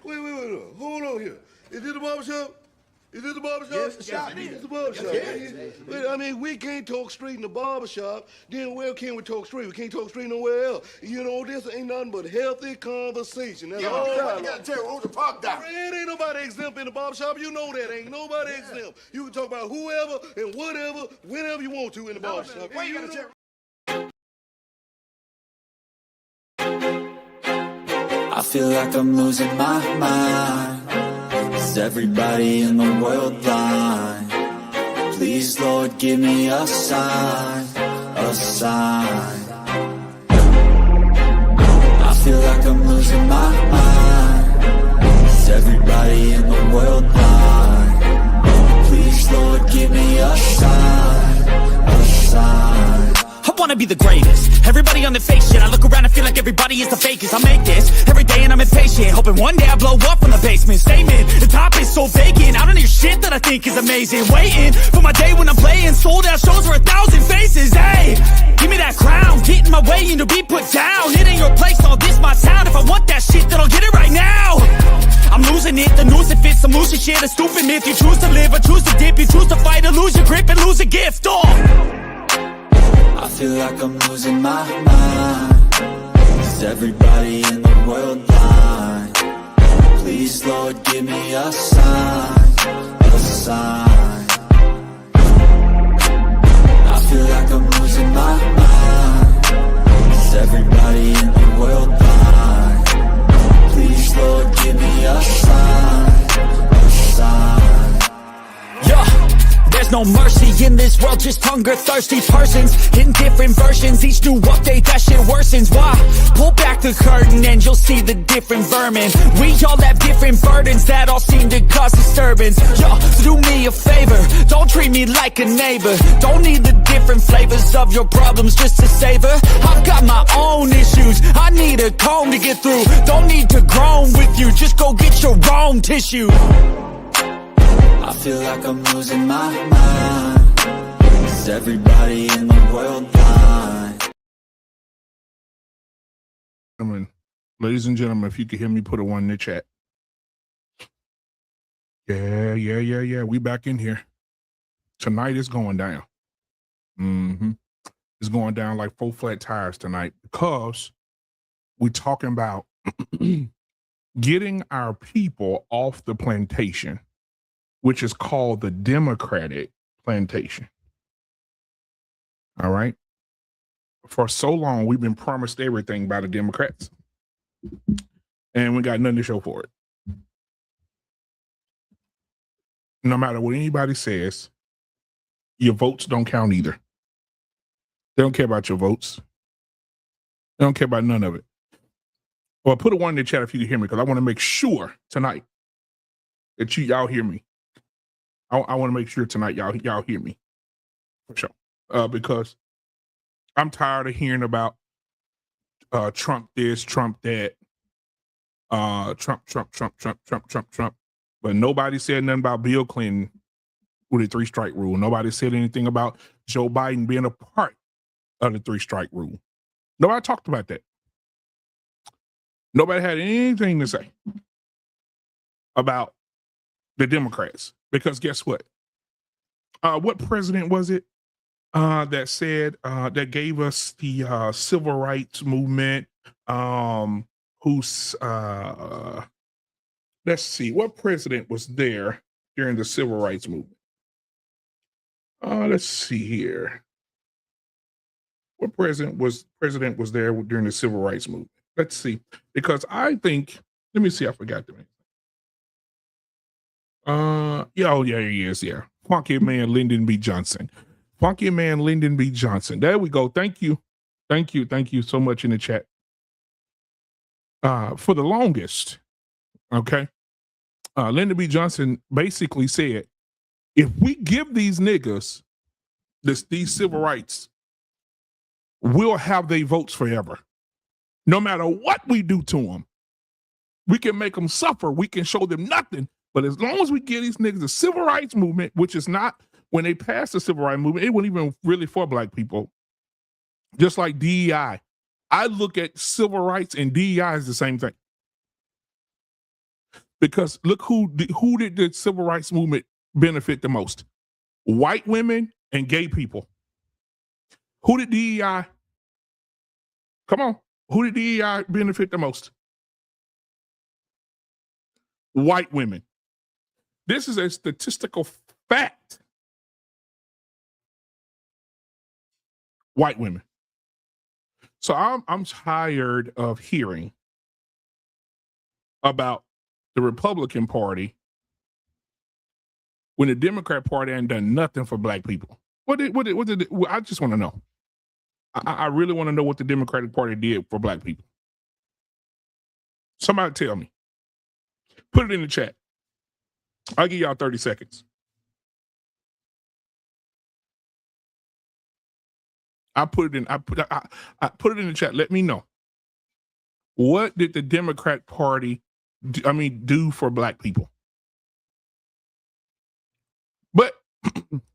Wait. Hold on here. Is this the barbershop? Is this the barbershop? Yes, the shop. It's the barbershop. Yes. Wait, I mean, we can't talk straight in the barbershop. Then where can we talk straight? We can't talk straight nowhere else. You know, this ain't nothing but healthy conversation. That's all. You gotta tell Rosa Park down. Man, ain't nobody exempt in the barbershop. You know that. Ain't nobody exempt. You can talk about whoever and whatever, whenever you want to in the barbershop. Why you gotta tell? I feel like I'm losing my mind. Is everybody in the world blind? Please, Lord, give me a sign, a sign. I feel like I'm losing my mind. Is everybody in the world blind? Please, Lord, give me a sign, a sign. I wanna be the greatest. Everybody on the fake shit. I look around and feel like everybody is the fakest. I make this every day and I'm impatient, hoping one day I blow up from the basement. Statement, the top is so vacant. I don't hear shit that I think is amazing. Waiting for my day when I'm playing sold out shows for 1,000 faces. Hey, give me that crown, get in my way and to be put down. It ain't your place, all this my town. If I want that shit, then I'll get it right now. I'm losing it, the noose it fits, some losing shit, a stupid myth. You choose to live or choose to dip, you choose to fight or lose your grip and lose a gift. I feel like I'm losing my mind. Is everybody in the world blind? Please, Lord, give me a sign, a sign. I feel like I'm losing my mind. Is everybody in the world blind? Please, Lord, give me a sign, a sign. Yeah. There's no mercy in this world, just hunger-thirsty persons in different versions. Each new update, that shit worsens. Why? Pull back the curtain and you'll see the different vermin. We all have different burdens that all seem to cause disturbance. Yo, so do me a favor, don't treat me like a neighbor. Don't need the different flavors of your problems just to savor. I've got my own issues, I need a comb to get through. Don't need to groan with you, just go get your own tissue. I feel like I'm losing my mind. Is everybody in the world blind? Ladies and gentlemen, if you can hear me, put a 1 in the chat. Yeah. We back in here. Tonight is going down. It's going down like 4 flat tires tonight because we're talking about getting our people off the plantation, which is called the Democratic plantation. All right. For so long, we've been promised everything by the Democrats, and we got nothing to show for it. No matter what anybody says, your votes don't count either. They don't care about your votes. They don't care about none of it. Well, put a 1 in the chat if you can hear me, because I want to make sure tonight that y'all hear me. I want to make sure tonight y'all hear me for sure, because I'm tired of hearing about Trump this, Trump that, Trump. But nobody said nothing about Bill Clinton with the 3-strike rule. Nobody said anything about Joe Biden being a part of the 3-strike rule. Nobody talked about that. Nobody had anything to say about the Democrats. Because guess what? What president was it that said, that gave us the civil rights movement? Let's see, what president was there during the civil rights movement? Let's see here. What president was there during the civil rights movement? Let's see, because I think, let me see, I forgot the name. Yeah, he is, yeah. Funky Man Lyndon B. Johnson. Funky Man Lyndon B. Johnson. There we go. Thank you so much in the chat. For the longest, okay, Lyndon B. Johnson basically said, if we give these niggas these civil rights, we'll have their votes forever. No matter what we do to them, we can make them suffer. We can show them nothing. But as long as we give these niggas the civil rights movement, which is not, when they passed the civil rights movement, it wasn't even really for black people. Just like DEI. I look at civil rights and DEI as the same thing. Because look who did the civil rights movement benefit the most? White women and gay people. Who did DEI? Come on. Who did DEI benefit the most? White women. This is a statistical fact. White women. So I'm tired of hearing about the Republican Party when the Democrat Party ain't done nothing for black people. What did I just want to know. I really want to know what the Democratic Party did for black people. Somebody tell me. Put it in the chat. I'll give y'all 30 seconds. I put it in the chat. Let me know. What did the Democrat Party do for black people? But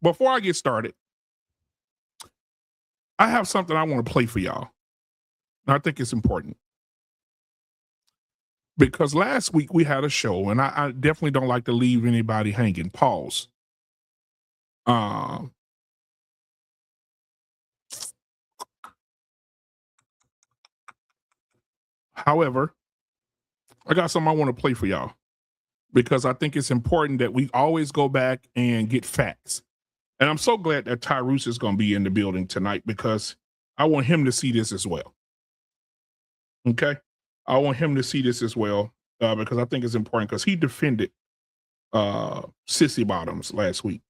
before I get started, I have something I want to play for y'all. And I think it's important. Because last week we had a show, and I definitely don't like to leave anybody hanging. Pause. However, I got something I want to play for y'all because I think it's important that we always go back and get facts. And I'm so glad that Tyrus is going to be in the building tonight because I want him to see this as well. Okay? I want him to see this as well because I think it's important because he defended Sissy Bottoms last week.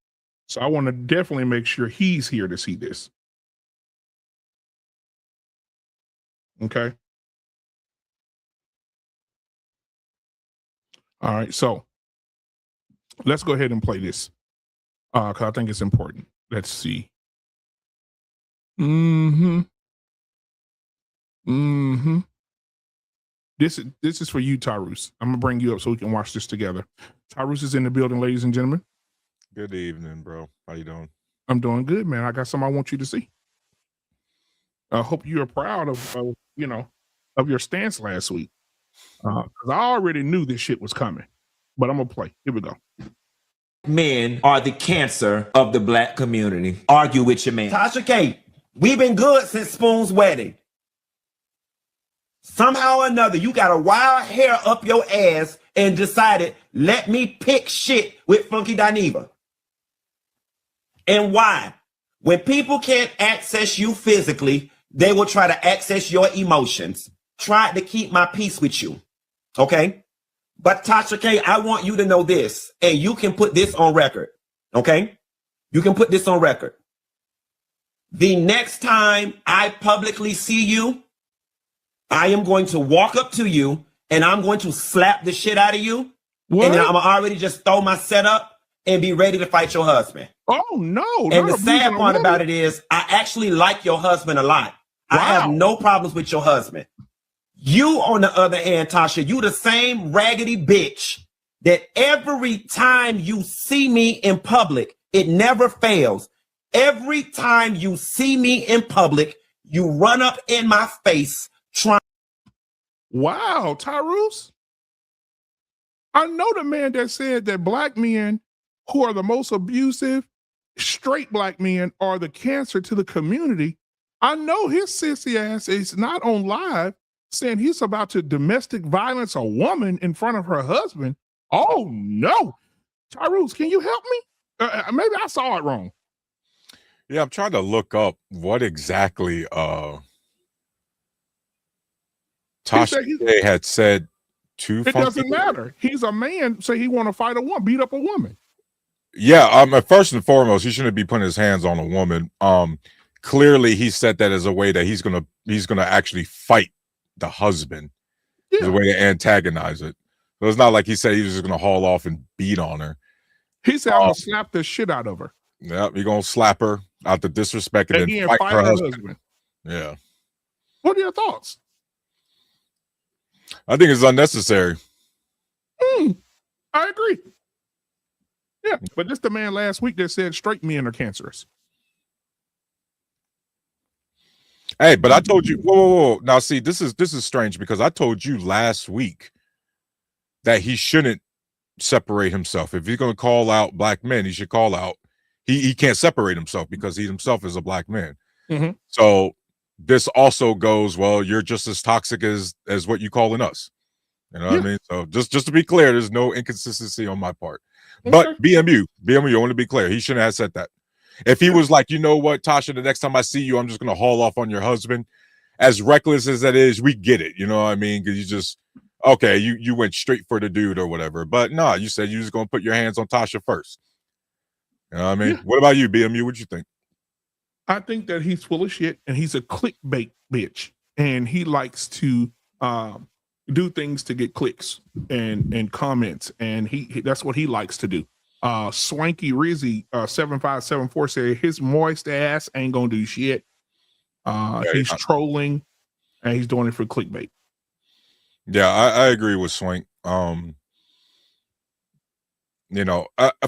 So I want to definitely make sure he's here to see this. Okay? All right, so let's go ahead and play this because I think it's important. Let's see. This is for you, Tyrus. I'm gonna bring you up so we can watch this together. Tyrus is in the building, ladies and gentlemen. Good evening, bro. How you doing? I'm doing good, man. I got something I want you to see. I hope you are proud of your stance last week. Because I already knew this shit was coming. But I'm gonna play. Here we go. Men are the cancer of the black community. Argue with your man. Tasha K, we've been good since Spoon's wedding. Somehow or another, you got a wild hair up your ass and decided, let me pick shit with Funky Dineva. And why? When people can't access you physically, they will try to access your emotions. Tried to keep my peace with you. Okay? But Tasha K, I want you to know this, and you can put this on record. Okay? You can put this on record. The next time I publicly see you, I am going to walk up to you and I'm going to slap the shit out of you. What? And then I'm already just throw my setup and be ready to fight your husband. Oh, no. And the sad part about it is I actually like your husband a lot. Wow. I have no problems with your husband. You, on the other hand, Tasha, you the same raggedy bitch that every time you see me in public, it never fails. Every time you see me in public, you run up in my face trying. Wow, Tyrus. I know the man that said that black men who are the most abusive, straight black men are the cancer to the community. I know his sissy ass is not on live saying he's about to domestic violence a woman in front of her husband. Oh, no. Tyrus, can you help me? Maybe I saw it wrong. Yeah, I'm trying to look up what exactly Tasha K had said to It doesn't matter. He's a man, say he want to fight a woman, beat up a woman. Yeah, first and foremost, he shouldn't be putting his hands on a woman. Clearly he said that as a way that he's gonna actually fight the husband. Yeah. As a way to antagonize it. So it's not like he said he was just gonna haul off and beat on her. He said I'm gonna slap the shit out of her. Yeah, he's gonna slap her out the disrespect and then fight her husband. Yeah. What are your thoughts? I think it's unnecessary. I agree. Yeah, but this the man last week that said straight men are cancerous. Hey, but I told you, whoa. Now see, this is strange because I told you last week that he shouldn't separate himself. If he's going to call out black men, he should call out. He can't separate himself because he himself is a black man. Mm-hmm. So this also goes, well, you're just as toxic as what you calling us. You know what I mean? So just to be clear, there's no inconsistency on my part. Okay. But BMU, I want to be clear. He shouldn't have said that. If he was like, you know what, Tasha, the next time I see you, I'm just going to haul off on your husband. As reckless as that is, we get it. You know what I mean? Because you just, okay, you went straight for the dude or whatever. But no, you said you was going to put your hands on Tasha first. You know what I mean? Yeah. What about you, BMU? What you think? I think that he's full of shit and he's a clickbait bitch. And he likes to do things to get clicks and comments. And he that's what he likes to do. Swanky Rizzy 7574 said his moist ass ain't gonna do shit. He's trolling and he's doing it for clickbait. Yeah, I agree with Swank.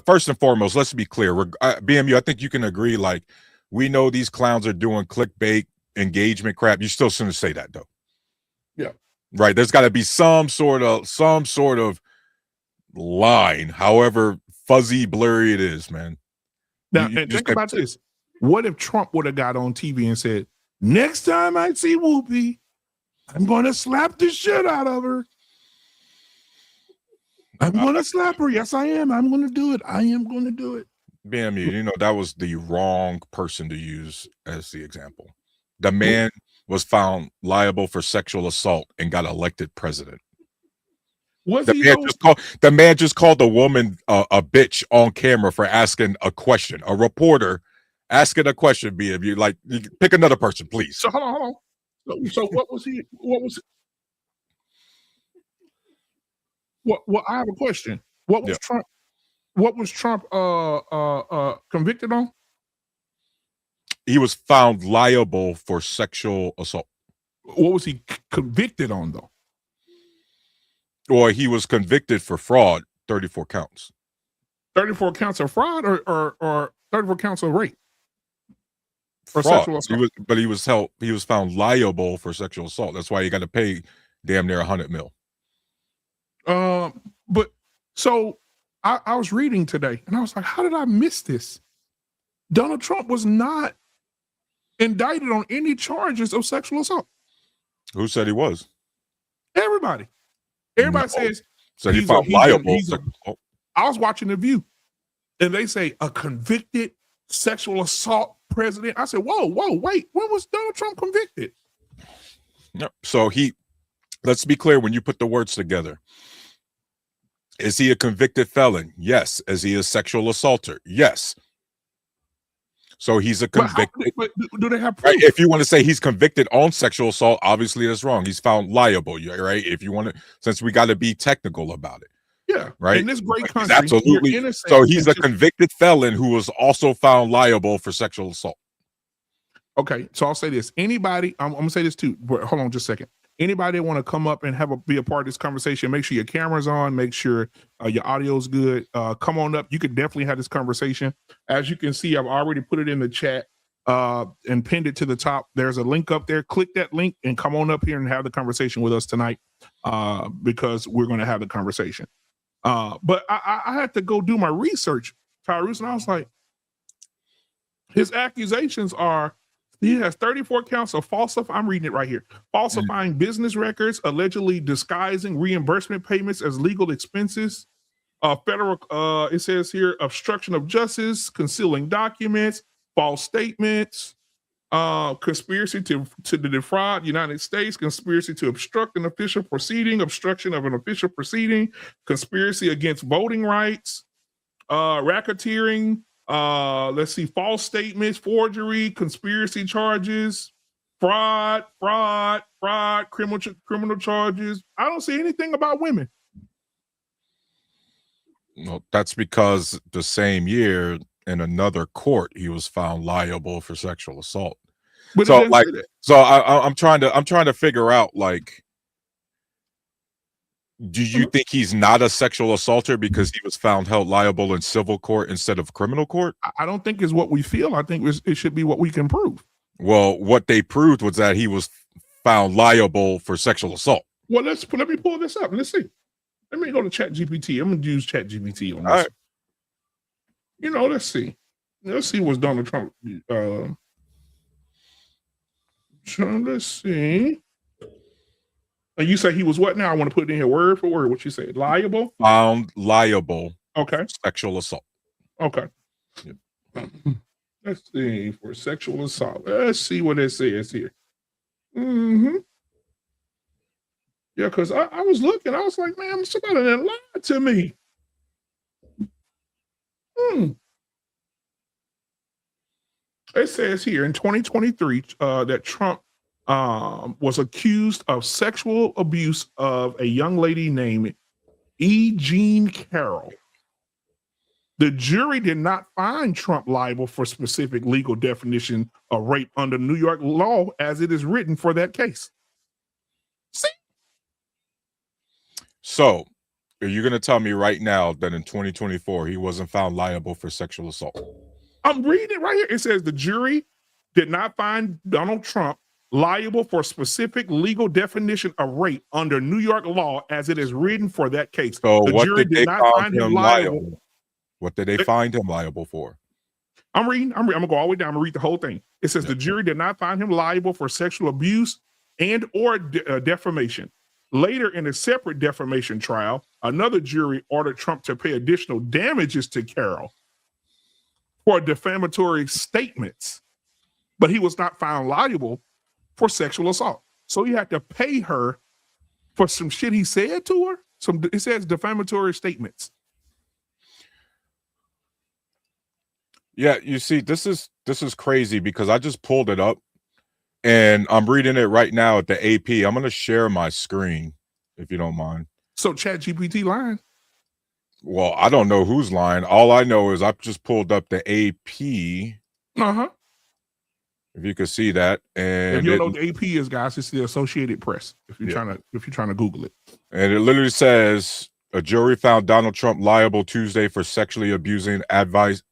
First and foremost, let's be clear. BMU, I think you can agree. Like, we know these clowns are doing clickbait engagement crap. You still shouldn't say that though. Yeah. Right. There's got to be some sort of line, however fuzzy, blurry it is, man. Now, and think about this. What if Trump would have got on TV and said, next time I see Whoopi, I'm going to slap the shit out of her. I'm going to slap her. Yes, I am. I'm going to do it. I am going to do it. BMU, that was the wrong person to use as the example. The man was found liable for sexual assault and got elected president. The man just called the woman a bitch on camera for asking a question. A reporter asking a question. BMU, like, pick another person, please. So hold on. So what was he? What? I have a question. What was Trump? What was Trump convicted on? He was found liable for sexual assault. What was he convicted on, though? Or he was convicted for fraud, 34 counts. 34 counts of fraud or 34 counts of rape? Fraud. Sexual assault? He was found liable for sexual assault. That's why you got to pay damn near $100 million. But so I was reading today and I was like, how did I miss this? Donald Trump was not indicted on any charges of sexual assault. Who said he was? Everybody says. So he found liable. I was watching The View and they say a convicted sexual assault president. I said, whoa, wait, when was Donald Trump convicted? Yep. So let's be clear when you put the words together. Is he a convicted felon? Yes. Is he a sexual assaulter? Yes. So he's a convicted. But do they have proof? Right? If you want to say he's convicted on sexual assault, obviously that's wrong. He's found liable, right? If you want to, since we got to be technical about it. Yeah. Right. In this great country, absolutely. So he's a convicted felon who was also found liable for sexual assault. Okay. So I'll say this. Anybody, I'm going to say this too. Hold on just a second. Anybody that want to come up and be a part of this conversation, make sure your camera's on, make sure your audio's good. Come on up. You could definitely have this conversation. As you can see, I've already put it in the chat and pinned it to the top. There's a link up there. Click that link and come on up here and have the conversation with us tonight because we're going to have the conversation. But I had to go do my research, Tyrus, and I was like, his accusations are, he has 34 counts of I'm reading it right here. Falsifying business records, allegedly disguising reimbursement payments as legal expenses. Federal, it says here, obstruction of justice, concealing documents, false statements, conspiracy to defraud United States, conspiracy to obstruct an official proceeding, obstruction of an official proceeding, conspiracy against voting rights, racketeering, let's see, false statements, forgery, conspiracy charges, fraud, criminal charges. I don't see anything about women. Well, that's because the same year in another court he was found liable for sexual assault. But I'm trying to figure out, like, do you think he's not a sexual assaulter because he was found held liable in civil court instead of criminal court? I don't think it's what we feel. I think it should be what we can prove. Well, what they proved was that he was found liable for sexual assault. Well, let me pull this up and let's see. Let me go to Chat GPT. I'm gonna use Chat GPT on All this. right. You know, let's see. Let's see what's Donald Trump. Let's see. And you say he was what now? I want to put it in here word for word. What you say? Liable? Found liable. Okay. Sexual assault. Okay. Yep. Let's see. For sexual assault. Let's see what it says here. Mm-hmm. Yeah, because I was looking. I was like, man, somebody done lied to me. It says here in 2023 that Trump was accused of sexual abuse of a young lady named E. Jean Carroll. The jury did not find Trump liable for specific legal definition of rape under New York law as it is written for that case. See? So, are you going to tell me right now that in 2024 he wasn't found liable for sexual assault? I'm reading it right here. It says the jury did not find Donald Trump liable for specific legal definition of rape under New York law as it is written for that case. So The what jury did they find him liable? What did they find him liable for? I'm reading. I'm gonna go all the way down. I'm gonna read the whole thing. It says the jury did not find him liable for sexual abuse and or defamation. Later in a separate defamation trial, another jury ordered Trump to pay additional damages to Carroll for defamatory statements, but he was not found liable for sexual assault. So you had to pay her for some shit he said to her. It says defamatory statements. Yeah, you see, this is crazy because I just pulled it up and I'm reading it right now at the AP. I'm going to share my screen if you don't mind. So Chat GPT lying? Well, I don't know who's lying. All I know is I've just pulled up the AP. Uh-huh. If you could see that. And if you don't know what the AP is, guys, it's the Associated Press. If you're trying to Google it. And it literally says a jury found Donald Trump liable Tuesday for sexually abusing advice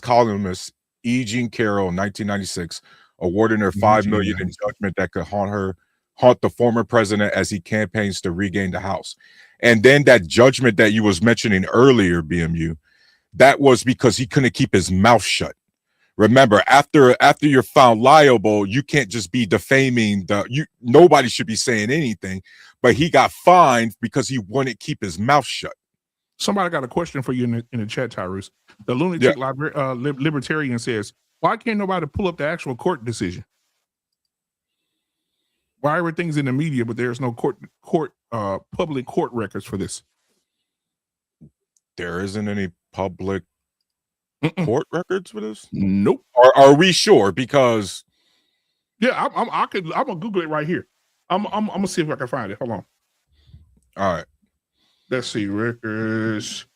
columnist E. Jean Carroll in 1996, awarding her $5 million in judgment that could haunt the former president as he campaigns to regain the House. And then that judgment that you was mentioning earlier, BMU, that was because he couldn't keep his mouth shut. Remember, after you're found liable, you can't just be defaming nobody should be saying anything, but he got fined because he wouldn't keep his mouth shut. Somebody got a question for you in the chat, Tyrus. The lunatic libertarian says, why can't nobody pull up the actual court decision? Why everything's in the media, but there's no public court records for this? There isn't any public court records for this? Nope. Are we sure? Because I'm gonna Google it right here. I'm gonna see if I can find it. Hold on. All right. Let's see records.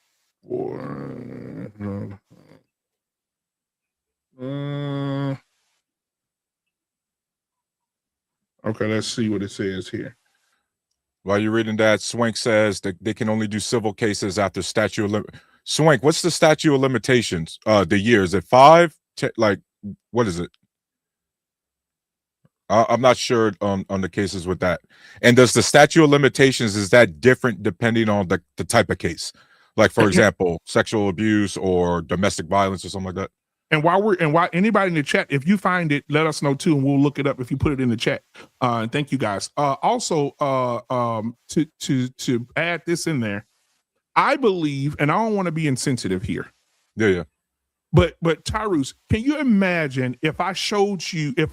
Okay, let's see what it says here. While you're reading that, Swank says that they can only do civil cases after statute of Swank, what's the statute of limitations? The year, is it 5? Like, what is it? I'm not sure on the cases with that. And does the statute of limitations, is that different depending on the type of case? Like, for example, sexual abuse or domestic violence or something like that? And while anybody in the chat, if you find it, let us know too, and we'll look it up if you put it in the chat. And thank you guys. Also, to add this in there, I believe, and I don't want to be insensitive here. Yeah. But Tyrus, can you imagine if I showed you, if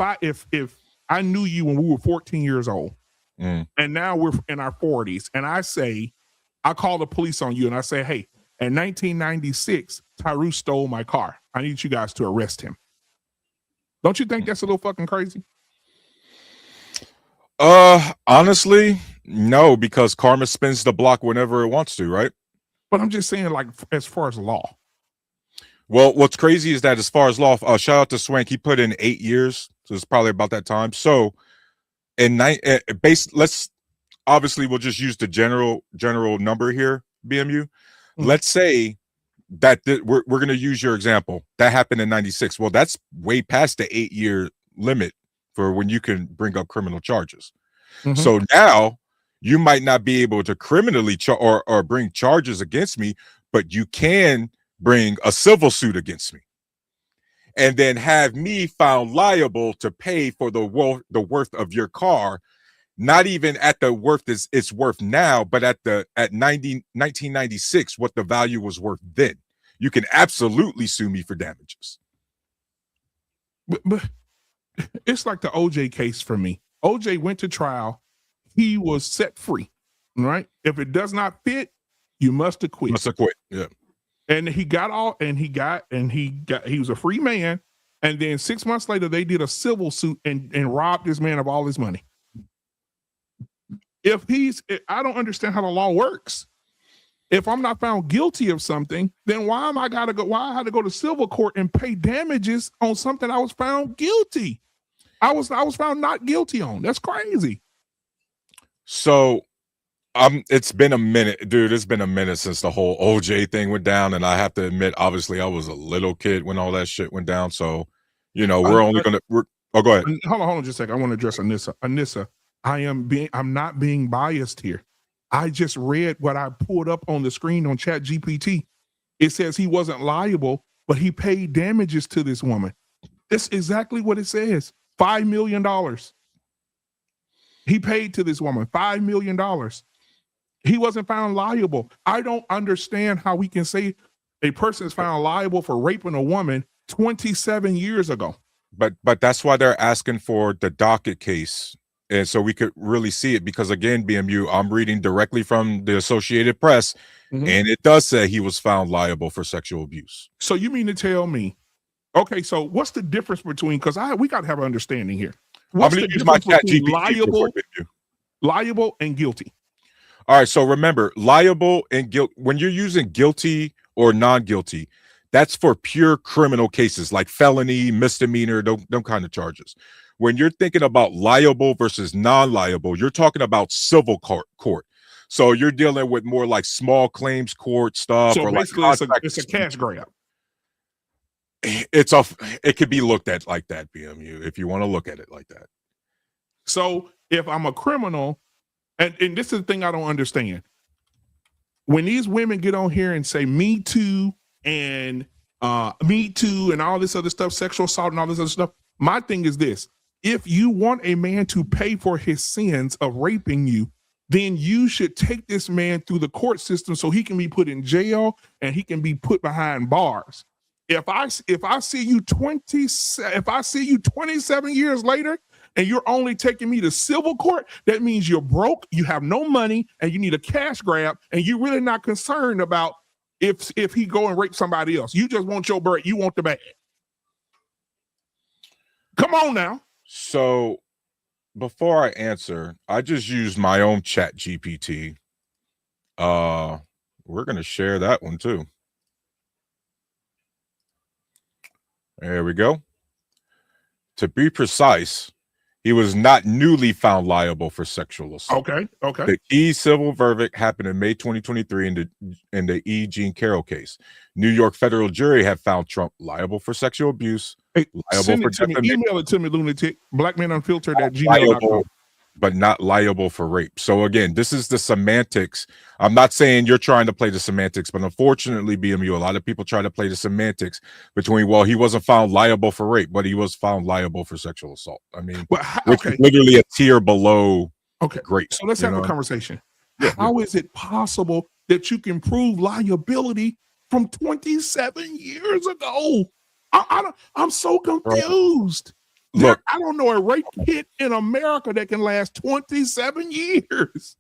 I knew you when we were 14 years old, and now we're in our 40s, and I call the police on you, and I say, hey, in 1996, Tyrus stole my car. I need you guys to arrest him. Don't you think that's a little fucking crazy? Honestly, no, because karma spins the block whenever it wants to, right? But I'm just saying, like, as far as law. Well, what's crazy is that as far as law, shout out to Swank, he put in 8 years, so it's probably about that time. So, let's obviously we'll just use the general number here, BMU. Let's say that we're going to use your example. That happened in 96. Well, that's way past the 8-year limit for when you can bring up criminal charges. So now You might not be able to criminally or bring charges against me, but you can bring a civil suit against me, and then have me found liable to pay for the worth of your car, not even at the worth it's worth now, but at 1996, what the value was worth then. You can absolutely sue me for damages. But it's like the OJ case for me. OJ went to trial. He was set free, right? If it does not fit, you must acquit. Must acquit, yeah. And he was a free man. And then 6 months later, they did a civil suit and robbed this man of all his money. I don't understand how the law works. If I'm not found guilty of something, then why I had to go to civil court and pay damages on something I was found guilty? I was found not guilty on. That's crazy. So it's been a minute, dude. It's been a minute since the whole OJ thing went down, and I have to admit, obviously, I was a little kid when all that shit went down. So, go ahead. Hold on just a second. I want to address Anissa. Anissa, I'm not being biased here. I just read what I pulled up on the screen on Chat GPT. It says he wasn't liable, but he paid damages to this woman. That's exactly what it says. $5 million. He paid to this woman $5 million. He wasn't found liable. I don't understand how we can say a person is found liable for raping a woman 27 years ago. But that's why they're asking for the docket case, and so we could really see it, because again, BMU, I'm reading directly from the Associated Press, and it does say he was found liable for sexual abuse. So you mean to tell me, okay, so what's the difference between, because we got to have an understanding here. What's the difference between liable and guilty? All right, so remember, liable and guilt, when you're using guilty or non-guilty, that's for pure criminal cases like felony, misdemeanor, them kind of charges. When you're thinking about liable versus non-liable, you're talking about civil court. So you're dealing with more like small claims court stuff. So or basically, like it's a cash grab. It could be looked at like that, BMU, if you want to look at it like that. So if I'm a criminal, and this is the thing I don't understand. When these women get on here and say Me Too and Me Too and all this other stuff, sexual assault and all this other stuff, my thing is this: if you want a man to pay for his sins of raping you, then you should take this man through the court system so he can be put in jail and he can be put behind bars. If I see you 27 years later and you're only taking me to civil court, that means you're broke, you have no money, and you need a cash grab, and you're really not concerned about if he go and rape somebody else. You just want your bread. You want the bag. Come on now. So before I answer, I just used my own Chat GPT. We're going to share that one too. There we go. To be precise, he was not newly found liable for sexual assault. Okay. The key civil verdict happened in May 2023 in the E. Jean Carroll case. New York federal jury had found Trump liable for sexual abuse. Hey, liable for email it to me, lunatic. Black Man Unfiltered at gmail.com. But not liable for rape. So again, this is the semantics. I'm not saying you're trying to play the semantics, but unfortunately, BMU, a lot of people try to play the semantics between, well, he wasn't found liable for rape, but he was found liable for sexual assault. I mean, which is literally a tier below. Okay, great. So let's have a conversation. How is it possible that you can prove liability from 27 years ago? I'm so confused. Look, I don't know a rape kit in America that can last 27 years.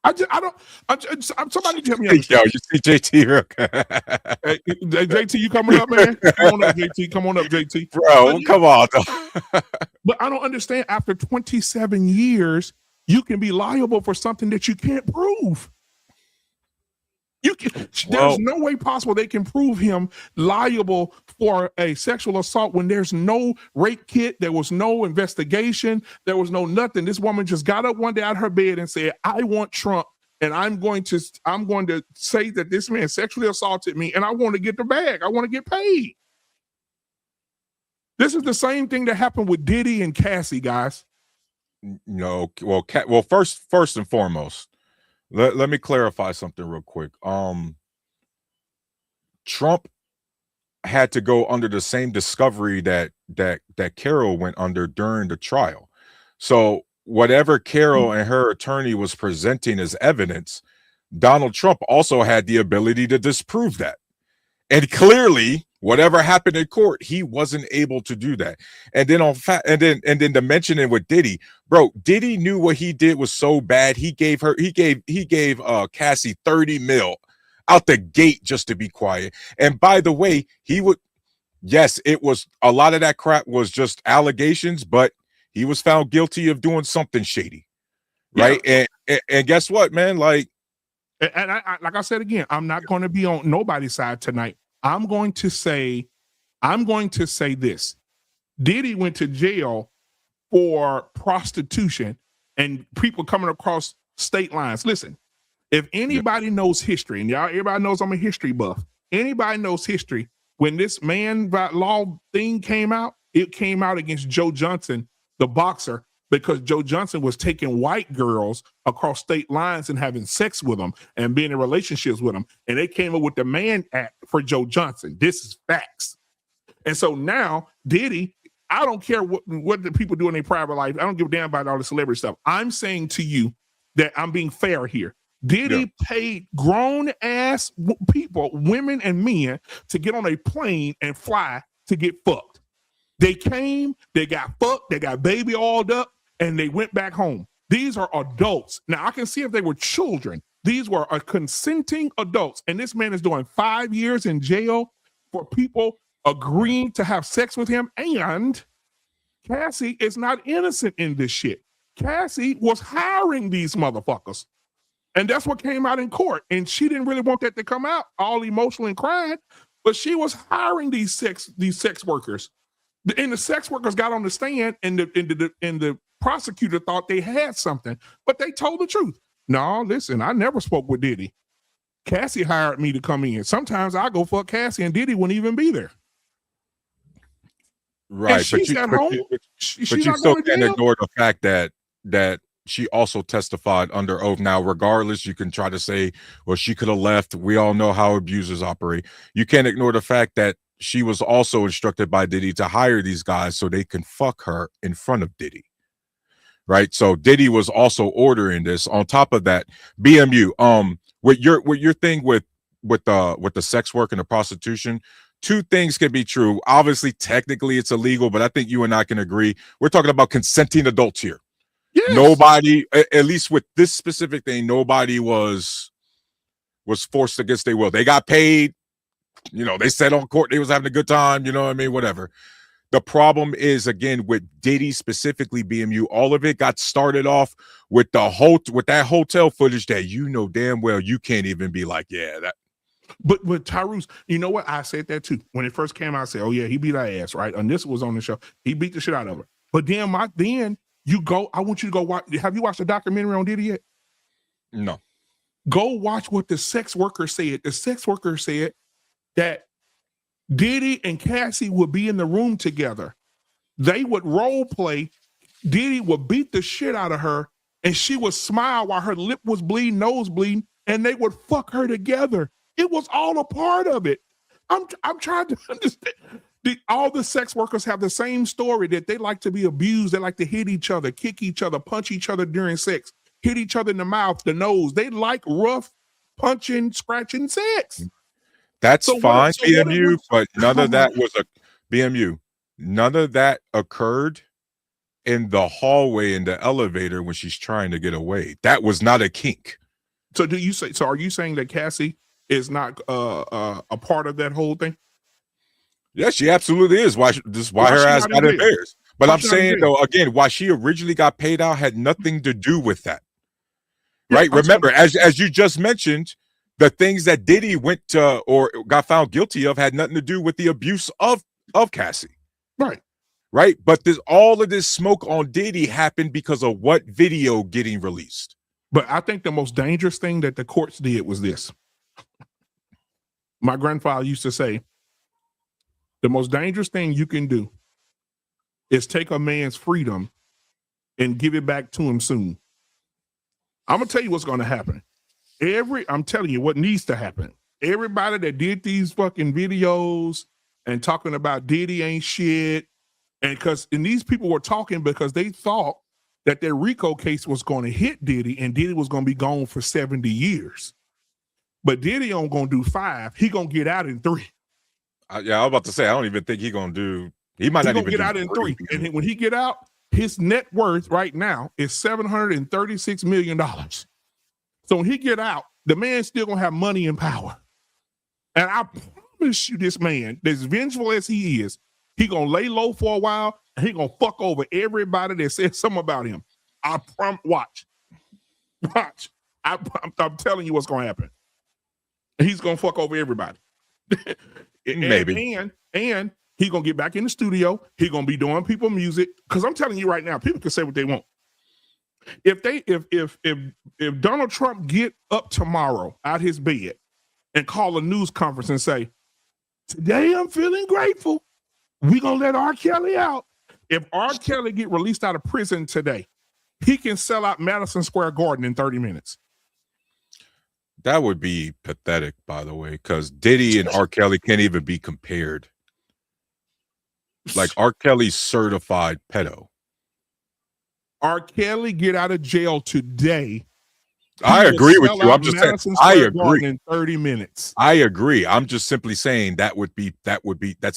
Somebody tell me. Yo, you see JT? Hey, JT, you coming up, man? Come on up, JT. Come on up, JT. Bro, come on. But I don't understand. After 27 years, you can be liable for something that you can't prove. There's no way possible they can prove him liable for a sexual assault when there's no rape kit, there was no investigation, there was no nothing. This woman just got up one day out of her bed and said, I want Trump, and I'm going to say that this man sexually assaulted me, and I want to get the bag. I want to get paid. This is the same thing that happened with Diddy and Cassie, guys. No, well, first and foremost, let me clarify something real quick. Trump had to go under the same discovery that Carol went under during the trial. So whatever Carol and her attorney was presenting as evidence, Donald Trump also had the ability to disprove that. And clearly, whatever happened in court, he wasn't able to do that. And then and then to mention it with Diddy, bro, Diddy knew what he did was so bad. He gave Cassie 30 mil out the gate just to be quiet. And by the way, yes, it was a lot of that crap was just allegations, but he was found guilty of doing something shady. Right. Yeah. And guess what, man? Like I said again, I'm not going to be on nobody's side tonight. I'm going to say this. Diddy went to jail for prostitution and people coming across state lines. Listen, if anybody knows history, and everybody knows I'm a history buff, anybody knows history, when this man law thing came out, it came out against Joe Johnson, the boxer, because Joe Johnson was taking white girls across state lines and having sex with them and being in relationships with them. And they came up with the Mann Act for Joe Johnson. This is facts. And so now Diddy, I don't care what the people do in their private life. I don't give a damn about all the celebrity stuff. I'm saying to you that I'm being fair here. Diddy paid grown ass people, women and men, to get on a plane and fly to get fucked. They came, they got fucked, they got baby oiled up, and they went back home. These are adults. Now, I can see if they were children. These were consenting adults. And this man is doing 5 years in jail for people agreeing to have sex with him. And Cassie is not innocent in this shit. Cassie was hiring these motherfuckers. And that's what came out in court. And she didn't really want that to come out, all emotional and crying, but she was hiring these sex workers. And the sex workers got on the stand, and the prosecutor thought they had something, but they told the truth. No, listen, I never spoke with Diddy. Cassie hired me to come in. Sometimes I go fuck Cassie, and Diddy wouldn't even be there. Right, but you still can't ignore the fact that she also testified under oath. Now, regardless, you can try to say, well, she could have left. We all know how abusers operate. You can't ignore the fact that she was also instructed by Diddy to hire these guys so they can fuck her in front of Diddy. Right. So Diddy was also ordering this. On top of that, BMU, with your thing with the sex work and the prostitution, two things can be true. Obviously, technically it's illegal, but I think you and I can agree. We're talking about consenting adults here. Yes. Nobody, at least with this specific thing, nobody was forced against their will. They got paid. You know, they said on court they was having a good time. You know what I mean? Whatever. The problem is, again, with Diddy specifically, BMU, all of it got started off with that hotel footage that you know damn well you can't even be like, yeah, that. But Tyrese, you know what? I said that too. When it first came out, I said, oh yeah, he beat our ass, right? And this was on the show. He beat the shit out of her. But then I want you to go watch. Have you watched the documentary on Diddy yet? No. Go watch what the sex worker said. The sex worker said that Diddy and Cassie would be in the room together. They would role play. Diddy would beat the shit out of her, and she would smile while her lip was bleeding, nose bleeding, and they would fuck her together. It was all a part of it. I'm trying to understand. All the sex workers have the same story, that they like to be abused. They like to hit each other, kick each other, punch each other during sex, hit each other in the mouth, the nose. They like rough punching, scratching sex. That's fine, BMU, but none of that was a BMU. None of that occurred in the hallway in the elevator when she's trying to get away. That was not a kink. So are you saying that Cassie is not a part of that whole thing? Yes, she absolutely is. Why her ass got embarrassed. But I'm saying though, again, why she originally got paid out had nothing to do with that. Right? Yeah, remember, as you just mentioned, the things that Diddy went to or got found guilty of had nothing to do with the abuse of Cassie. Right. Right. But all of this smoke on Diddy happened because of what video getting released. But I think the most dangerous thing that the courts did was this. My grandfather used to say, the most dangerous thing you can do is take a man's freedom and give it back to him soon. I'm gonna tell you what's gonna happen. I'm telling you what needs to happen. Everybody that did these fucking videos and talking about Diddy ain't shit, and these people were talking because they thought that their RICO case was going to hit Diddy and Diddy was going to be gone for 70 years. But Diddy ain't going to do 5. He going to get out in 3. Yeah, I was about to say, I don't even think he might not even get out in 3. And when he get out, his net worth right now is $736 million. So when he get out, the man's still going to have money and power. And I promise you, this man, as vengeful as he is, he going to lay low for a while and he going to fuck over everybody that says something about him. Watch. I'm telling you what's going to happen. He's going to fuck over everybody. Maybe. And he going to get back in the studio. He going to be doing people music. Because I'm telling you right now, people can say what they want. If Donald Trump get up tomorrow out his bed and call a news conference and say, today I'm feeling grateful, we gonna let R. Kelly out. If R. Kelly get released out of prison today, he can sell out Madison Square Garden in 30 minutes. That would be pathetic, by the way, because Diddy and R. Kelly can't even be compared. Like, R. Kelly's certified pedo. R. Kelly get out of jail today. I agree with you. I'm just saying, I agree. In 30 minutes. I agree. I'm just simply saying that's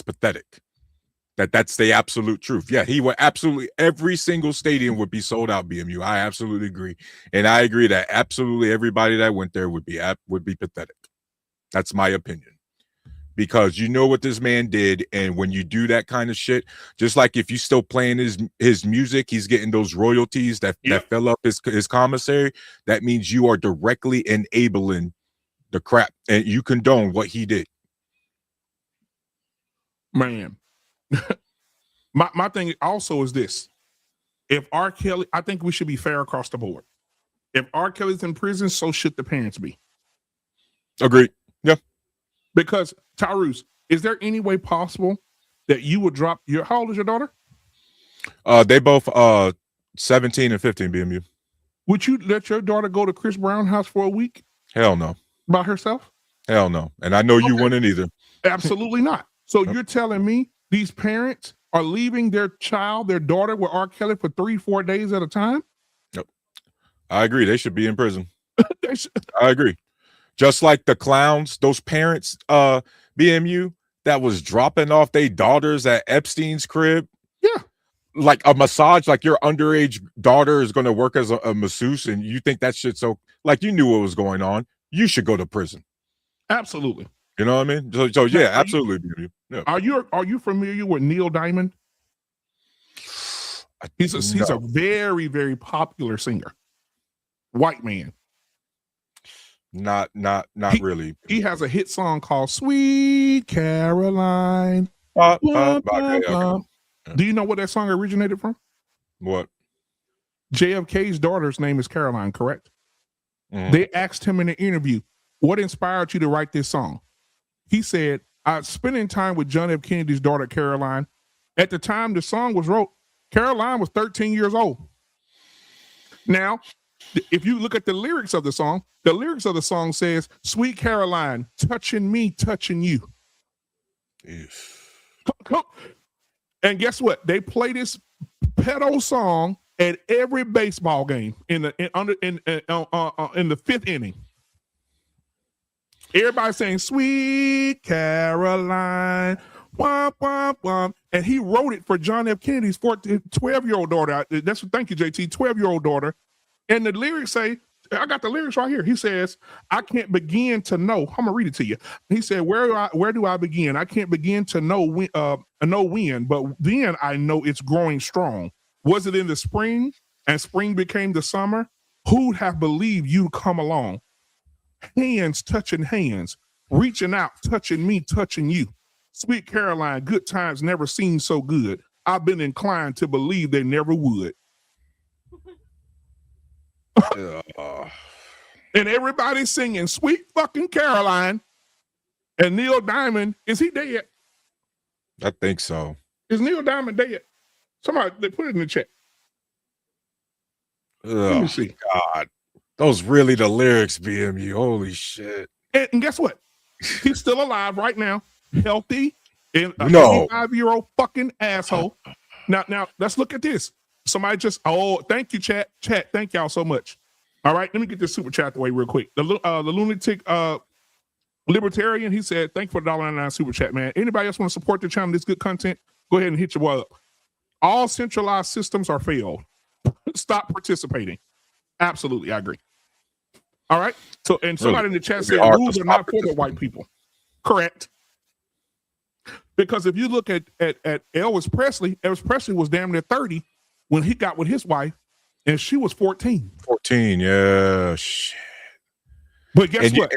pathetic. That's the absolute truth. Yeah, he would absolutely, every single stadium would be sold out, BMU. I absolutely agree. And I agree that absolutely everybody that went there would be pathetic. That's my opinion. Because you know what this man did, and when you do that kind of shit, just like if you still playing his music, he's getting those royalties that fill up his commissary. That means you are directly enabling the crap, and you condone what he did. Man, my thing also is this: if R. Kelly, I think we should be fair across the board. If R. Kelly's in prison, so should the parents be. Agreed. Yeah. Because Tyrus, is there any way possible that you would drop how old is your daughter? They both 17 and 15, BMU. Would you let your daughter go to Chris Brown's house for a week? Hell no. By herself? Hell no. And I know you wouldn't either. Absolutely not. So you're telling me these parents are leaving their daughter with R. Kelly for 3-4 days at a time? Nope. I agree. They should be in prison. I agree. Just like the clowns, those parents, BMU, that was dropping off their daughters at Epstein's crib. Yeah. Like a massage, like your underage daughter is going to work as a masseuse, and you think that shit's so, like, you knew what was going on. You should go to prison. Absolutely. You know what I mean? So yeah, absolutely. Yeah. Are you familiar with Neil Diamond? He's a very, very popular singer. White man. Not really. He has a hit song called Sweet Caroline. Okay. Do you know what that song originated from? What? JFK's daughter's name is Caroline, correct? Mm-hmm. They asked him in an interview, what inspired you to write this song? He said, I was spending time with John F. Kennedy's daughter, Caroline. At the time the song was wrote, Caroline was 13 years old. Now, if you look at the lyrics of the song says, Sweet Caroline, touching me, touching you. And guess what? They play this pedo song at every baseball game in the fifth inning. Everybody saying Sweet Caroline, womp, womp, womp. And he wrote it for John F. Kennedy's 12-year-old daughter. Thank you, JT, 12-year-old daughter. And the lyrics say, I got the lyrics right here. He says, I can't begin to know. I'm gonna read it to you. He said, where do I begin? I can't begin to know when, but then I know it's growing strong. Was it in the spring and spring became the summer? Who'd have believed you'd come along? Hands touching hands, reaching out, touching me, touching you. Sweet Caroline, good times never seemed so good. I've been inclined to believe they never would. And everybody's singing Sweet fucking Caroline. And Neil Diamond, is he dead? I think so. Is Neil Diamond dead? Somebody, they put it in the chat. Let me see. God, those really the lyrics, BMU. Holy shit. And guess what? He's still alive right now, healthy, and an No. 85-year-old fucking asshole. Now let's look at this. Somebody just thank you, chat, thank y'all so much. All right, let me get this super chat the way real quick. The lunatic libertarian, he said, thank you for the $1.99 super chat, man. Anybody else want to support the channel, this good content? Go ahead and hit your up. All centralized systems are failed. Stop participating. Absolutely, I agree. All right. So, and somebody in the chat said rules are not for the white people. Correct. Because if you look at Elvis Presley was damn near 30 when he got with his wife, and she was 14. 14, yeah. Shit. But guess what?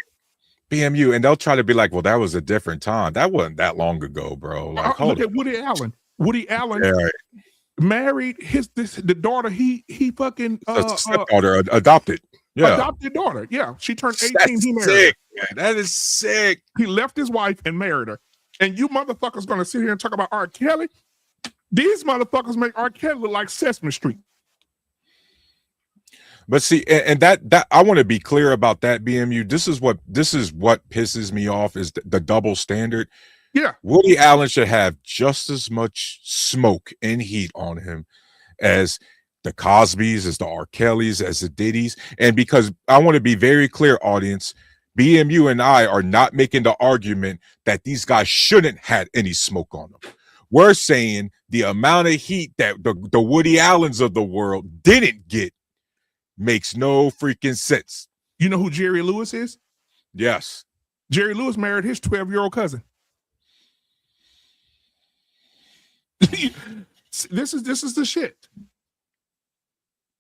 BMU, and they'll try to be like, well, that was a different time. That wasn't that long ago, bro. Like, look at Woody Allen. Woody Allen married the daughter he fucking stepdaughter adopted. Yeah. Adopted daughter. Yeah. She turned 18. That's he married sick, her. man. That is sick. He left his wife and married her. And you motherfuckers gonna sit here and talk about R. Kelly? These motherfuckers make R. Kelly look like Sesame Street. But see, and that I want to be clear about that, BMU. This is what pisses me off is the double standard. Yeah. Woody Allen should have just as much smoke and heat on him as the Cosbys, as the R. Kellys, as the Diddy's. And because I want to be very clear, audience, BMU and I are not making the argument that these guys shouldn't have any smoke on them. We're saying the amount of heat that the Woody Allens of the world didn't get makes no freaking sense. You know who Jerry Lewis is? Yes. Jerry Lewis married his 12-year-old cousin. This is the shit.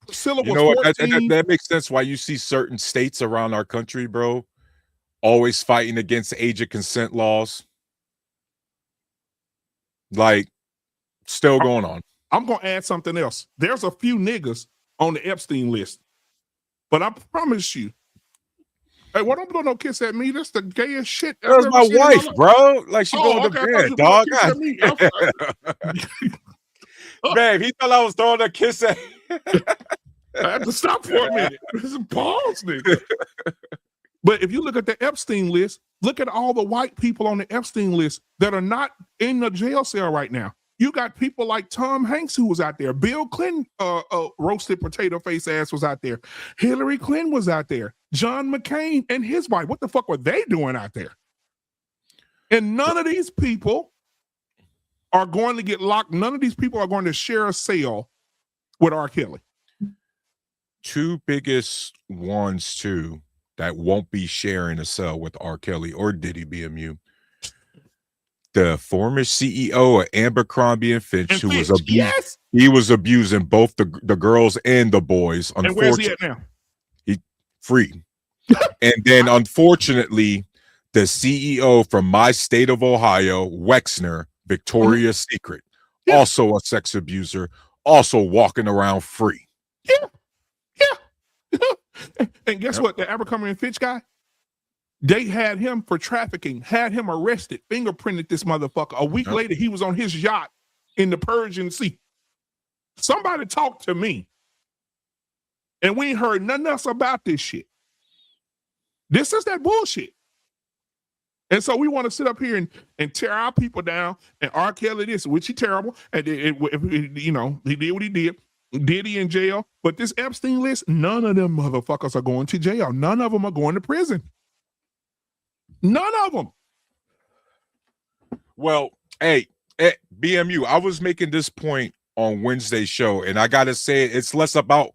Priscilla was 14. That makes sense why you see certain states around our country, bro, always fighting against age of consent laws. Like, still going on. I'm going to add something else. There's a few niggas on the Epstein list. But I promise you, hey, what don't blow no kiss at me? That's the gayest shit. That's my wife, bro. Like, she going to bed, dog. Babe, he thought I was throwing a kiss at I had to stop for a minute. This is pause, nigga. But if you look at the Epstein list, look at all the white people on the Epstein list that are not in the jail cell right now. You got people like Tom Hanks who was out there. Bill Clinton, roasted potato face ass was out there. Hillary Clinton was out there. John McCain and his wife. What the fuck were they doing out there? And none of these people are going to get locked. None of these people are going to share a cell with R. Kelly. Two biggest ones, too, that won't be sharing a cell with R. Kelly or Diddy BMU. The former CEO of Abercrombie & Fitch, who was abused. Yes. He was abusing both the girls and the boys. And where's he at now? He free. And then, unfortunately, the CEO from my state of Ohio, Wexner, Victoria's Secret, also a sex abuser, also walking around free. Yeah. And guess what? The Abercrombie & Fitch guy, they had him for trafficking, had him arrested, fingerprinted this motherfucker. A week later, he was on his yacht in the Persian Sea. Somebody talk to me. And we ain't heard nothing else about this shit. This is that bullshit. And so we want to sit up here and tear our people down and R. Kelly this, which he terrible. And he did what he did. Diddy in jail. But this Epstein list, none of them motherfuckers are going to jail. None of them are going to prison. None of them. Well, hey, BMU, I was making this point on Wednesday's show, and I got to say it's less about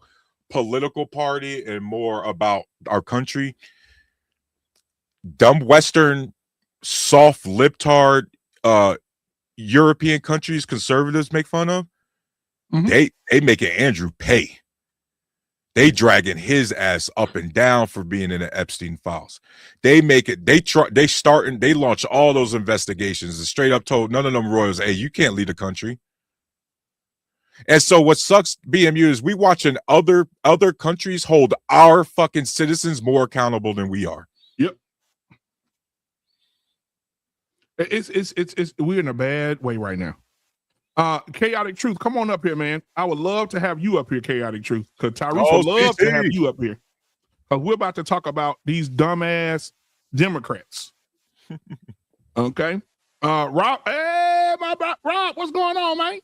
political party and more about our country. Dumb Western, soft libtard European countries conservatives make fun of, they making Andrew pay. They dragging his ass up and down for being in the Epstein files. They make it, they launch all those investigations and straight up told none of them royals, hey, you can't lead a country. And so what sucks, BMU, is we watching other countries hold our fucking citizens more accountable than we are. Yep. It's we're in a bad way right now. Chaotic Truth, come on up here, man. I would love to have you up here, Chaotic Truth, because Tyrese Oh, would love to have CT. you up here. Because we're about to talk about these dumbass Democrats. Okay. Rob, hey, Rob, what's going on, man?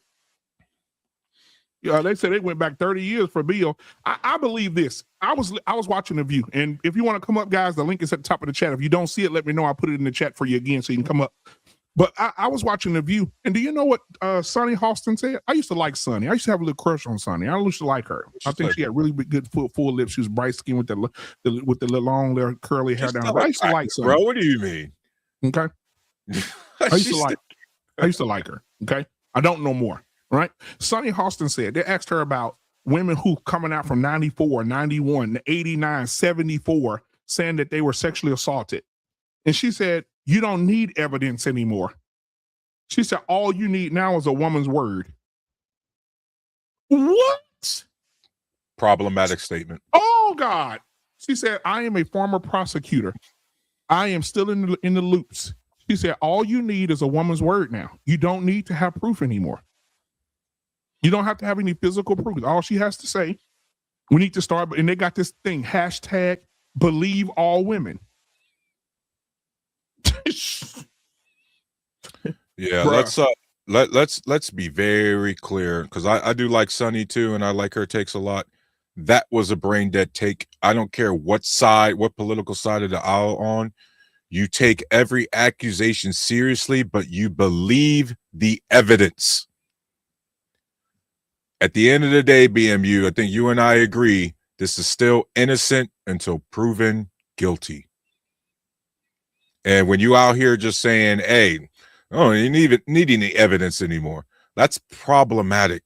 Yeah, they said they went back 30 years for Bill. I believe this. I was watching The View, and if you want to come up, guys, the link is at the top of the chat. If you don't see it, let me know. I'll put it in the chat for you again so you can come up. But I was watching The View, and do you know what Sonny Halston said? I used to like Sonny. I used to have a little crush on Sonny. I used to like her. I think she had really good full lips. She was bright skin with the little long, little curly hair down. I used to like Sonny. Bro, what do you mean? Okay. I used to like her. Okay. I don't know more. Right. Sonny Halston said, they asked her about women who coming out from 94, 91, 89, 74, saying that they were sexually assaulted. And she said, you don't need evidence anymore. She said, all you need now is a woman's word. What? Problematic statement. Oh, God. She said, I am a former prosecutor. I am still in the loops. She said, all you need is a woman's word now. You don't need to have proof anymore. You don't have to have any physical proof. All she has to say, we need to start, and they got this thing, hashtag believe all women. Yeah, Bruh. let's be very clear, because I do like Sunny too, and I like her takes a lot. That was a brain dead take. I don't care what political side of the aisle on. You take every accusation seriously, but you believe the evidence. At the end of the day, BMU, I think you and I agree, this is still innocent until proven guilty. And when you out here just saying, hey, oh, you need any evidence anymore, that's problematic.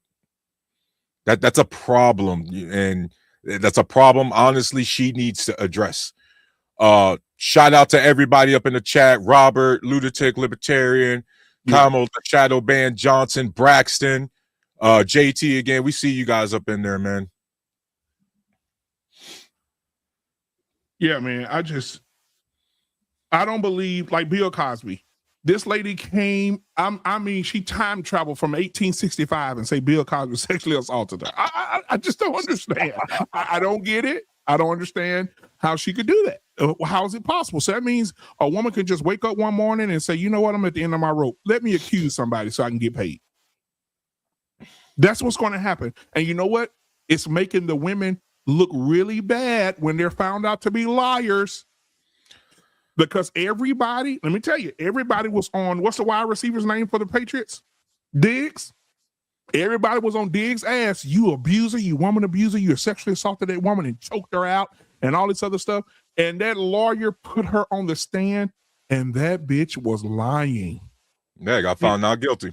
That's a problem, and that's a problem, honestly, she needs to address. Shout out to everybody up in the chat: Robert, Lunatic Libertarian, Kamal, the Shadow Band, Johnson, Braxton, JT again. We see you guys up in there, man. Yeah, man. I don't believe, like Bill Cosby. This lady came, she time traveled from 1865 and say Bill Cosby sexually assaulted her. I just don't understand. I don't get it. I don't understand how she could do that. How is it possible? So that means a woman could just wake up one morning and say, you know what, I'm at the end of my rope. Let me accuse somebody so I can get paid. That's what's going to happen. And you know what? It's making the women look really bad when they're found out to be liars. Because everybody, let me tell you, everybody was on, what's the wide receiver's name for the Patriots? Diggs. Everybody was on Diggs' ass. You abuser, you woman abuser, you sexually assaulted that woman and choked her out and all this other stuff. And that lawyer put her on the stand, and that bitch was lying. Yeah, got found not guilty.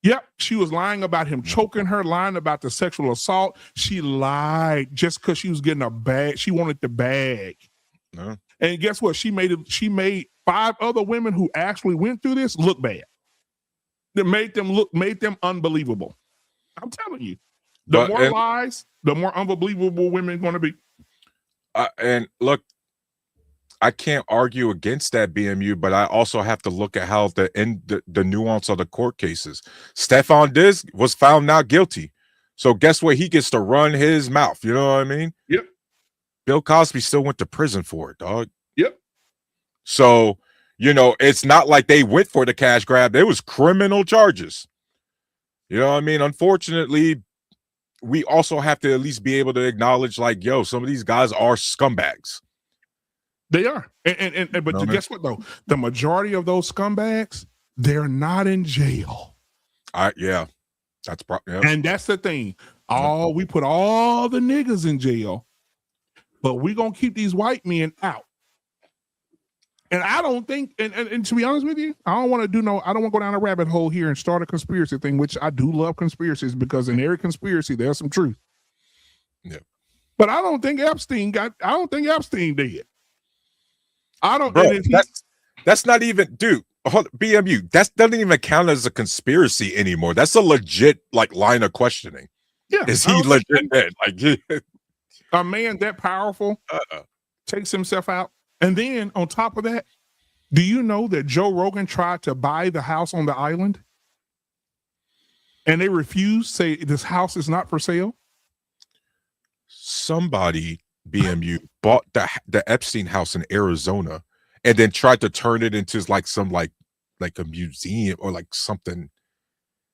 Yep, she was lying about him choking her, lying about the sexual assault. She lied just because she was getting a bag. She wanted the bag. No. And guess what? She made 5 other women who actually went through this look bad. That made them unbelievable. I'm telling you, the more lies, the more unbelievable women are going to be. And look, I can't argue against that, BMU, but I also have to look at how the nuance of the court cases. Stephon Diggs was found not guilty. So guess what? He gets to run his mouth. You know what I mean? Yep. Bill Cosby still went to prison for it, dog. Yep. So, it's not like they went for the cash grab. There was criminal charges. You know what I mean? Unfortunately, we also have to at least be able to acknowledge, like, yo, some of these guys are scumbags. They are. But guess what, though? The majority of those scumbags, they're not in jail. Yeah. That's And that's the thing. We put all the niggas in jail, but we're going to keep these white men out. And I don't think, and to be honest with you, I don't want to go down a rabbit hole here and start a conspiracy thing, which I do love conspiracies, because in every conspiracy, there's some truth. Yeah. But I don't think Epstein did. Bro, that's not even, dude, BMU, that doesn't even count as a conspiracy anymore. That's a legit, line of questioning. Yeah. Is he legit dead? A man that powerful takes himself out. And then on top of that, do you know that Joe Rogan tried to buy the house on the island? And they refuse, say this house is not for sale. Somebody, BMU, bought the Epstein house in Arizona and then tried to turn it into like some like a museum or like something.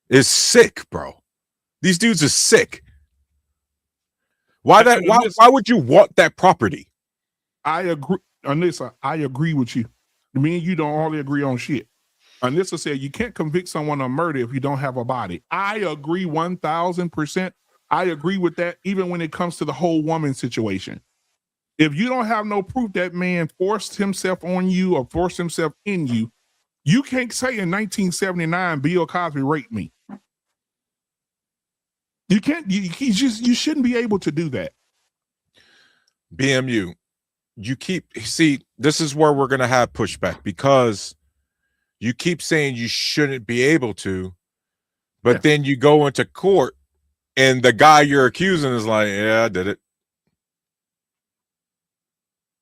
It's sick, bro. These dudes are sick. Why would you want that property? I agree, Anissa. I agree with you. Me and you don't hardly agree on shit. Anissa said you can't convict someone of murder if you don't have a body. I agree 1,000%. I agree with that, even when it comes to the whole woman situation. If you don't have no proof that man forced himself on you or forced himself in you, you can't say in 1979 Bill Cosby raped me. You can't. You shouldn't be able to do that. BMU, this is where we're gonna have pushback because you keep saying you shouldn't be able to, but then you go into court and the guy you're accusing is like, yeah, I did it.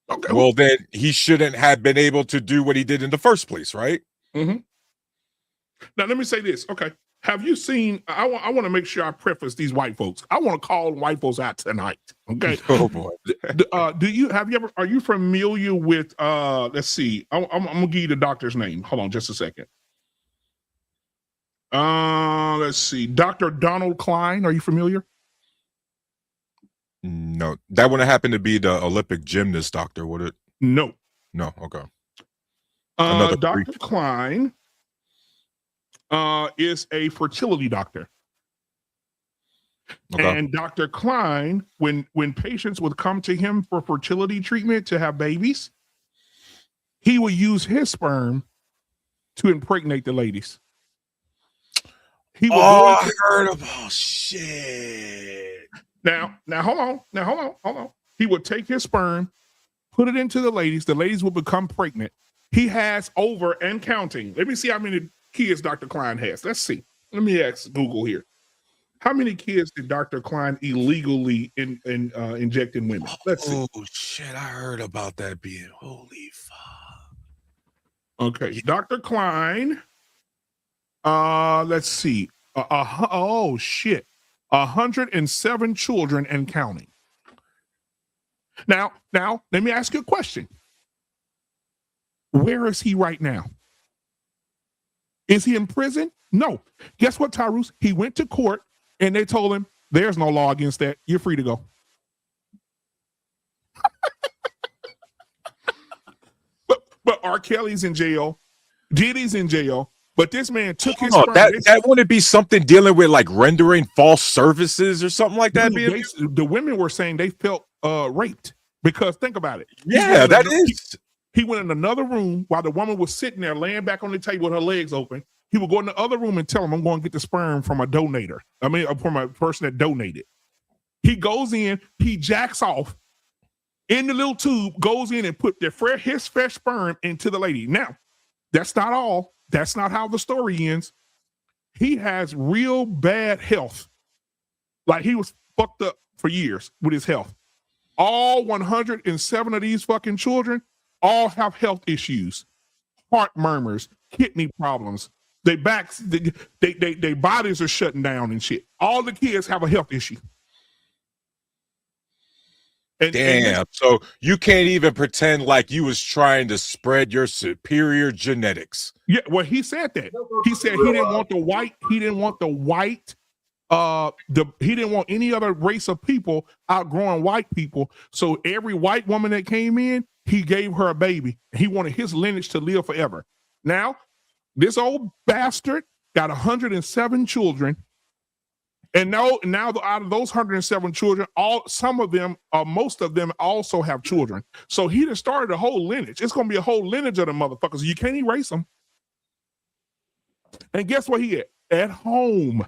Okay. Well, then he shouldn't have been able to do what he did in the first place, right? Mm-hmm. Now, let me say this. Okay. Have you seen, I want to make sure I preface these white folks. I want to call white folks out tonight. Okay. Oh boy. Are you familiar with, let's see, I'm going to give you the doctor's name. Hold on just a second. Let's see. Dr. Donald Klein. Are you familiar? No, that wouldn't happen to be the Olympic gymnast doctor, would it? No. No. Okay. Dr. Klein is a fertility doctor. Okay. And Dr. Klein, when patients would come to him for fertility treatment to have babies, he would use his sperm to impregnate the ladies. I heard about shit. Now, hold on. He would take his sperm, put it into the ladies. The ladies would become pregnant. He has over and counting. Let me see how many kids Dr. Klein has. Let's see. Let me ask Google here. How many kids did Dr. Klein illegally inject in women? Let's see. Oh shit! I heard about that being. Holy fuck. Okay, Dr. Klein. Let's see. Oh shit. 107 children and counting. Now, let me ask you a question. Where is he right now? Is he in prison? No. Guess what, Tyrus? He went to court and they told him there's no law against that. You're free to go. but R. Kelly's in jail. Diddy's in jail. But this man took his sperm. That wouldn't be something dealing with like rendering false services or something like that. The women were saying they felt raped because think about it. Yeah, that is. He went in another room while the woman was sitting there laying back on the table with her legs open. He would go in the other room and tell him, I'm going to get the sperm from a donator. I mean, from a person that donated. He goes in, he jacks off in the little tube, goes in and put his fresh sperm into the lady. Now, that's not all. That's not how the story ends. He has real bad health. Like he was fucked up for years with his health. All 107 of these fucking children all have health issues, heart murmurs, kidney problems. Their backs, their bodies are shutting down and shit. All the kids have a health issue. So you can't even pretend like you was trying to spread your superior genetics. Yeah, well, he said that. He said he didn't want the white. He didn't want the white. He didn't want any other race of people outgrowing white people. So every white woman that came in, he gave her a baby. He wanted his lineage to live forever. Now, this old bastard got 107 children. And now out of those 107 children, most of them also have children. So he just started a whole lineage. It's going to be a whole lineage of the motherfuckers. You can't erase them. And guess what he at home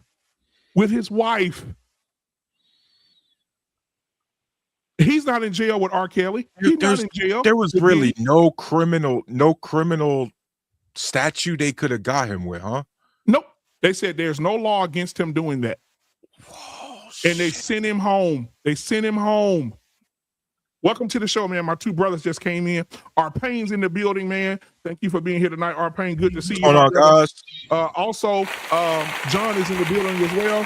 with his wife. He's not in jail with R. Kelly. He's not in jail. There was really no criminal statute they could have got him with, huh? Nope. They said there's no law against him doing that. And they sent him home. Welcome to the show, man. My two brothers just came in. Our Payne's in the building, man. Thank you for being here tonight. Our Payne, good to see you. Hold on, guys. Also, John is in the building as well.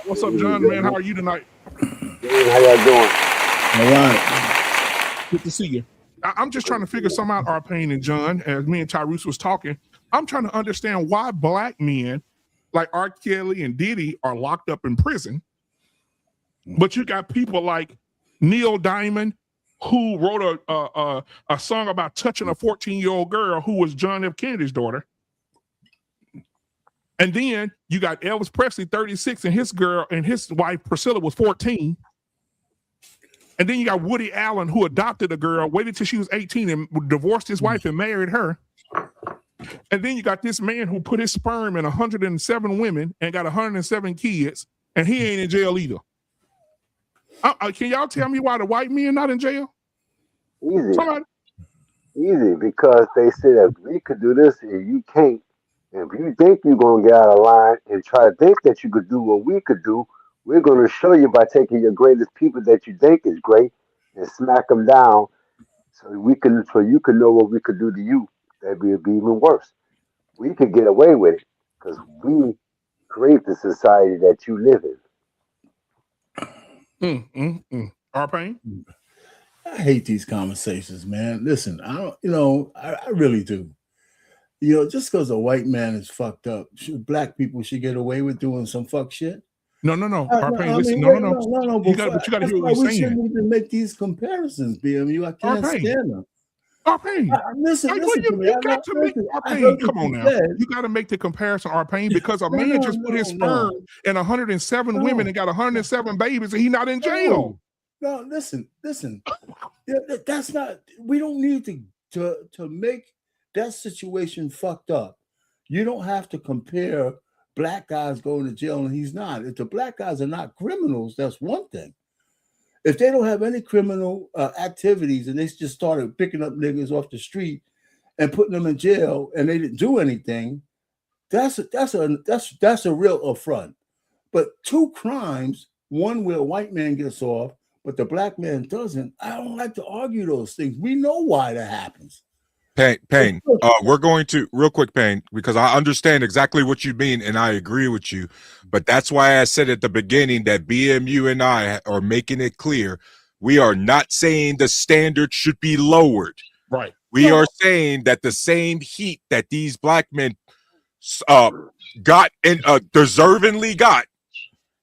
What's up, John, man? How are you tonight? How y'all doing? All right. Good to see you. I'm just trying to figure something out, our Payne and John, as me and Tyrese was talking. I'm trying to understand why black men like R. Kelly and Diddy are locked up in prison, but you got people like Neil Diamond, who wrote a song about touching a 14-year-old girl who was John F. Kennedy's daughter. And then you got Elvis Presley, 36, and his girl and his wife Priscilla was 14. And then you got Woody Allen, who adopted a girl, waited till she was 18 and divorced his wife and married her. And then you got this man who put his sperm in 107 women and got 107 kids, and he ain't in jail either. Can y'all tell me why the white men not in jail? Easy. Somebody? Easy, because they say that we could do this and you can't. And if you think you're going to get out of line and try to think that you could do what we could do, we're going to show you by taking your greatest people that you think is great and smack them down so you can know what we could do to you. That would be even worse. We could get away with it because we create the society that you live in. Our Payne? I hate these conversations, man. Listen, I don't, I really do. Just because a white man is fucked up, black people should get away with doing some fuck shit. No. Our Payne, listen, no. You got to hear what we're saying. We shouldn't even make these comparisons, BMU. I can't stand them. Our Payne, listen to me. You got to make our Payne. Come on now, you got to make the comparison, our Payne, because a man just put his sperm in 107 women and got 107 babies, and he's not in jail. No, listen. That's not. We don't need to make that situation fucked up. You don't have to compare black guys going to jail and he's not. If the black guys are not criminals, that's one thing. If they don't have any criminal activities and they just started picking up niggas off the street and putting them in jail and they didn't do anything, that's a real affront. But two crimes, one where a white man gets off, but the black man doesn't. I don't like to argue those things. We know why that happens. Payne, we're going to real quick, Payne, because I understand exactly what you mean and I agree with you. But that's why I said at the beginning that BMU and I are making it clear we are not saying the standard should be lowered. Right. We are saying that the same heat that these black men got and deservingly got,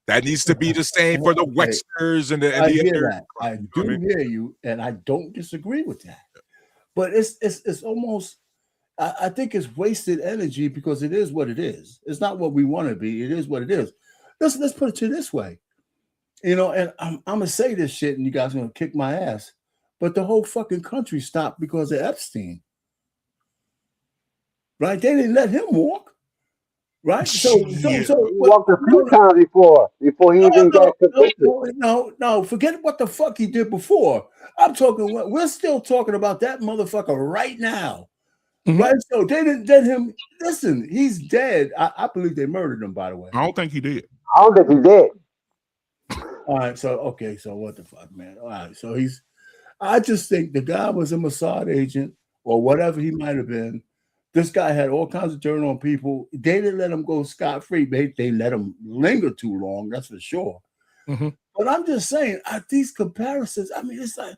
that needs to be the same for the Wexners and the other. I do hear you, and I don't disagree with that. But it's almost, I think it's wasted energy because it is what it is. It's not what we want to be. It is what it is. Let's put it to this way, and I'm gonna say this shit, and you guys are gonna kick my ass. But the whole fucking country stopped because of Epstein, right? They didn't let him walk, right? So he walked a few times before he even got convicted. No, forget what the fuck he did before. We're still talking about that motherfucker right now. Mm-hmm. Right? So they didn't let him. Listen, he's dead. I believe they murdered him, by the way. I don't think he did. I don't think he did. All right, so what the fuck, man? All right, so I just think the guy was a Mossad agent or whatever he might have been. This guy had all kinds of dirt on people. They didn't let him go scot-free. They let him linger too long, that's for sure. Mm-hmm. But I'm just saying, these comparisons, I mean, it's like,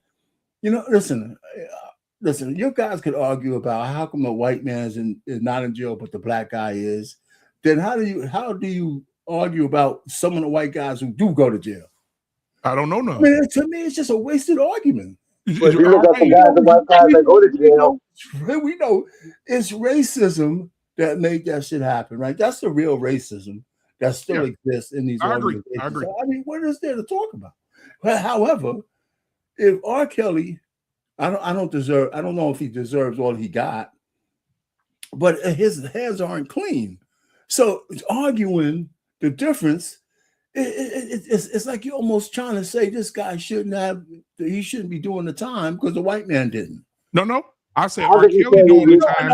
listen, you guys could argue about how come the white man is not in jail, but the black guy is. Then how do you argue about some of the white guys who do go to jail? I don't know. I mean, to me, it's just a wasted argument. But you look at the white guys that go to jail. We know it's racism that made that shit happen, right? That's the real racism that still exists in these organizations. I agree. So, I mean, what is there to talk about? But, however, if R. Kelly, I don't know if he deserves all he got, but his hands aren't clean. So arguing the difference, it's like you're almost trying to say this guy shouldn't be doing the time because the white man didn't. No. I said R. Kelly doing the time.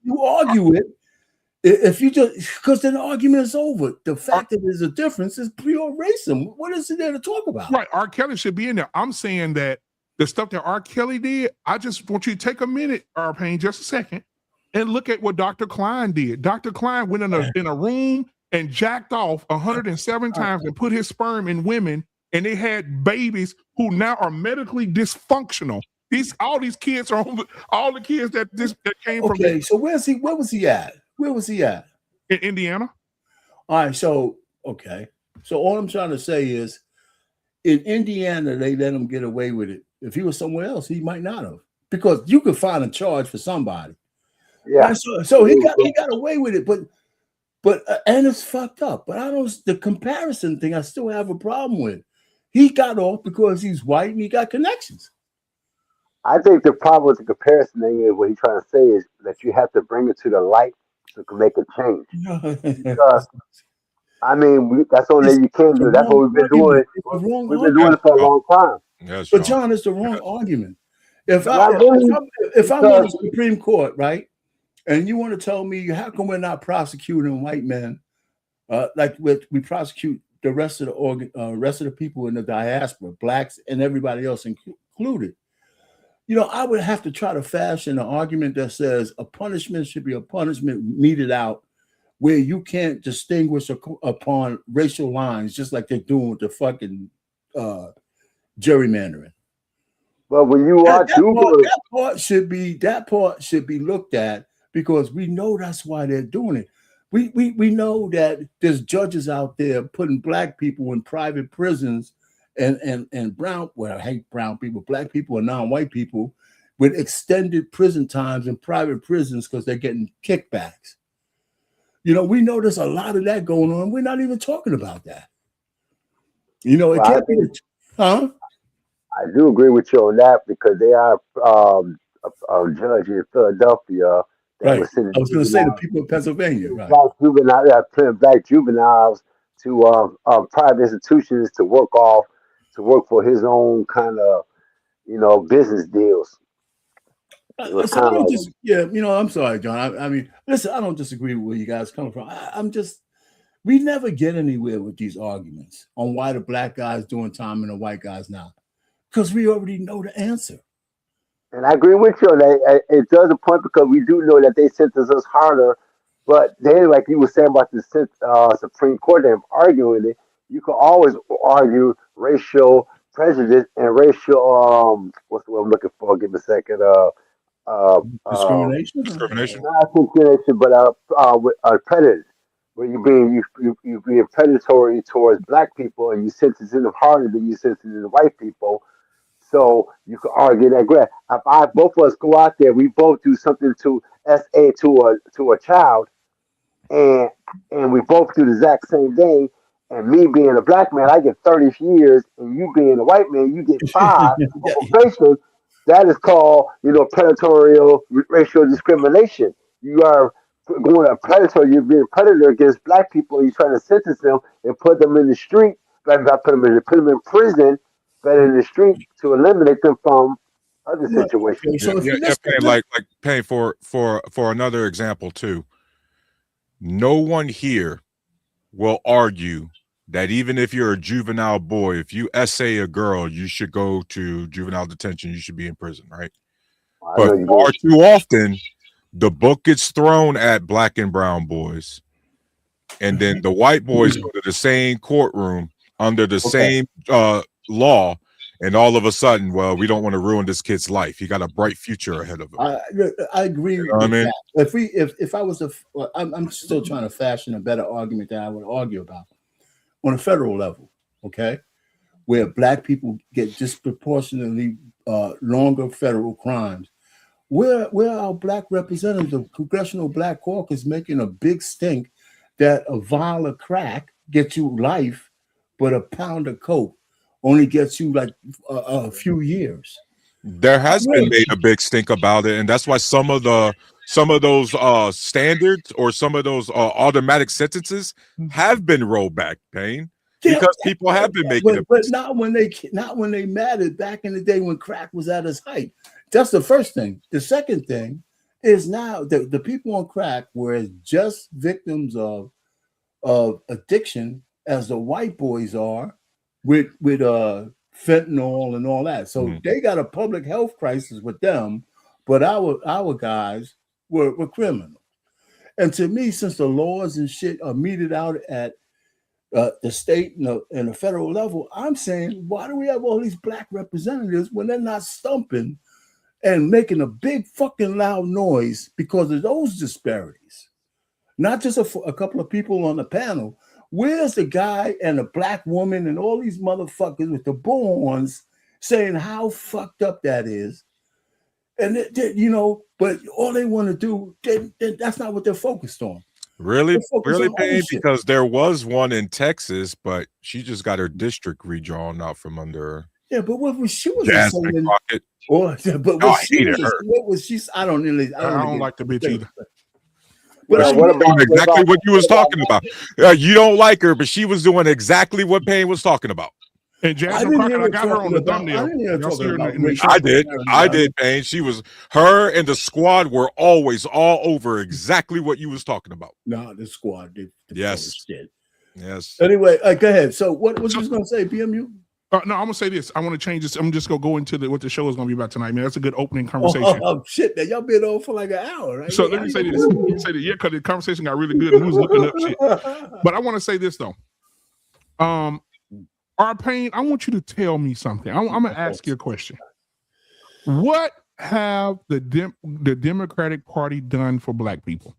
You argue it. If you just because then the argument is over. The fact that there's a difference is pure racism. What is it there to talk about? Right, R. Kelly should be in there. I'm saying that the stuff that R. Kelly did, I just want you to take a minute, R. Payne, just a second, and look at what Dr. Klein did. Dr. Klein went in a room and jacked off 107 times and put his sperm in women, and they had babies who now are medically dysfunctional. All these kids are all the kids that came from. Okay, so where was he at? Where was he at? In Indiana. All right, so okay. So all I'm trying to say is in Indiana, they let him get away with it. If he was somewhere else, he might not have. Because you could find a charge for somebody. Yeah. Right? So he got away with it, but and it's fucked up. But the comparison thing I still have a problem with. He got off because he's white and he got connections. I think the problem with the comparison thing is what he's trying to say is that you have to bring it to the light so it can make a change. Because I mean, that's the only thing you can do. That's what we've been doing. We've been doing it for a long time. Yes, but John, it's the wrong argument. If I'm on the Supreme Court, right, and you want to tell me how come we're not prosecuting white men like we prosecute the rest of the people in the diaspora, blacks and everybody else included? You know, I would have to try to fashion an argument that says a punishment should be a punishment meted out where you can't distinguish upon racial lines, just like they're doing with the fucking gerrymandering. Well, when you are that part should be looked at because we know that's why they're doing it. We know that there's judges out there putting black people in private prisons and brown, well, I hate brown people, black people and non-white people with extended prison times in private prisons because they're getting kickbacks. You know, we know there's a lot of that going on. We're not even talking about that. You know, it can't be, huh? I do agree with you on that because they are a judge in Philadelphia. Right. I was going to say the people of Pennsylvania. Right. Black juveniles to private institutions to work for his own kind of, business deals. I'm sorry, John. I mean, listen, I don't disagree with where you guys come from. We never get anywhere with these arguments on why the black guy's doing time and the white guy's not, because we already know the answer. And I agree with you on that. It does a point because we do know that they sentence us harder, but then, like you were saying about the Supreme Court, them arguing it, you can always argue racial prejudice and racial what's the word I'm looking for? Give me a second. Discrimination. Not discrimination, but with prejudice, where you being predatory towards black people and you sentencing them harder than you sentencing the white people. So you can argue that. If both of us go out there, we both do something to SA to a child, and we both do the exact same thing. And me being a black man, I get 30 years, and you being a white man, you get 5 for probation. That is called, predatory racial discrimination. You are going a predator. You're being a predator against black people. You're trying to sentence them and put them in the street. Put them in prison, but in the street to eliminate them from other situations. So like Payne, for another example too. No one here will argue that even if you're a juvenile boy, if you essay a girl, you should go to juvenile detention, you should be in prison, right? But far too often, the book gets thrown at black and brown boys, and then the white boys go to the same courtroom under the same law, and all of a sudden, well, we don't want to ruin this kid's life. He got a bright future ahead of him. I agree with that. If I was I'm still trying to fashion a better argument that I would argue about on a federal level, okay, where black people get disproportionately longer federal crimes. Where our black representatives, the Congressional Black Caucus, making a big stink that a vial of crack gets you life, but a pound of coke only gets you like a few years. There has been made a big stink about it, and that's why some of those standards or some of those automatic sentences have been rolled back, Payne, because people have been making it. But not when they mattered back in the day when crack was at its height. That's the first thing. The second thing is now the people on crack were just victims of addiction as the white boys are with fentanyl and all that. So they got a public health crisis with them, but our guys were criminal. And to me, since the laws and shit are meted out at the state and the federal level, I'm saying, why do we have all these black representatives when they're not stumping and making a big fucking loud noise because of those disparities? Not just a couple of people on the panel. Where's the guy and the black woman and all these motherfuckers with the bullhorns saying how fucked up that is? And but all they want to do, that's not what they're focused on. Really, on Payne? Because there was one in Texas, but she just got her district redrawn out from under her. Yeah, but what was she was Jasmine saying? Crockett. But I hated her. What was she? I don't like the bitch either. But what about exactly what you was talking about? You don't like her, but she was doing exactly what Payne was talking about. And Jasmine Crockett, I got her on the thumbnail. I did, Payne. She was, her and the squad were always all over exactly what you was talking about. No, the squad did. Yes. Did. Yes. Anyway, go ahead. So what you was going to say, BMU? No, I'm gonna say this. I want to change this. I'm just gonna go into what the show is gonna be about tonight, man. That's a good opening conversation. Oh shit, man. Y'all been on for like an hour, right? So let me say this. Yeah, because the conversation got really good and we was looking up shit. But I want to say this though. Payne, I want you to tell me something. I'm gonna ask you a question. What have the Democratic Party done for black people?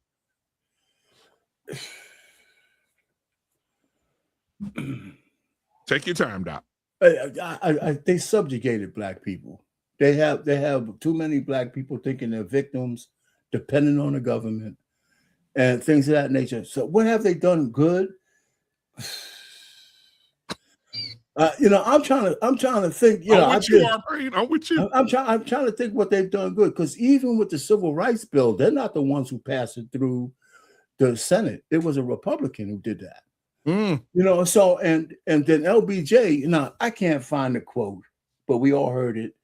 Take your time, Doc. They subjugated black people. They have too many black people thinking they're victims, depending on the government, and things of that nature. So what have they done good? I'm trying to think. I'm with you. I'm trying to think what they've done good, because even with the Civil Rights Bill, they're not the ones who passed it through the Senate. It was a Republican who did that. So and then LBJ. I can't find the quote, but we all heard it.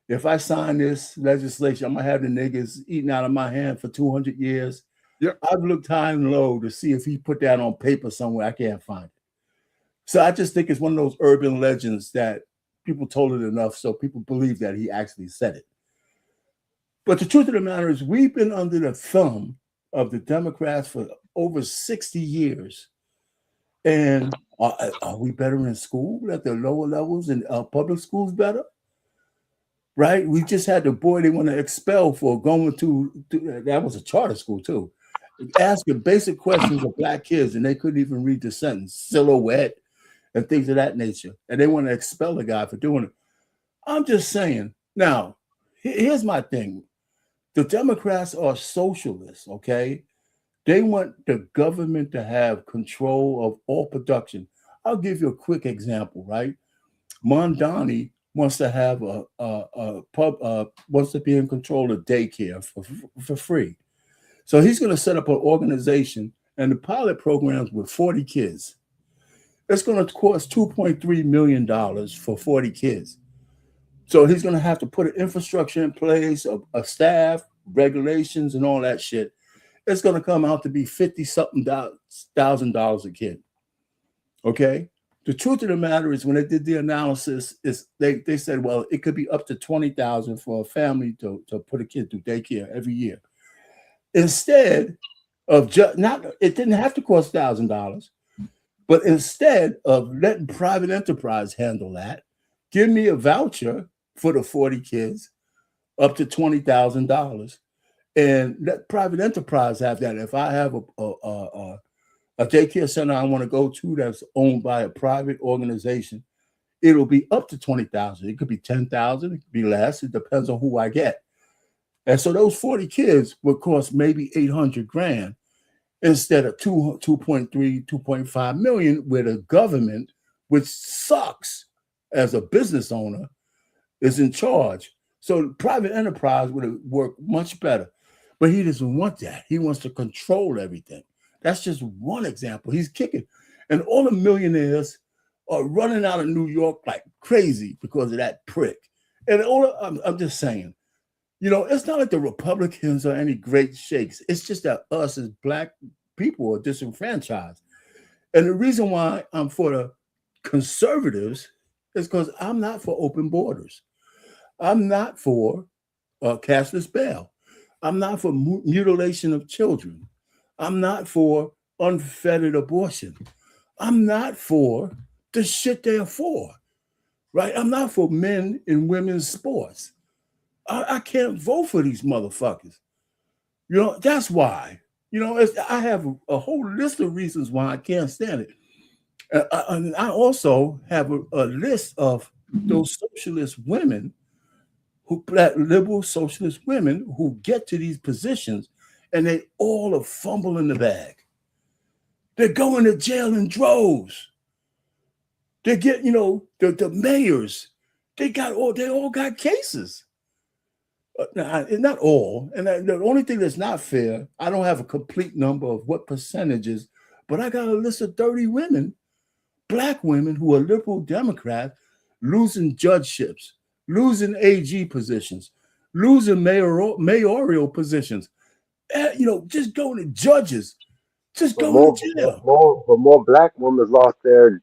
If I sign this legislation, I'm gonna have the niggas eating out of my hand for 200 years. Yep. I've looked high and low to see if he put that on paper somewhere. I can't find it. So I just think it's one of those urban legends that people told it enough so people believe that he actually said it. But the truth of the matter is, we've been under the thumb of the Democrats for over 60 years. And are we better in school at the lower levels and public schools better? Right? We just had the boy they want to expel for going to that was a charter school too, asking basic questions of black kids, and they couldn't even read the sentence, silhouette, and things of that nature. And they want to expel the guy for doing it. I'm just saying. Now, here's my thing. The Democrats are socialists, okay? They want the government to have control of all production. I'll give you a quick example, right? Mondani wants to have wants to be in control of daycare for free. So he's going to set up an organization and the pilot programs with 40 kids. It's going to cost $2.3 million for 40 kids. So he's going to have to put an infrastructure in place, a staff, regulations, and all that shit. It's going to come out to be $50,000 a kid. Okay? The truth of the matter is, when they did the analysis, they said, well, it could be up to $20,000 for a family to put a kid through daycare every year. Instead of it didn't have to cost $1,000, but instead of letting private enterprise handle that, give me a voucher for the 40 kids up to $20,000. And let private enterprise have that. If I have a daycare center I want to go to that's owned by a private organization, it'll be up to $20,000. It could be $10,000. It could be less. It depends on who I get. And so those 40 kids would cost maybe $800,000 instead of 2.3, 2.5 million, where the government, which sucks as a business owner, is in charge. So private enterprise would have worked much better. But he doesn't want that. He wants to control everything. That's just one example. He's kicking. And all the millionaires are running out of New York like crazy because of that prick. And I'm just saying, You know, it's not like the Republicans are any great shakes. It's just that us as black people are disenfranchised. And the reason why I'm for the conservatives is because I'm not for open borders. I'm not for cashless bail. I'm not for mutilation of children. I'm not for unfettered abortion. I'm not for the shit they're for, right? I'm not for men and women's sports. I can't vote for these motherfuckers. You know, that's why. You know, I have a whole list of reasons why I can't stand it. And I also have a list of those socialist women, liberal socialist women who get to these positions and they all are fumbling the bag. They're going to jail in droves. They get, you know, the mayors, they all got cases. Not all. And the only thing that's not fair, I don't have a complete number of what percentages, but I got a list of 30 women, black women who are liberal Democrats, losing judgeships, losing AG positions, losing mayoral positions, you know, just going to judges, just going to jail. But more black women lost their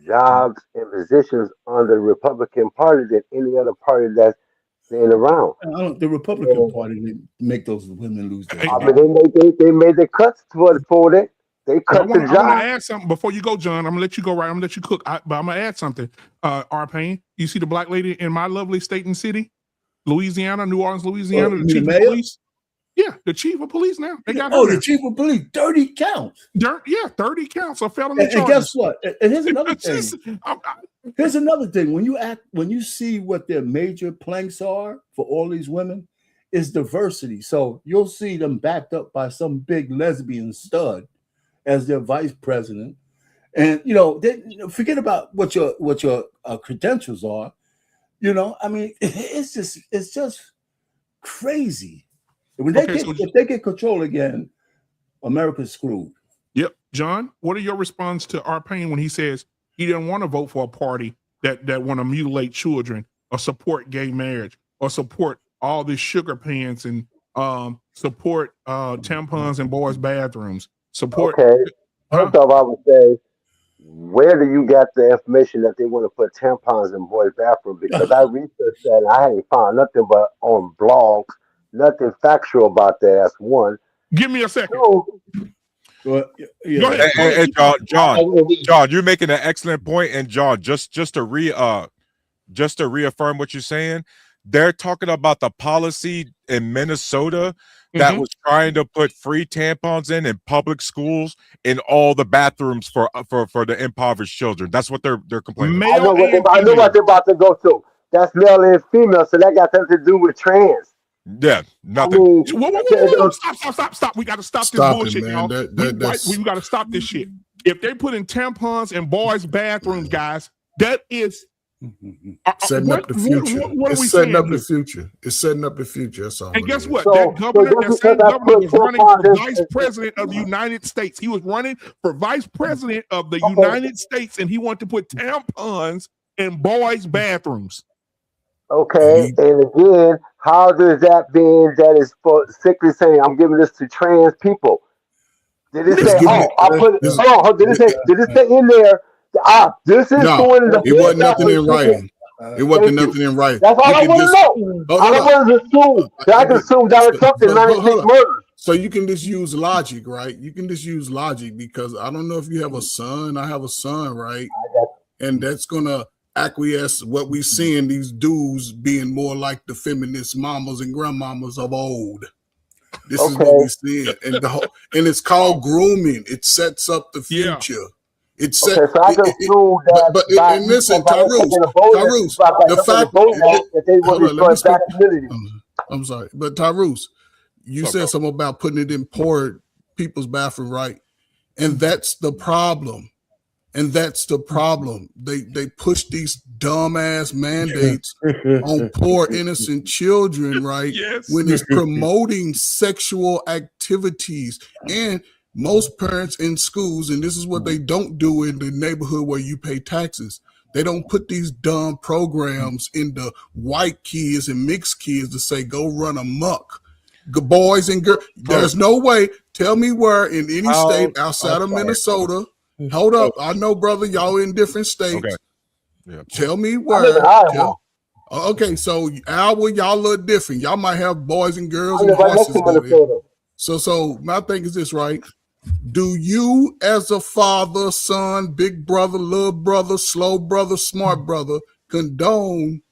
jobs and positions on the Republican Party than any other party that's been around. The Republican Party didn't make those women lose their jobs. I mean, they made the cuts for that. They cut the job. I want to add something before you go, John. I'm gonna let you go right. I'm gonna let you cook. But I'm gonna add something. R-Pain, you see the black lady in my lovely state and city, Louisiana, New Orleans, Louisiana, the chief of police. Yeah, the chief of police now. They got the chief of police, 30 counts. 30 counts of felony charges. And guess what? And here's another thing. Here's another thing. When you see what their major planks are for all these women, is diversity. So you'll see them backed up by some big lesbian stud as their vice president. And you know, forget about what your credentials are. You know, I mean, it's just crazy. If they get control again, America's screwed. Yep. John, what are your response to R-Pain when he says he didn't want to vote for a party that want to mutilate children or support gay marriage or support all this sugar pants and support tampons in boys' bathrooms? Support. Okay. First off, I would say, where do you get the information that they want to put tampons in boys' bathrooms? Because I researched that and I hadn't found nothing but on blogs. Nothing factual about that. That's one. Give me a second. Go ahead. John, you're making an excellent point. And John, just to reaffirm what you're saying, they're talking about the policy in Minnesota that was trying to put free tampons in public schools in all the bathrooms for the impoverished children. That's what they're complaining about. I know what they're about to go to. That's male and female, so that got something to do with trans. Yeah, nothing. Stop. We got to stop this bullshit, y'all. We got to stop this shit. If they put in tampons in boys' bathrooms, guys, that is setting up the future. It's setting up the future. It's setting up the future. That's all. And guess what? That same governor was running for vice president of the United States. He was running for vice president of the United States, and he wanted to put tampons in boys' bathrooms. Okay, and again, how does that mean that is for sickly saying I'm giving this to trans people? Did it say, did it say in there, this is going to the it wasn't nothing in writing. It wasn't nothing in writing. That's all I want to know. I want to assume that I can assume Donald Trump did 96 murders. So you can just use logic, right? You can just use logic because I don't know if you have a son. I have a son, right? And that's going to acquiesce what we seeing these dudes being more like the feminist mamas and grandmamas of old. This is what we see, and it's called grooming. It sets up the future. Yeah. It's set. Okay, so I can assume that. But listen, Tyrus, the fact that they will destroy black community. I'm sorry, but Tyrus, you said something about putting it in poor people's bathroom, right? And that's the problem. And that's the problem. They push these dumbass mandates on poor innocent children, right? Yes. When it's promoting sexual activities. And most parents in schools, and this is what they don't do in the neighborhood where you pay taxes, They don't put these dumb programs into white kids and mixed kids to say, go run amok. Boys and girls. There's no way. Tell me where in any state outside of Minnesota. Hold up. I know, brother, y'all in different states. Okay. Yeah. Tell me where. Okay, so Iowa, y'all look different. Y'all might have boys and girls and horses. So my thing is this, right? Do you, as a father, son, big brother, little brother, slow brother, smart brother, condone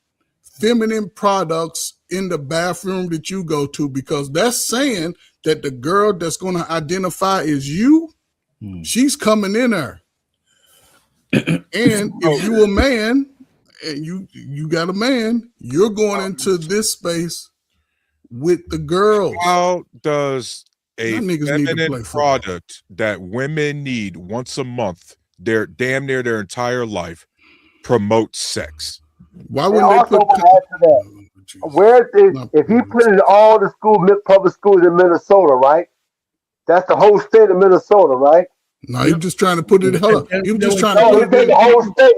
feminine products in the bathroom that you go to? Because that's saying that the girl that's going to identify as you, she's coming in there. And if you a man and you got a man, you're going into this space with the girls. How does a feminine product that women need once a month, their damn near their entire life, promote sex? Why would they put where if he put it in all the public schools in Minnesota, right? That's the whole state of Minnesota, right? No, you're just trying to put it. Hold on. You're just trying to put it. The whole state.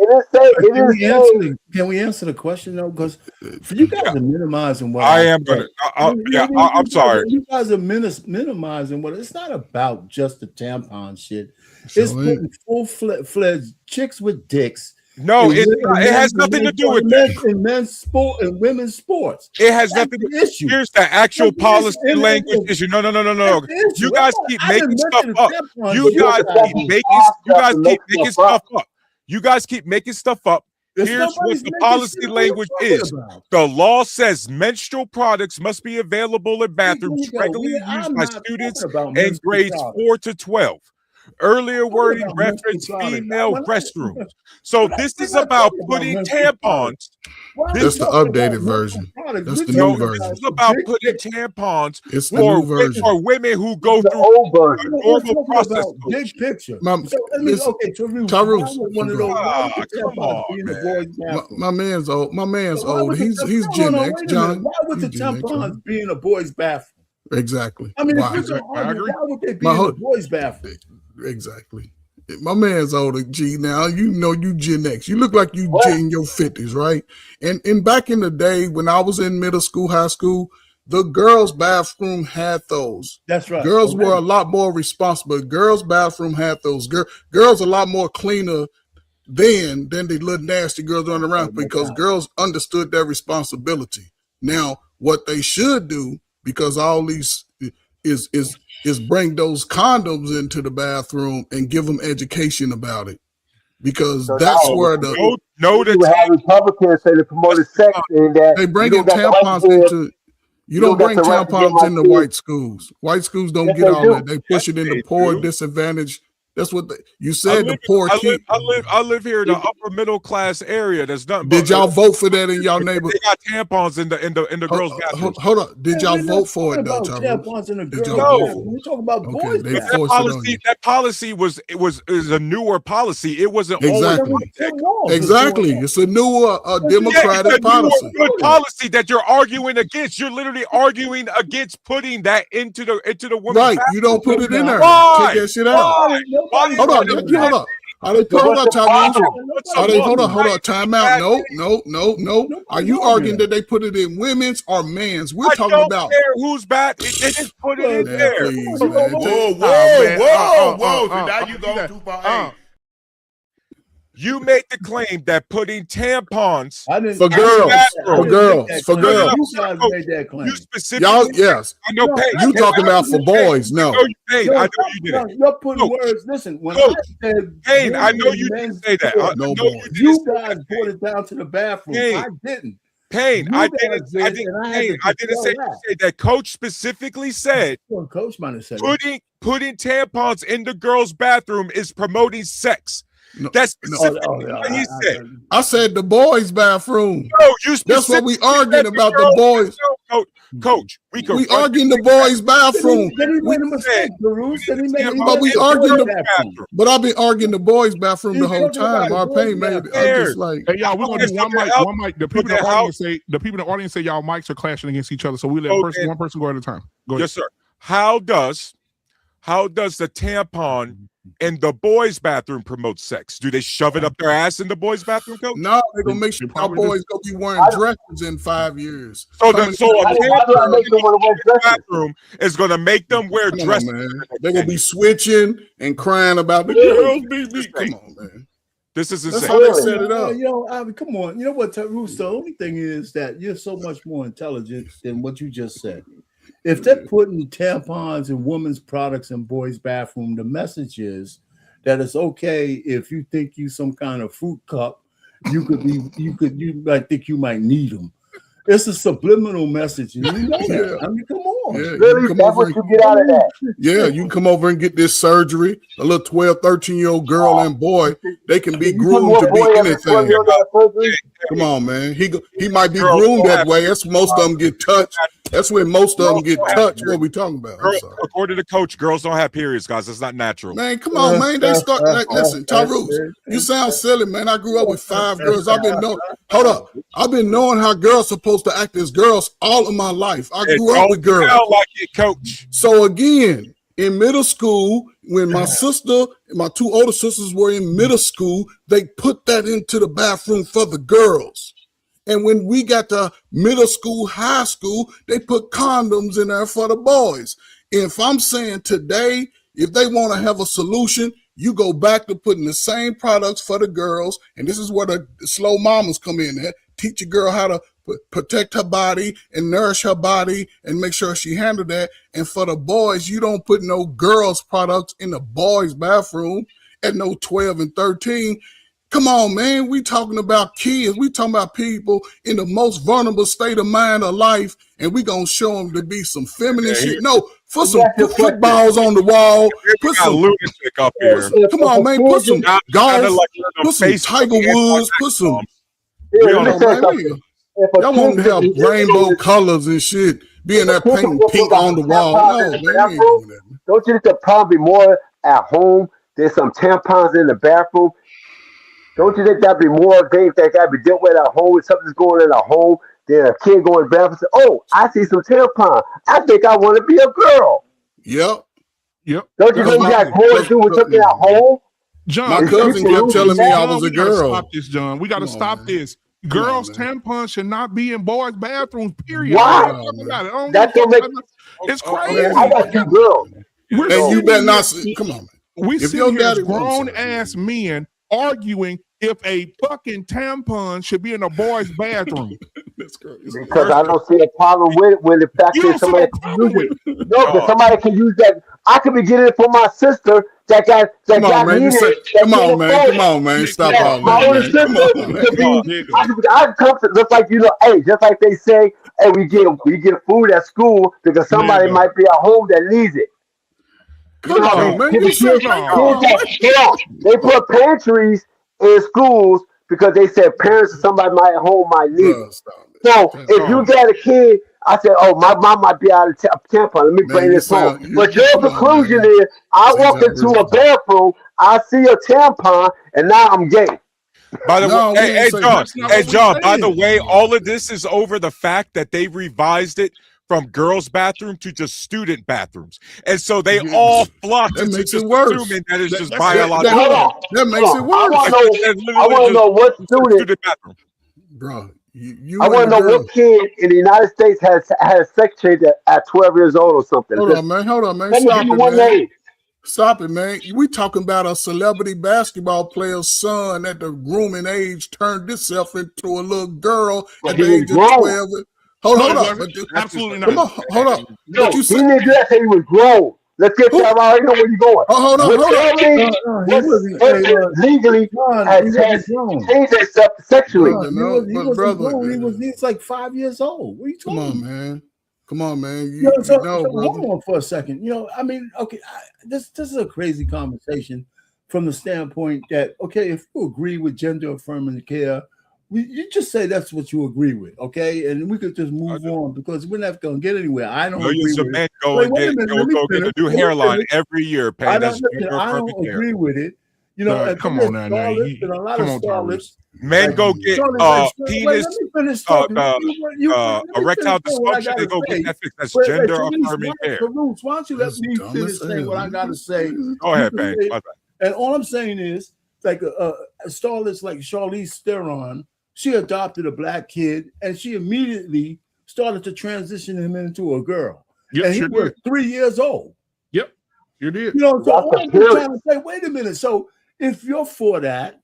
Can we answer the question though? Because for you guys are minimizing what I am gonna. I'm sorry. You guys are minimizing what it's not about. Just the tampon shit. It's putting full-fledged chicks with dicks. No, it has nothing to do with that. In men's sport and women's sports. It has nothing to do. Here's the actual policy language issue. No. You guys keep making stuff up. You guys keep making stuff up. You guys keep making stuff up. Here's what the policy language is. The law says menstrual products must be available in bathrooms regularly used by students in grades 4 to 12. Earlier wording referenced female restrooms. So this is about putting tampons. That's the updated version. That's the new version. This is about putting tampons for women who go through a normal process. Big picture. My man's old. My man's old. He's Gen X, John. Why would the tampons be in a boy's bathroom? Exactly. I mean, why would they be in a boy's bathroom? Exactly. My man's older, G. Now you know you Gen X. You look like you in your 50s, right? And back in the day when I was in middle school, high school, the girls' bathroom had those. That's right. Girls were a lot more responsible. Girls' bathroom had those. Girls a lot more cleaner than the little nasty girls running around because girls understood their responsibility. Now, what they should do, because all these is bring those condoms into the bathroom and give them education about it, because that's where the Republicans say they promoted sex and that they bring tampons into. You don't bring tampons into white schools. White schools don't get all that. They push it into poor, disadvantaged. That's what you said. The poor kids. I live here in the upper middle class area. That's nothing. Did y'all vote for that in y'all neighborhood? They got tampons in the girls' bathroom. Hold on. Did y'all vote for it though? Tampons in the girls' bathroom. We talk about boys. That policy is a newer policy. It wasn't exactly. It's a newer democratic policy. Good policy that you're arguing against. You're literally arguing against putting that into the women's right. bathroom. You don't put it in there. Why? Take that shit out. Hold on. Hold on. Time out. No. Are you arguing that they put it in women's or men's? We're talking about who's back. They just put it in there. Please, man. Whoa. Now you go too far. You make the claim that putting tampons for girls. You specifically, yes. I know. You talking about for boys? No. I know you didn't. You're putting words. Listen, when I said, Kane, I know you didn't say that. You guys brought it down to the bathroom. I didn't. Payne, I didn't say that. Coach specifically said, Coach might have said putting tampons in the girls' bathroom is promoting sex. No, that's specifically what he said. I said the boys' bathroom. No, that's what we arguing about the boys. Coach, we arguing the boys' bathroom. But I've been arguing the boys' bathroom the whole time. Our pain made it. I'm just like, hey, y'all, we're gonna do one mic. The people in the audience say y'all mics are clashing against each other. So we let one person go at a time. Go ahead. Yes, sir. How does how does the tampon in the boys' bathroom promote sex? Do they shove it up their ass in the boys' bathroom, coach? No, they're gonna make sure our boys gonna be wearing dresses in 5 years. So a tampon bathroom is gonna make them wear dresses. They're gonna be switching and crying about the girls. Come on, man. This is That's insane. how they set it up. You know, I mean, come on. You know what, Roos? The only thing is that you're so much more intelligent than what you just said. If they're putting tampons and women's products in boys' bathroom, the message is that it's okay if you think you some kind of fruit cup. You might think you might need them. It's a subliminal message, and you know that. I mean, come on. Yeah, really? That's what you get out of that. Yeah, you can come over and get this surgery. A little 12, 13-year-old girl and boy, they can be groomed to be anything. Come on, man. He might be groomed that way. That's most of them get touched. That's when most of them get touched. What are we talking about? According to coach, girls don't have periods, guys. It's not natural. Man, come on, man. They start like, listen, Tyrus, you sound silly, man. I grew up with 5 girls. I've been knowing how girls supposed to act as girls all of my life. I grew up with girls. Like it, coach. So again, in middle school, when my sister, my 2 older sisters were in middle school, they put that into the bathroom for the girls. And when we got to middle school, high school, they put condoms in there for the boys. If I'm saying today, if they want to have a solution, you go back to putting the same products for the girls. And this is where the slow mamas come in at. Teach a girl how to protect her body and nourish her body and make sure she handle that. And for the boys, you don't put no girls products in the boys' bathroom at no 12 and 13. Come on, man. We talking about kids. We talking about people in the most vulnerable state of mind of life, and we gonna show them to be some feminine shit. No, put footballs on the wall. Put some lunatic up here. Come on, man. Put some golf. Put some Tiger Woods. Put some. Y'all want to have rainbow colors and shit. Being that painting pink on the wall. No, man. Don't you think the problem be more at home? There's some tampons in the bathroom. Don't you think that'd be more things that gotta be dealt with at home? If something's going in at home, then a kid going to the bathroom and say, "Oh, I see some tampon. I think I want to be a girl." Yep. Don't you think you got more to do with something at home? John, my cousin kept telling me I was a girl. Stop this, John. We got to stop this. Girls' tampons should not be in boys' bathrooms. Period. Why? That's what makes it's crazy. I got 2 girls. And you better not. Come on, man. We see grown ass men arguing if a fucking tampon should be in a boy's bathroom. That's crazy. Because I don't see a problem with it when the fact is somebody can use it. No, because somebody can use that. I could be getting it for my sister that got Come on, man. Stop all my older sister could be. I come to just like just like they say, hey, we get food at school because somebody might be at home that needs it. Come on, man. They put pantries in schools because they said parents or somebody at home might need it. So if you got a kid, I said, "Oh, my mom might be out of tampon. Let me bring this home." But your conclusion is, I walk into a bathroom, I see a tampon, and now I'm gay. By the way, John. By the way, all of this is over the fact that they revised it from girls' bathroom to just student bathrooms, and so they all flock to just assuming that it's just biological. That makes it worse. I want to know what student bathroom, bro. I want to know what kid in the United States has sex change at 12 years old or something. Hold on, man. Stop it, man. We talking about a celebrity basketball player's son at the grooming age turned himself into a little girl at the age of 12. Hold up. Absolutely not. Come on, hold up. No, he didn't do that. He was grown. Let's get that. I already know where you're going. Hold on. Legally has changed himself sexually. He's like 5 years old. What are you talking about? Come on, man. Hold on for a second. I mean, okay, this is a crazy conversation from the standpoint that, okay, if you agree with gender affirming care, you just say that's what you agree with, okay? And we could just move on because we're not going to get anywhere. I don't agree with it. Go get a new hairline every year. I don't agree with it. You know, come on now, and a lot of starlets. Men like, go get penis, erectile dysfunction. They go get that fixed. That's gender affirming care. Why don't you let me finish saying what I got to say? Go ahead, man. And all I'm saying is, like starlets like Charlize Theron, she adopted a black kid, and she immediately started to transition him into a girl. Yep, and he was 3 years old. Yep, you did. You know, so all I'm trying to say, wait a minute. So if you're for that,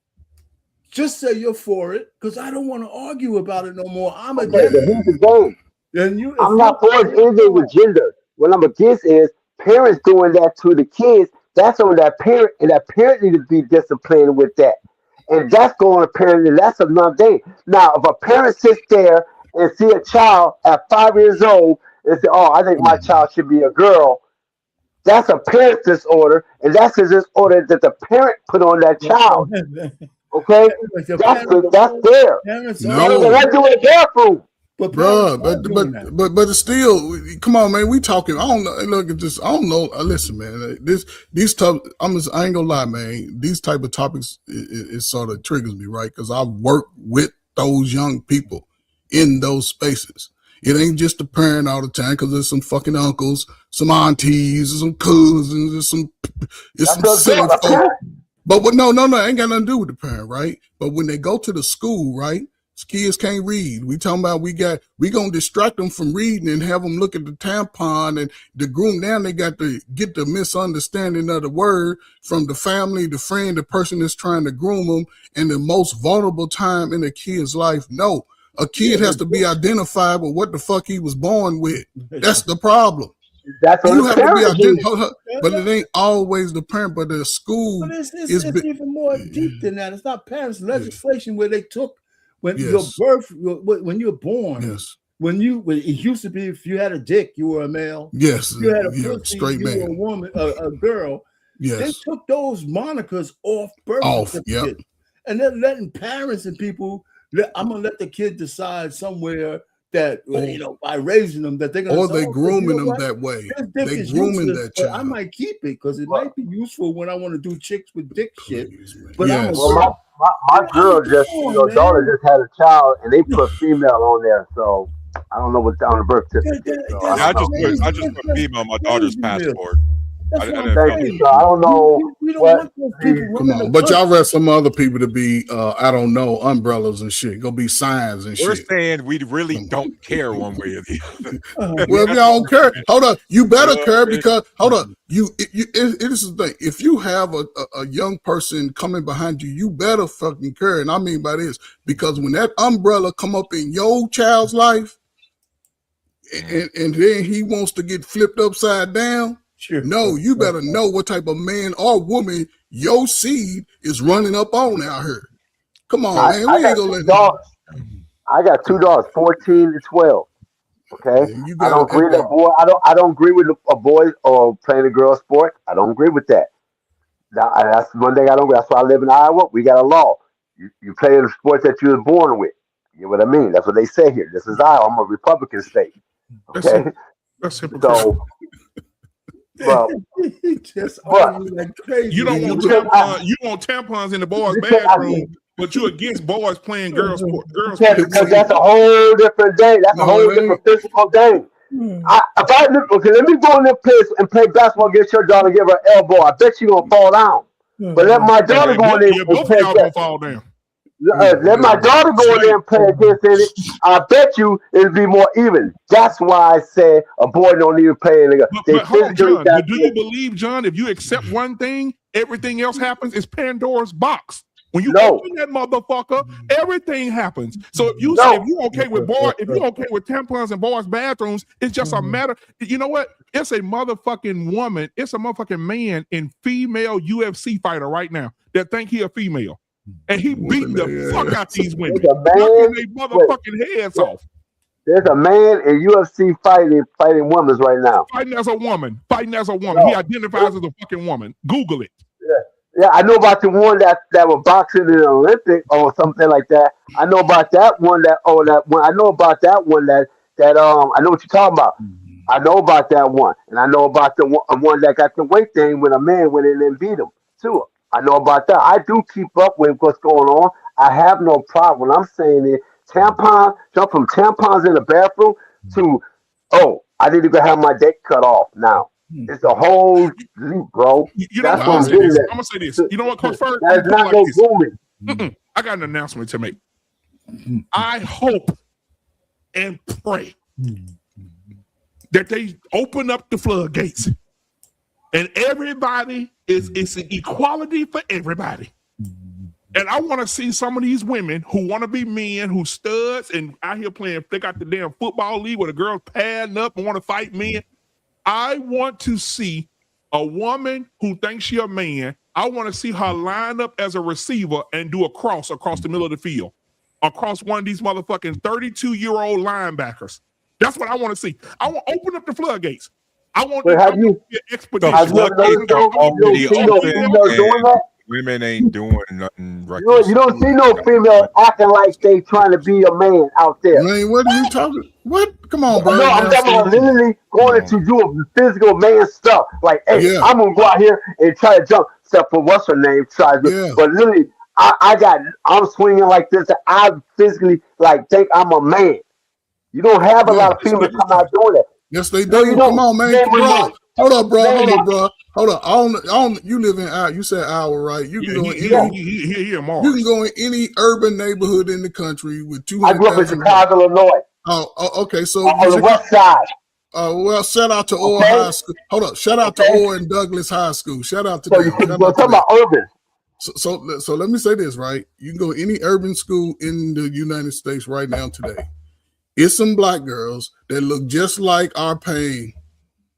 just say you're for it, because I don't want to argue about it no more. I'm against it. I'm not for anything with gender. What I'm against is parents doing that to the kids. That's on that parent, and that parent need to be disciplined with that. And that's going to parent, and that's another thing. Now, if a parent sits there and see a child at 5 years old and say, "Oh, I think my child should be a girl," that's a parent disorder, and that's a disorder that the parent put on that child. Okay, that's there. No, what do in the bathroom? But it's still, come on, man. We talking. I don't know. Look at this. I don't know. Listen, man. These type. I ain't gonna lie, man. These type of topics, it sort of triggers me, right? Because I work with those young people in those spaces. It ain't just the parent all the time, because there's some fucking uncles, some aunties, some cousins, some silly folk. But no, ain't got nothing to do with the parent, right? But when they go to the school, right? Kids can't read. We talking about we gonna distract them from reading and have them look at the tampon and the groom. Now they got to get the misunderstanding of the word from the family, the friend, the person that's trying to groom them, and the most vulnerable time in a kid's life. No, a kid has to be identified with what the fuck he was born with. That's the problem. That's you have to be identified, but it ain't always the parent, but the school. But it's even more deep than that. It's not parents' legislation where they took. When your birth, when you're born, when it used to be, if you had a dick, you were a male. Yes, if you had a pussy, straight you man. were a woman, a girl. Yes, they took those monikers off birth certificates, and they're letting parents and people. I'm gonna let the kid decide somewhere that by raising them that they're gonna. Or they grooming them that way. They grooming that child. I might keep it because it might be useful when I want to do chicks with dick shit. But my girl daughter just had a child, and they put female on there, so I don't know what's on the birth certificate. So I just put female on my daughter's passport. I don't know. We don't want those people. Come on, but y'all read some other people to be, I don't know, umbrellas and shit. Go be signs and We're shit. saying we really don't care one way or the other. Well, if y'all don't care, hold up. You better care because hold up. It is the thing. If you have a young person coming behind you, you better fucking care. And I mean by this because when that umbrella come up in your child's life, and then he wants to get flipped upside down. No, you better know what type of man or woman your seed is running up on out here. Come on, man. We ain't gonna let dogs. I got 2 dogs, 14 and 12. Okay, I don't agree with a boy. I don't agree with a boy or playing a girl sport. I don't agree with that. That's one thing I don't. That's why I live in Iowa. We got a law. You play in the sport that you were born with. You know what I mean? That's what they say here. This is Iowa. I'm a Republican state. Okay, that's so. Well, like crazy. You don't want tampons. You want tampons in the boys' bathroom, but you're against boys playing girls sport. Because that's a whole different day. That's a whole different physical day. Let me go in this place and play basketball against your daughter and give her an elbow. I bet she's gonna fall down. But let my daughter go in there and both play. Y'all gonna fall down. Let my daughter go in there and play against it. I bet you it'll be more even. That's why I said a boy don't need to play. But hold on, John. But do you believe, John, if you accept one thing, everything else happens? It's Pandora's box. When you open that motherfucker, everything happens. So if you say if you're okay with tampons in boys' bathrooms, it's just a matter. You know what? It's a motherfucking woman. It's a motherfucking man in female UFC fighter right now that think he a female. And he beating the fuck out these women. Knocking their motherfucking heads off. There's a man in UFC fighting women right now. Fighting as a woman. He identifies as a fucking woman. Google it. Yeah, I know about the one that was boxing in the Olympic or something like that. I know about that one I know about that one that I know what you're talking about. I know about that one. And I know about the one that got the weight thing when a man went in and beat him too. I know about that. I do keep up with what's going on. I have no problem. What I'm saying is tampons, jump from tampons in the bathroom to, oh, I need to go have my dick cut off now. It's a whole leap, bro. You know That's what? what I'm getting at. I'm gonna say this. You know what, Coach Ferg? That's not no grooming. I got an announcement to make. I hope and pray that they open up the floodgates and everybody it's an equality for everybody. And I want to see some of these women who want to be men, who studs and out here playing. They got the damn football league where the girls padding up and want to fight men. I want to see a woman who thinks she a man. I want to see her line up as a receiver and do a cross across the middle of the field, across one of these motherfucking 32-year-old linebackers. That's what I want to see. I want to open up the floodgates. I want to be an expedition. Women ain't doing nothing. You don't see no female acting like they trying to be a man out there. Man, what are you talking? What? Come on, bro. No, I'm talking about literally going to do physical man stuff. Like, hey, I'm gonna go out here and try to jump. Except for what's her name tries to, but literally, I'm swinging like this. And I physically like think I'm a man. You don't have a lot of females come out doing that. Yes, they do. No, you come on, man. Bro. Hold up, bro. Hold on. You live in you said Iowa, right? You can go in any. You can go in any urban neighborhood in the country with 200. I grew up in Chicago, Illinois. Oh, okay. So on the west side. Well, shout out to Orr High School. Hold up. Shout out to Orr and Douglas High School. Shout out to them. You're talking about urban. So let me say this, right? You can go any urban school in the United States right now today. It's some black girls that look just like our Payne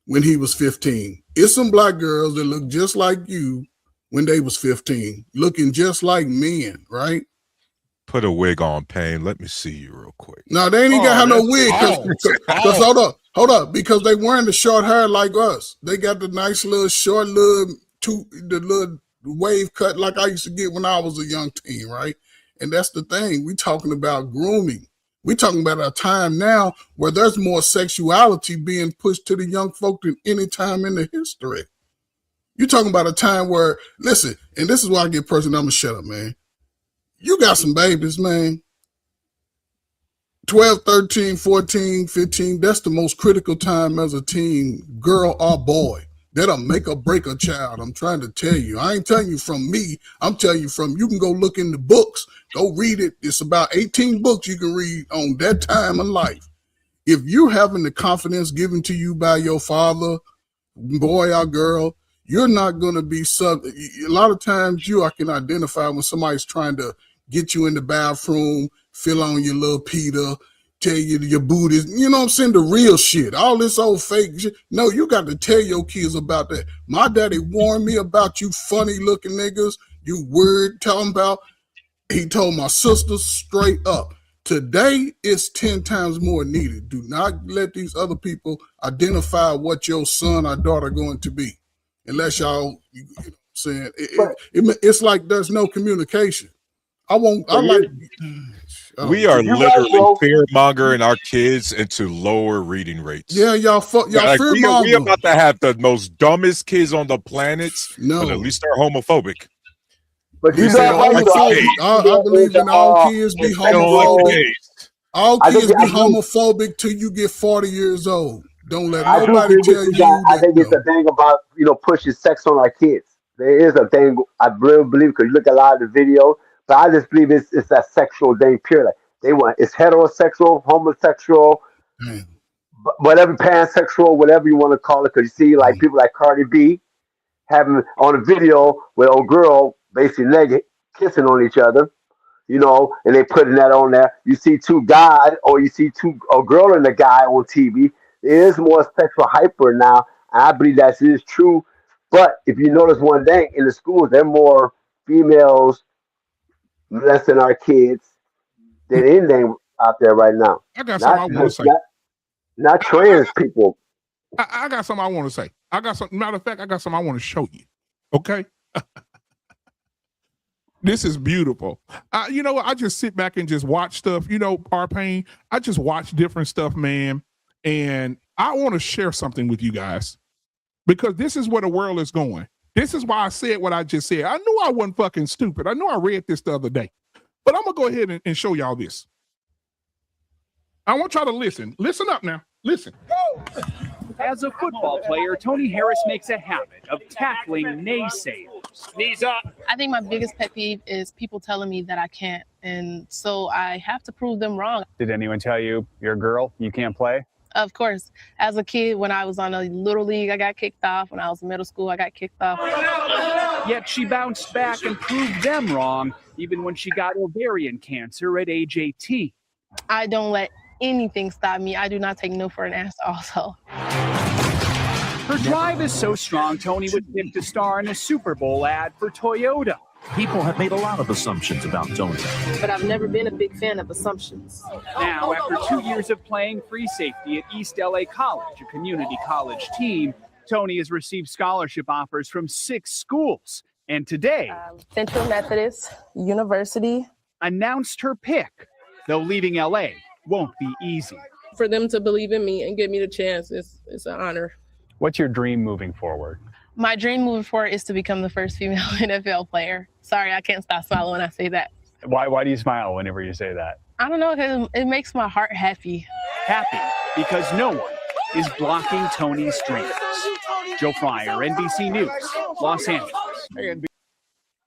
when he was 15. It's some black girls that look just like you when they was 15, looking just like men, right? Put a wig on, Payne. Let me see you real quick. No, they ain't got no wig. Cause hold up, because they wearing the short hair like us. They got the nice little short the little wave cut like I used to get when I was a young teen, right? And that's the thing. We talking about grooming. We talking about a time now where there's more sexuality being pushed to the young folk than any time in the history. You're talking about a time where, listen, and this is why I get personal. I'm gonna shut up, man. You got some babies, man. 12, 13, 14, 15, that's the most critical time as a teen, girl or boy. That'll make or break a child. I'm trying to tell you. I ain't telling you from me. I'm telling you from, you can go look in the books. Go read it. It's about 18 books you can read on that time of life. If you're having the confidence given to you by your father, boy or girl, you're not going to be a lot of times I can identify when somebody's trying to get you in the bathroom, fill on your little Peter, tell you your booty, you know what I'm saying? The real shit, all this old fake shit. No, you got to tell your kids about that. My daddy warned me about you funny looking niggas, you weird talking about. He told my sisters straight up. Today, it's 10 times more needed. Do not let these other people identify what your son or daughter going to be. Unless y'all, you know what I'm saying? It's like there's no communication. We are literally fear-mongering our kids into lower reading rates. Yeah, y'all fear-mongering. We about to have the most dumbest kids on the planet, but at least they're homophobic. But you know, I believe in all kids be homophobic. All kids be homophobic till you get 40 years old. Don't let nobody tell you. I think it's a thing about, pushing sex on our kids. There is a thing, I really believe, because you look at a lot of the videos, but I just believe it's that sexual thing, pure. Like it's heterosexual, homosexual, whatever, pansexual, whatever you want to call it. Because you see, like people like Cardi B having on a video with a girl basically naked kissing on each other, and they putting that on there. You see two guys, or you see a girl and a guy on TV. There is more sexual hyper now, and I believe that is true. But if you notice one thing, in the schools, there are more females molesting our kids than anything out there right now. I got something I want to say. Not trans people. I got something I want to say. Matter of fact, I got something I want to show you. Okay? This is beautiful. You know what? I just sit back and just watch stuff. Pain. I just watch different stuff, man. And I want to share something with you guys because this is where the world is going. This is why I said what I just said. I knew I wasn't fucking stupid. I knew I read this the other day. But I'm going to go ahead and show y'all this. I want y'all to listen. Listen up now. Listen. As a football player, Tony Harris makes a habit of tackling naysayers. Knees up. I think my biggest pet peeve is people telling me that I can't. And so I have to prove them wrong. Did anyone tell you you're a girl, you can't play? Of course. As a kid, when I was on a little league, I got kicked off. When I was in middle school, I got kicked off. Yet she bounced back and proved them wrong, even when she got ovarian cancer at age 18. I don't let anything stop me. I do not take no for an answer also. Her drive is so strong, Tony was picked to star in a Super Bowl ad for Toyota. People have made a lot of assumptions about Tony. But I've never been a big fan of assumptions. Now, after 2 years of playing free safety at East LA College, a community college team, Tony has received scholarship offers from 6 schools. And today, Central Methodist University announced her pick, though leaving LA won't be easy. For them to believe in me and give me the chance, it's an honor. What's your dream moving forward? My dream moving forward is to become the first female NFL player. Sorry, I can't stop smiling when I say that. Why do you smile whenever you say that? I don't know, because it makes my heart happy. Happy because no one is blocking Tony's dreams. Joe Fryer, NBC News, Los Angeles.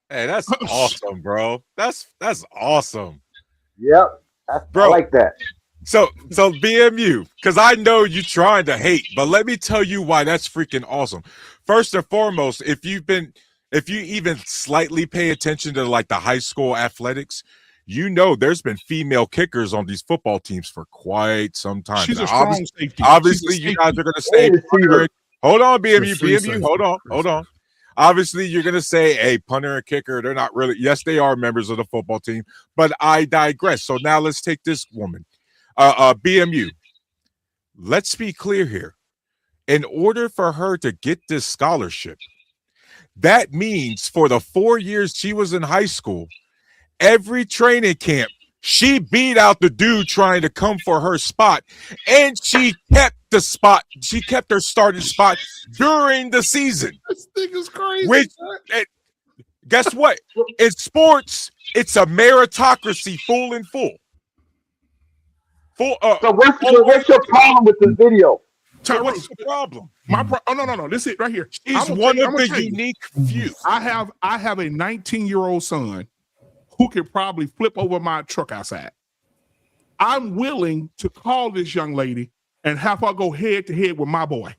Hey, that's awesome, bro. That's awesome. Yep, bro. I like that. So BMU, because I know you trying to hate, but let me tell you why that's freaking awesome. First and foremost, if you even slightly pay attention to like the high school athletics, you know there's been female kickers on these football teams for quite some time. She's now, a strong safety. Obviously, you guys are going to say, hold on, BMU, hold on. Obviously, you're going to say, hey, punter and kicker, they're not really, yes, they are members of the football team, but I digress. So now let's take this woman. BMU, let's be clear here. In order for her to get this scholarship, that means for the 4 years she was in high school, every training camp, she beat out the dude trying to come for her spot, and she kept the spot. She kept her starting spot during the season. This thing is crazy. Which, guess what? In sports, it's a meritocracy, full and full. So what's your problem with the video? What's the problem? No. This is it right here. She's one of the unique few. I have a 19-year-old son who could probably flip over my truck outside. I'm willing to call this young lady and have her go head to head with my boy.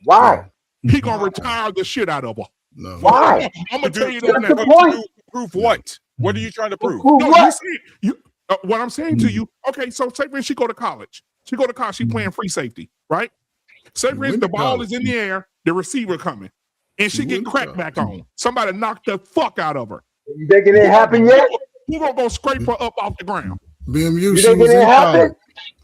Why? He gonna retire the shit out of her. No. Why? I'm gonna tell you that. That's the point. Prove what? What are you trying to prove? What I'm saying to you, okay, so say when she go to college. She playing free safety, right? Say when the ball is in the air, the receiver coming, and she get cracked back on. Somebody knocked the fuck out of her. You think it ain't happened yet? Who gonna go scrape her up off the ground? BMU, she was in college.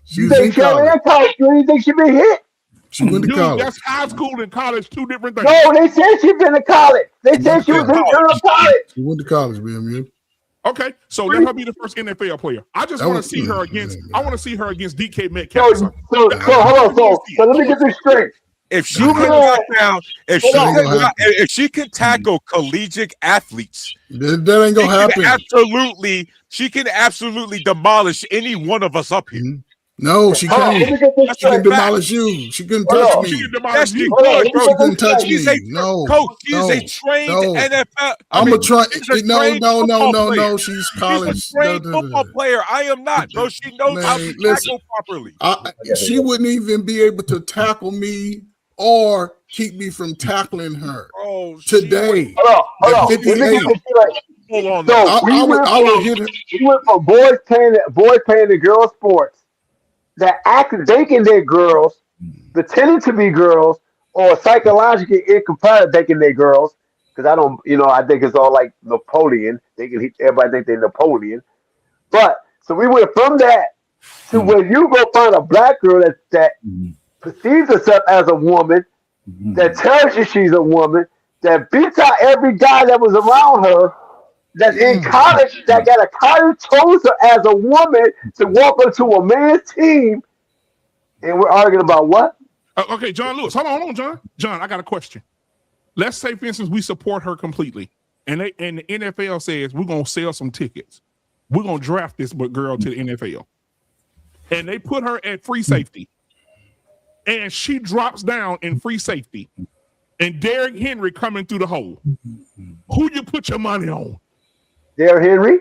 You think she in college? You think she been hit? She went to college. That's high school and college, two different things. No, they said she been to college. They said she was in college. She went to college, BMU. Okay, so let her be the first NFL player. I just want to see her against. I want to see her against DK Metcalf. So hold on. So let me get this straight. If she can knock down, if she can tackle collegiate athletes, that ain't gonna happen. She can absolutely demolish any one of us up here. No, she can't. She can demolish you. She couldn't touch me. She can demolish you. She couldn't touch me. No, coach, she's a trained NFL. I'm a trained. No. She's college. She's a trained football player. I am not, bro. She knows how to tackle properly. She wouldn't even be able to tackle me or keep me from tackling her today. Hold on. Hold on. We went from boys playing the girls' sports that thinking they're girls, pretending to be girls, or psychologically incompatible thinking they're girls. Because I think it's all like Napoleon. Everybody think they're Napoleon. But so we went from that to where you go find a black girl that perceives herself as a woman, that tells you she's a woman, that beats out every guy that was around her, that's in college, that got a college chose her as a woman to walk into a man's team, and we're arguing about what? Okay, John Lewis. Hold on, John. John, I got a question. let's say, for instance, we support her completely, and the NFL says we're gonna sell some tickets. We're gonna draft this girl to the NFL, and they put her at free safety, and she drops down in free safety, and Derrick Henry coming through the hole. Who you put your money on? Derrick Henry.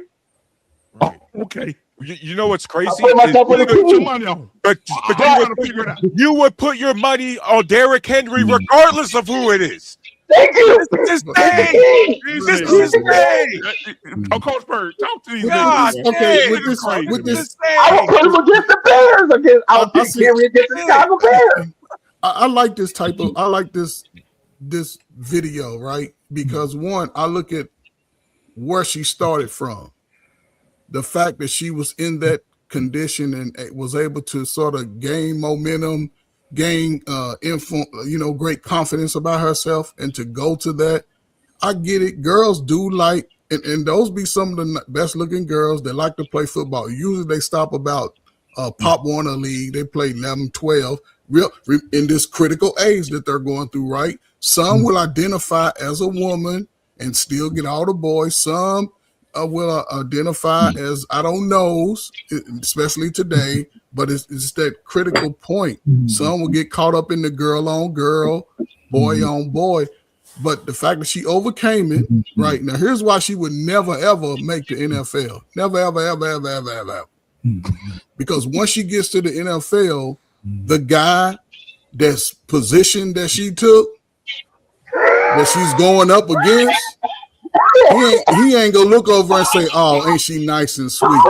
Oh, okay. You know what's crazy? I put myself on the Put your team. money on. But you would put your money on Derrick Henry regardless of who it is. Thank you. This is his thing. This is his thing. Oh, Coach Bird, talk to these God, niggas. Okay, dang, with this, I would put him against the Bears. I would pick Henry against the Chicago Bears. I like this type of. I like this video, right? Because one, I look at where she started from. The fact that she was in that condition and was able to sort of gain momentum, gain great confidence about herself, and to go to that, I get it. Girls do like, and those be some of the best looking girls that like to play football. Usually they stop about Pop Warner League. They play 11, 12, in this critical age that they're going through, right? Some will identify as a woman and still get all the boys. Some will identify as I don't know, especially today, but it's that critical point. Some will get caught up in the girl on girl, boy on boy. But the fact that she overcame it, right? Now, here's why she would never, ever make the NFL. Never, ever, ever, ever, ever, ever. Because once she gets to the NFL, the guy that's positioned that she took, that she's going up against, he ain't gonna look over and say, "Oh, ain't she nice and sweet?"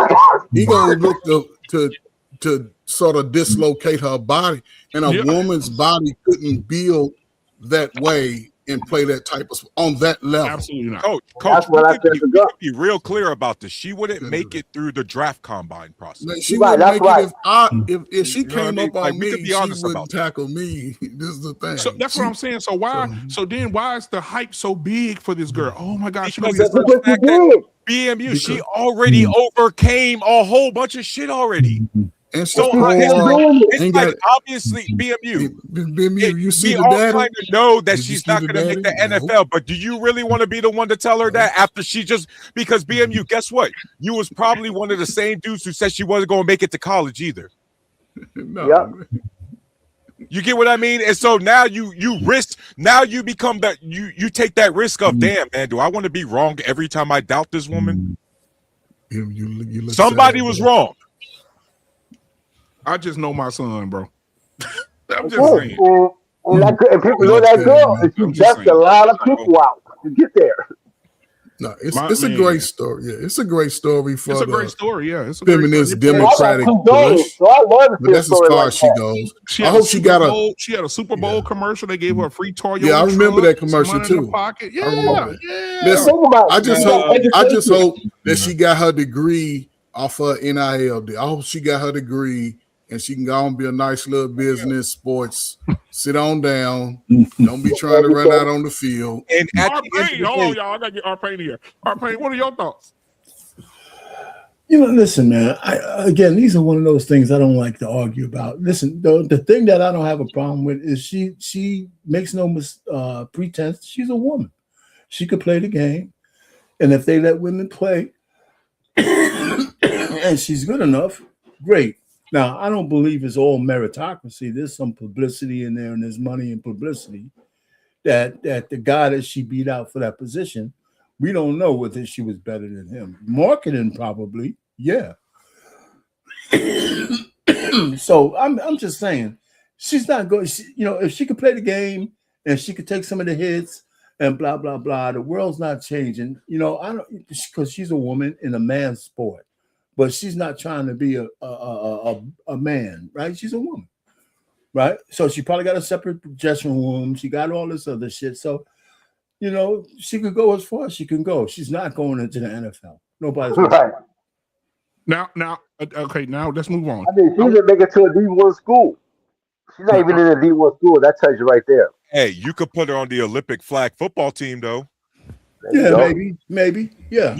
He gonna look to sort of dislocate her body, and a woman's body couldn't build that way and play that type of on that level. Absolutely not. Coach, we could be real clear about this. She wouldn't make it through the draft combine process. She wouldn't make it if she came up on me, she wouldn't tackle me. This is the thing. So that's what I'm saying. So why? So then why is the hype so big for this girl? Oh my gosh! Because it's the fact that BMU, she already overcame a whole bunch of shit already. And so it's like obviously BMU, you see we the all daddy? kind of know that Did you she's see not the going to make the daddy? NFL, but do you really want to be the one to tell her that after she just because BMU? Guess what? You was probably one of the same dudes who said she wasn't going to make it to college either. No. Yep. You get what I mean? And so now you risk. Now you become that you take that risk of damn man. Do I want to be wrong every time I doubt this woman? You look Somebody sad, was bro. wrong. I just know my son, bro. I'm just Oh, saying. and people know that girl, and she just a lot of people out to get there. No, it's a great story. Yeah, it's a great story for It's a the great story. Yeah, it's a great feminist story. democratic push. So I love to But that's as far as she goes. I hope she got a. She had a Super Bowl commercial. They gave her a free Toyota. Yeah, I remember truck, that commercial some money in too. the pocket. I remember Yeah, that. Listen, I just hope that she got her degree off her NIL deal. I hope she got her degree and she can go and be a nice little business, sports. Sit on down. Don't be trying to run out on the field. And at the end of Arpain, the hold day, on, y'all. I gotta get Arpain here. Arpain, what are your thoughts? Listen, man. Again, these are one of those things I don't like to argue about. Listen, the thing that I don't have a problem with is she makes no pretense. She's a woman. She could play the game, and if they let women play, and she's good enough, great. Now, I don't believe it's all meritocracy. There's some publicity in there, and there's money in publicity. That the guy that she beat out for that position, we don't know whether she was better than him. Marketing, probably, yeah. So I'm just saying, she's not going. If she could play the game and she could take some of the hits and blah blah blah, the world's not changing. I don't, because she's a woman in a man's sport. But she's not trying to be a man, right? She's a woman, right? So she probably got a separate dressing room. She got all this other shit. So, she could go as far as she can go. She's not going into the NFL. Nobody's right. Now, okay. Now let's move on. I mean, she didn't make it to a D1 school. She's not even in a D1 school. That tells you right there. hey, you could put her on the Olympic flag football team, though. Yeah, maybe. Yeah.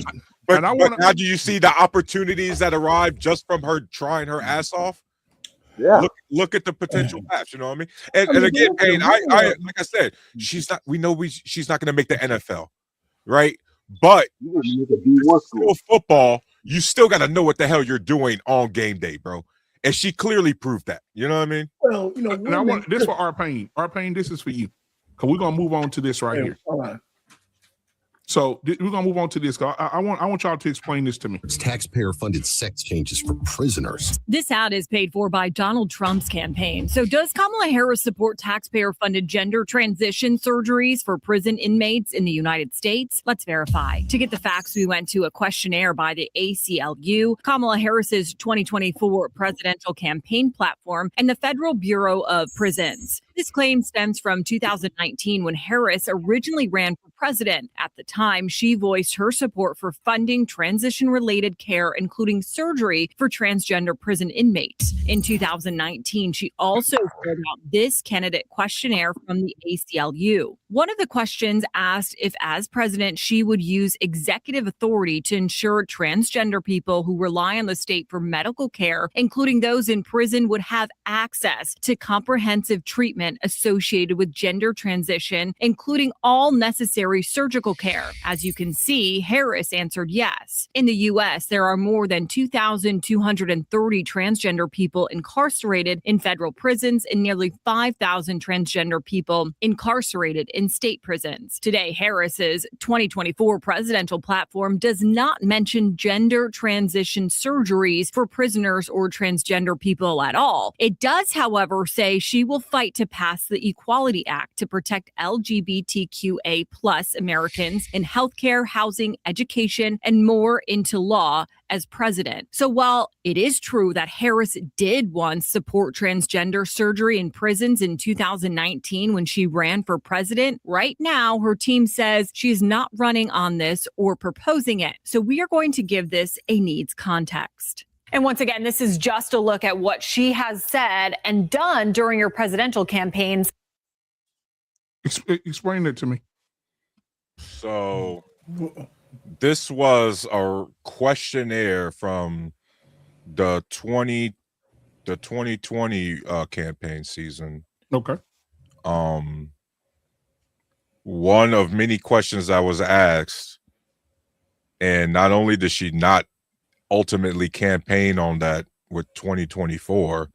But now do you see the opportunities that arrive just from her trying her ass off? Look at the potential match. You know what I mean? And again, Payne, I like I said, she's not. We know she's not going to make the NFL, right? But still football. You still got to know what the hell you're doing on game day, bro. And she clearly proved that. You know what I mean? Well, you know, and I want this for our Payne. Our Payne, this is for you. Because we're gonna move on to this right here. All right. So we're gonna move on to this. I want y'all to explain this to me. It's taxpayer-funded sex changes for prisoners. This ad is paid for by Donald Trump's campaign. So does Kamala Harris support taxpayer-funded gender transition surgeries for prison inmates in the United States? Let's verify. To get the facts, we went to a questionnaire by the ACLU, Kamala Harris's 2024 presidential campaign platform, and the Federal Bureau of Prisons. This claim stems from 2019 when Harris originally ran for president. At the time, she voiced her support for funding transition-related care, including surgery for transgender prison inmates. In 2019, she also filled out this candidate questionnaire from the ACLU. One of the questions asked if, as president, she would use executive authority to ensure transgender people who rely on the state for medical care, including those in prison, would have access to comprehensive treatment associated with gender transition, including all necessary surgical care. As you can see, Harris answered yes. In the U.S., there are more than 2,230 transgender people incarcerated in federal prisons and nearly 5,000 transgender people incarcerated in state prisons. Today, Harris's 2024 presidential platform does not mention gender transition surgeries for prisoners or transgender people at all. It does, however, say she will fight to pass the Equality Act to protect LGBTQA+ Americans in healthcare, housing, education, and more into law as president. So while it is true that Harris did once support transgender surgery in prisons in 2019 when she ran for president, right now her team says she's not running on this or proposing it. So we are going to give this a needs context. And once again, this is just a look at what she has said and done during her presidential campaigns. Explain it to me. So this was a questionnaire from the 2020 campaign season. Okay. One of many questions I was asked, and not only did she not ultimately campaign on that with 2024,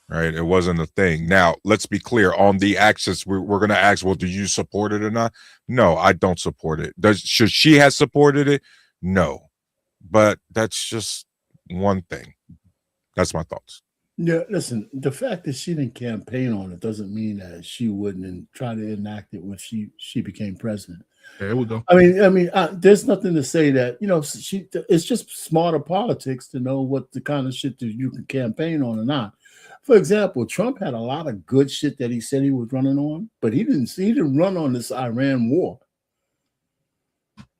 right? It wasn't a thing. Now, let's be clear on the axis. We're going to ask, well, do you support it or not? No, I don't support it. Should she have supported it? No, but that's just one thing. That's my thoughts. Yeah, listen, the fact that she didn't campaign on it doesn't mean that she wouldn't try to enact it when she became president. There we go. I mean, there's nothing to say that, you know, it's just smarter politics to know what the kind of shit that you can campaign on or not. For example, Trump had a lot of good shit that he said he was running on, but he didn't run on this Iran war,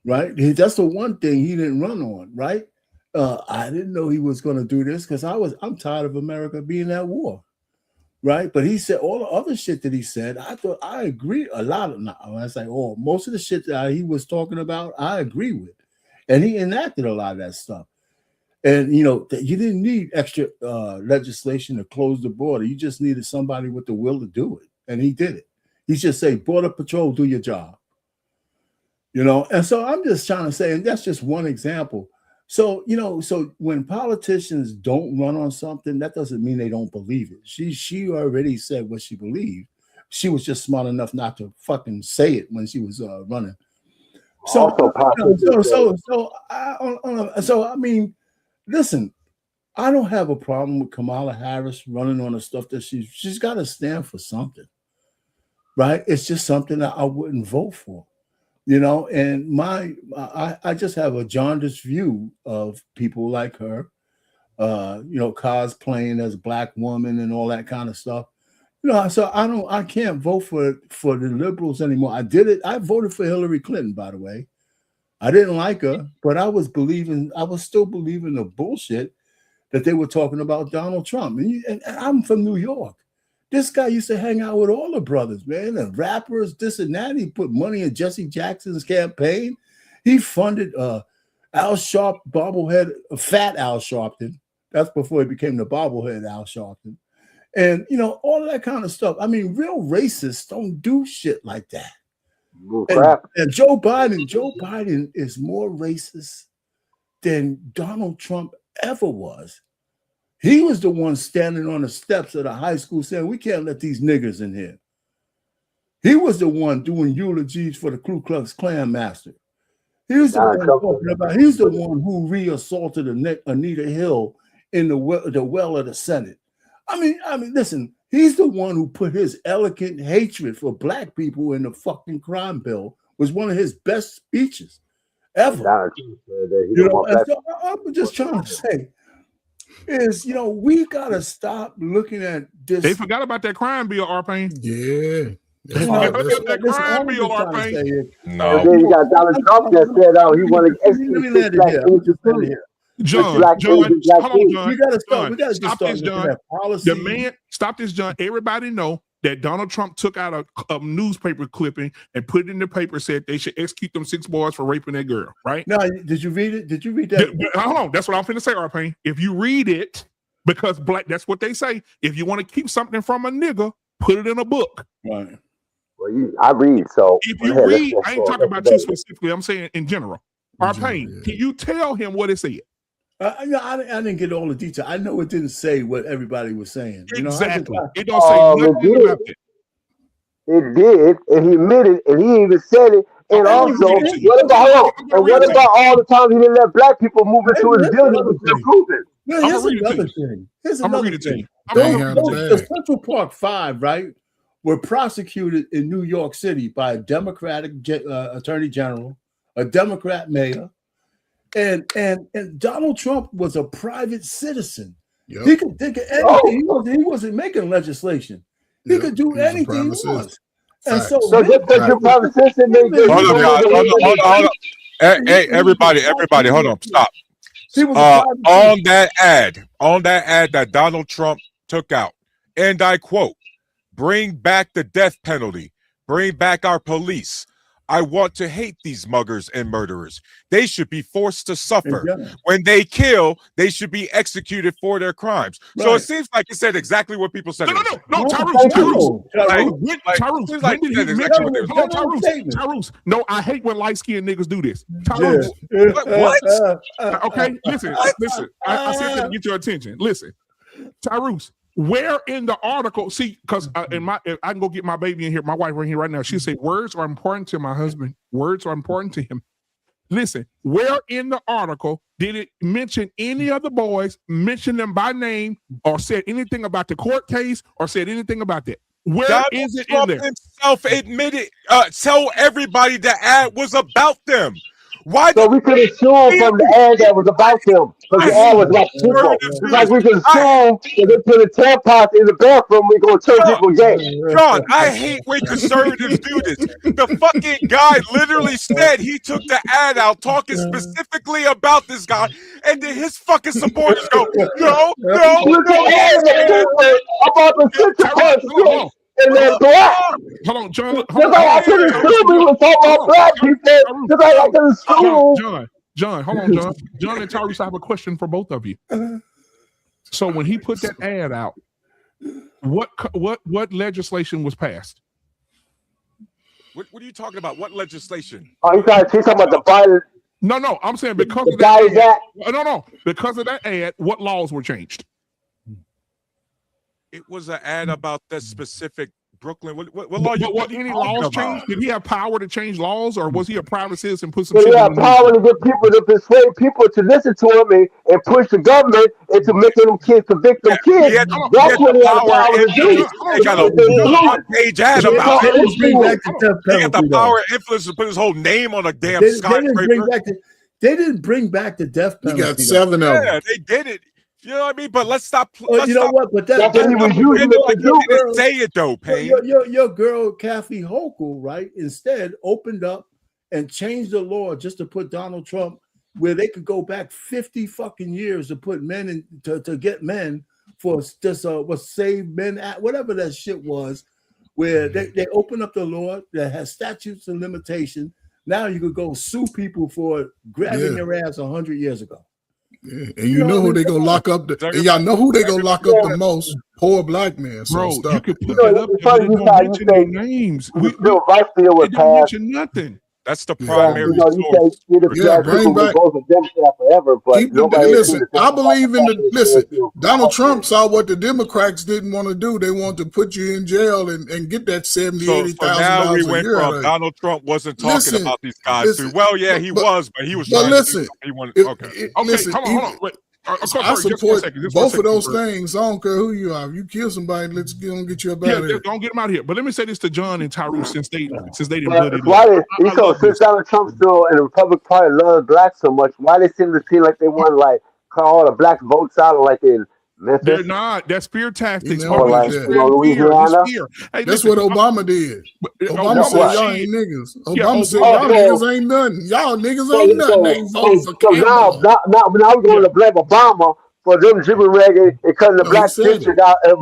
right? That's the one thing he didn't run on, right? I didn't know he was going to do this because I'm tired of America being at war, right? But he said all the other shit that he said, I agree a lot of. I say, most of the shit that he was talking about, I agree with, and he enacted a lot of that stuff. And you know that you didn't need extra legislation to close the border. You just needed somebody with the will to do it, and he did it. He just say, Border Patrol, do your job. You know, and so I'm just trying to say, and that's just one example. So, you know, so when politicians don't run on something, that doesn't mean they don't believe it. She already said what she believed. She was just smart enough not to fucking say it when she was running. So, I mean, listen, I don't have a problem with Kamala Harris running on the stuff that she's got to stand for something, right? It's just something that I wouldn't vote for. You know, and I just have a jaundiced view of people like her, you know, cosplaying as a black woman and all that kind of stuff. You know, so I can't vote for the liberals anymore. I did it. I voted for Hillary Clinton, by the way. I didn't like her, but I was still believing the bullshit that they were talking about Donald Trump. And I'm from New York. This guy used to hang out with all the brothers, man, and rappers, this and that. He put money in Jesse Jackson's campaign. He funded Al Sharp bobblehead, fat Al Sharpton, That's before he became the bobblehead Al Sharpton. And, you know, all of that kind of stuff. I mean, real racists don't do shit like that. And Joe Biden is more racist than Donald Trump ever was. He was the one standing on the steps of the high school saying, we can't let these niggers in here. He was the one doing eulogies for the Ku Klux Klan master. He's the one who re-assaulted Anita Hill in the well of the Senate. I mean, listen, he's the one who put his elegant hatred for black people in the fucking crime bill. Was one of his best speeches ever. You know, and so I'm just trying to say is, you know, we gotta stop looking at this. They forgot about that crime bill, R-Pain. Yeah. No. Then you got Donald Trump that said, he wanted to execute black people. John, hold on, John. We gotta stop. We gotta stop start this, John. The man, stop this, John. Everybody know that Donald Trump took out a newspaper clipping and put it in the paper, said they should execute them 6 boys for raping that girl, right? No, did you read it? Did you read that? Hold on, that's what I'm finna say, R-Pain. If you read it, because black, that's what they say. If you want to keep something from a nigga, put it in a book. Right. Well, I read, so if you read, I ain't talking about you specifically. I'm saying in general. R-Pain, can you tell him what it said? I didn't get all the detail. I know it didn't say what everybody was saying. Exactly. It don't say nothing about it. It did, and he admitted, and he even said it. And also, what about all the time he didn't let black people move into his building with their proven? Here's another thing. The Central Park 5, right, were prosecuted in New York City by a Democratic attorney general, a Democrat mayor, and Donald Trump was a private citizen. Yep. He could think of anything. He wasn't making legislation. He could do anything he wants. And so just because you're private citizen, hold on. Hey, everybody, hold on, stop. On that ad that Donald Trump took out, and I quote, "Bring back the death penalty, bring back our police. I want to hate these muggers and murderers. They should be forced to suffer. When they kill, they should be executed for their crimes." Right. So it seems like he said exactly what people said. No, Tyrus. No, I hate when light-skinned niggas do this. Tyrus. What? Okay, listen. I said to get your attention. Listen, Tyrus. Where in the article? See, because I can go get my baby in here, my wife right here right now. She say words are important to my husband. Words are important to him. Listen, where in the article did it mention any of the boys, mention them by name, or said anything about the court case, or said anything about that? Where Donald is it Trump in there? Himself admitted, tell everybody the ad was about them. Why? So we could assume from the ad that was about them, because the ad was about people. It's like we could assume that they put a tampon in the bathroom, we're going to turn people gay. John, I hate when conservatives do this. The fucking guy literally said he took the ad out talking specifically about this guy, and then his fucking supporters go, no. Look at about the Central and they're black. Hold on, John. I could assume we were talking about black people. Because I could assume. John, hold on, John. John and Tyrese, I have a question for both of you. So when he put that ad out, what legislation was passed? What are you talking about? What legislation? Oh, he's talking about the Biden. No, I'm saying because of that ad. No, because of that ad, what laws were changed? It was an ad about that specific Brooklyn. What law? Any laws changed? Did he have power to change laws, or was he a private citizen? Put some. He had power to get people to persuade people to listen to him and push the government into making them kids convict them kids. That's what he had power to do. They got a full-page ad about it. He got the power and influence to put his whole name on a damn skyscraper. They didn't bring back the death penalty. He got 7 of them. Yeah, they did it. You know what I mean? But let's stop. You know what? But that's what he was using it to do. Say it though, Payne. Your girl Kathy Hochul, right? Instead, opened up and changed the law just to put Donald Trump where they could go back 50 fucking years to put men in to get men for just what Save Men Act, whatever that shit was, where they opened up the law that has statutes and limitations. Now you could go sue people for grabbing your ass 100 years ago. Yeah. And you know who they gonna lock up? And y'all know who they gonna lock up the most? Poor black man. So Bro, stop you can it. put that up there, but it don't mention their names. It don't mention nothing. That's the primary you say bring back. Both of them forever, but nobody. Listen, I believe in the. Listen, Donald Trump saw what the Democrats didn't want to do. They wanted to put you in jail and get that $70,000, $80,000 now we a went year. from Donald Trump wasn't talking about these guys to, well, yeah, he was, but he was trying to do something. He wanted, okay, hold on. Wait. I support both of those things. I don't care who you are. If you kill somebody, let's get you up out of here. Don't get them out of here. But let me say this to John and Tyrese since they didn't blood it. Since Donald Trump still and the Republican Party loves blacks so much, why they seem to feel like they want to call all the black votes out like in Memphis? They're not. That's fear tactics. Louisiana. Hey, that's what Obama did. Obama said y'all ain't niggas. Obama said y'all niggas ain't nothing. Y'all niggas ain't nothing. Now we're going to blame Obama for them jibbing reggae and cutting the black district out in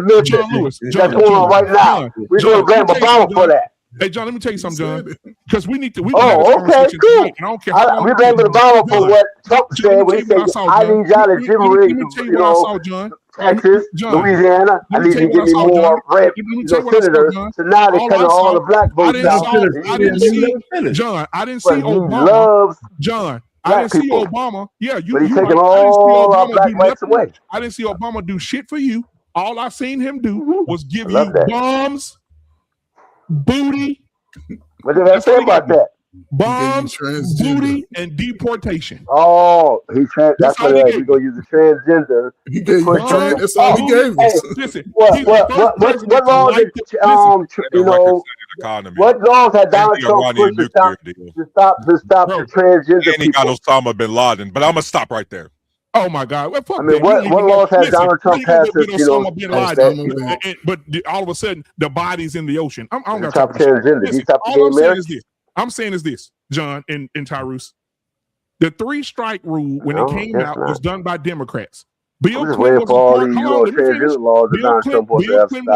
Memphis. That's going on right now. We're going to blame Obama for that. Hey, John, let me tell you something, John. Because we need to. Okay, cool. We blame Obama for what Trump said when he said, "I need y'all to jibber rig." Let me tell you what I saw, John. Texas, Louisiana. I need you to give me more red senators. So now they're cutting all the black votes out. I didn't see John. I didn't see Obama. John. I didn't see Obama. Yeah, but he's taking all our black rights away. I didn't see Obama do shit for you. All I seen him do was give you bombs, booty. What did I say about that? Bombs, booty, and deportation. Oh, that's what we're gonna use the transgender. He gave that's all he gave us. Listen, what laws what laws had Donald Trump pushed to stop the transgender and he got Osama bin Laden, but I'm gonna stop right there. Oh my God! Well, I mean, what laws has Donald Trump passed? But all of a sudden, the body's in the ocean. I don't got transgender. All I'm saying is this. I'm saying is this, John and Tyrese. The 3-strike rule when it came out was done by Democrats. Bill Clinton was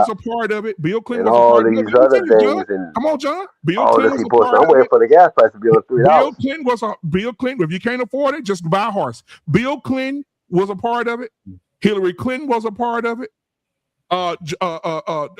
a part of it. Bill Clinton was a part of it. Come on, John. Bill Clinton was a part of it. I'm waiting for the gas price to be on $3. Bill Clinton, if you can't afford it, just buy a horse. Bill Clinton was a part of it. Hillary Clinton was a part of it.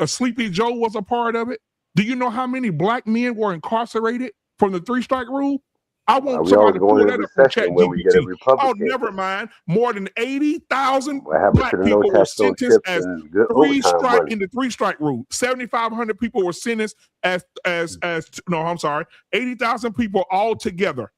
Sleepy Joe was a part of it. Do you know how many black men were incarcerated from the 3-strike rule? I want somebody to pull that up from ChatGPT. Oh, never mind. More than 80,000 black people were sentenced as 3-strike in the 3-strike rule. 7,500 people were sentenced as 80,000 people altogether